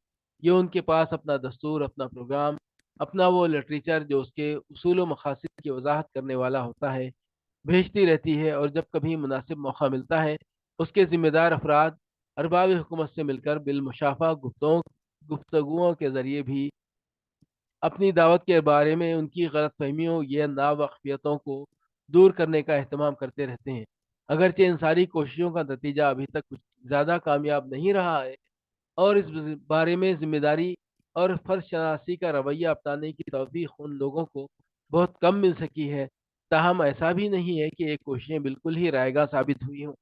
یہ ان کے پاس اپنا دستور، اپنا پروگرام، اپنا وہ لٹریچر جو اس کے اصول و مقاصد کی وضاحت کرنے والا ہوتا ہے بھیجتی رہتی ہے، اور جب کبھی مناسب موقع ملتا ہے اس کے ذمہ دار افراد ارباب حکومت سے مل کر بالمشافہ گفتگوؤں کے ذریعے بھی اپنی دعوت کے بارے میں ان کی غلط فہمیوں یا ناواقفیتوں کو دور کرنے کا اہتمام کرتے رہتے ہیں۔ اگرچہ ان ساری کوششوں کا نتیجہ ابھی تک کچھ زیادہ کامیاب نہیں رہا ہے، اور اس بارے میں ذمہ داری اور فرض شناسی کا رویہ اپنانے کی توفیق ان لوگوں کو بہت کم مل سکی ہے، تاہم ایسا بھی نہیں ہے کہ یہ کوششیں بالکل ہی رائے گاں ثابت ہوئی ہوں۔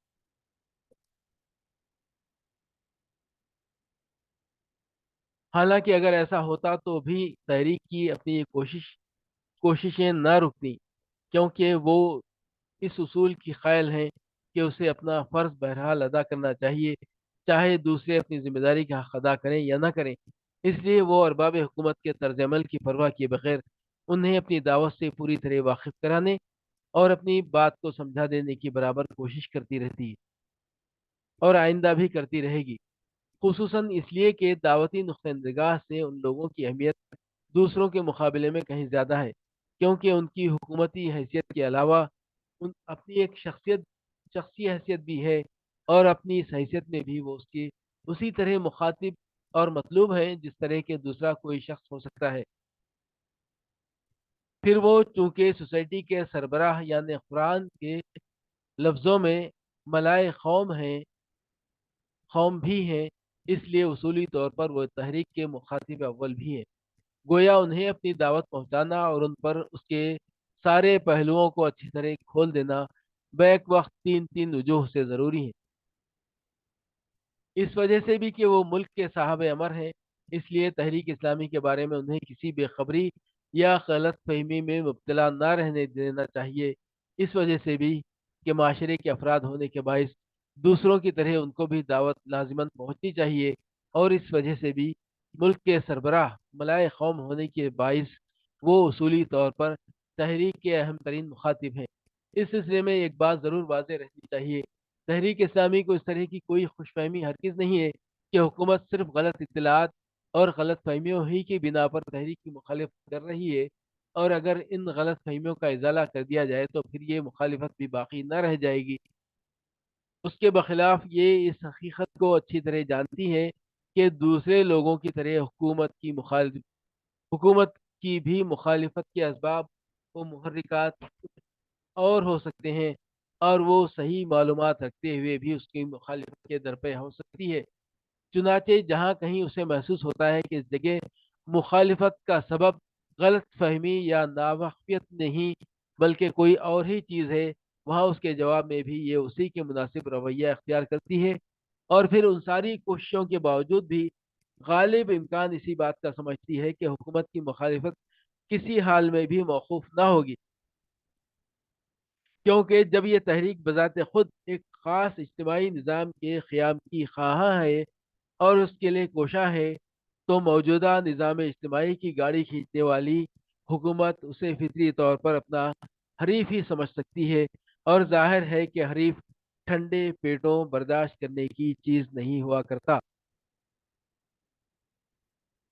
حالانکہ اگر ایسا ہوتا تو بھی تحریک کی اپنی یہ کوششیں نہ رکتی، کیونکہ وہ اس اصول کی قائل ہیں کہ اسے اپنا فرض بہرحال ادا کرنا چاہیے، چاہے دوسرے اپنی ذمہ داری کا حق ادا کریں یا نہ کریں۔ اس لیے وہ ارباب حکومت کے طرز عمل کی پرواہ کیے بغیر انہیں اپنی دعوت سے پوری طرح واقف کرانے اور اپنی بات کو سمجھا دینے کی برابر کوشش کرتی رہتی ہے، اور آئندہ بھی کرتی رہے گی، خصوصاً اس لیے کہ دعوتی نقطہ نگاہ سے ان لوگوں کی اہمیت دوسروں کے مقابلے میں کہیں زیادہ ہے، کیونکہ ان کی حکومتی حیثیت کے علاوہ اپنی ایک شخصی حیثیت بھی ہے، اور اپنی اس حیثیت میں بھی وہ اس کی اسی طرح مخاطب اور مطلوب ہیں جس طرح کے دوسرا کوئی شخص ہو سکتا ہے۔ پھر وہ چونکہ سوسائٹی کے سربراہ یعنی قرآن کے لفظوں میں ملائے قوم بھی ہیں، اس لیے اصولی طور پر وہ تحریک کے مخاطب اول بھی ہیں، گویا انہیں اپنی دعوت پہنچانا اور ان پر اس کے سارے پہلوؤں کو اچھی طرح کھول دینا بیک وقت تین تین وجوہ سے ضروری ہے۔ اس وجہ سے بھی کہ وہ ملک کے صاحب امر ہیں، اس لیے تحریک اسلامی کے بارے میں انہیں کسی بے خبری یا غلط فہمی میں مبتلا نہ رہنے دینا چاہیے۔ اس وجہ سے بھی کہ معاشرے کے افراد ہونے کے باعث دوسروں کی طرح ان کو بھی دعوت لازماً پہنچنی چاہیے، اور اس وجہ سے بھی ملک کے سربراہ ملائے قوم ہونے کے باعث وہ اصولی طور پر تحریک کے اہم ترین مخاطب ہیں۔ اس سلسلے میں ایک بات ضرور واضح رہنی چاہیے، تحریک اسلامی کو اس طرح کی کوئی خوش فہمی ہرگز نہیں ہے کہ حکومت صرف غلط اطلاعات اور غلط فہمیوں ہی کی بنا پر تحریک کی مخالفت کر رہی ہے، اور اگر ان غلط فہمیوں کا ازالہ کر دیا جائے تو پھر یہ مخالفت بھی باقی نہ رہ جائے گی۔ اس کے بخلاف یہ اس حقیقت کو اچھی طرح جانتی ہے کہ دوسرے لوگوں کی طرح حکومت کی بھی مخالفت کے اسباب و محرکات اور ہو سکتے ہیں، اور وہ صحیح معلومات رکھتے ہوئے بھی اس کی مخالفت کے درپے ہو سکتی ہے۔ چنانچہ جہاں کہیں اسے محسوس ہوتا ہے کہ اس جگہ مخالفت کا سبب غلط فہمی یا ناواقفیت نہیں بلکہ کوئی اور ہی چیز ہے، وہاں اس کے جواب میں بھی یہ اسی کے مناسب رویہ اختیار کرتی ہے، اور پھر ان ساری کوششوں کے باوجود بھی غالب امکان اسی بات کا سمجھتی ہے کہ حکومت کی مخالفت کسی حال میں بھی موقوف نہ ہوگی، کیونکہ جب یہ تحریک بذات خود ایک خاص اجتماعی نظام کے قیام کی خواہاں ہے اور اس کے لیے کوشاں ہے، تو موجودہ نظام اجتماعی کی گاڑی کھینچنے والی حکومت اسے فطری طور پر اپنا حریف ہی سمجھ سکتی ہے، اور ظاہر ہے کہ حریف ٹھنڈے پیٹوں برداشت کرنے کی چیز نہیں ہوا کرتا۔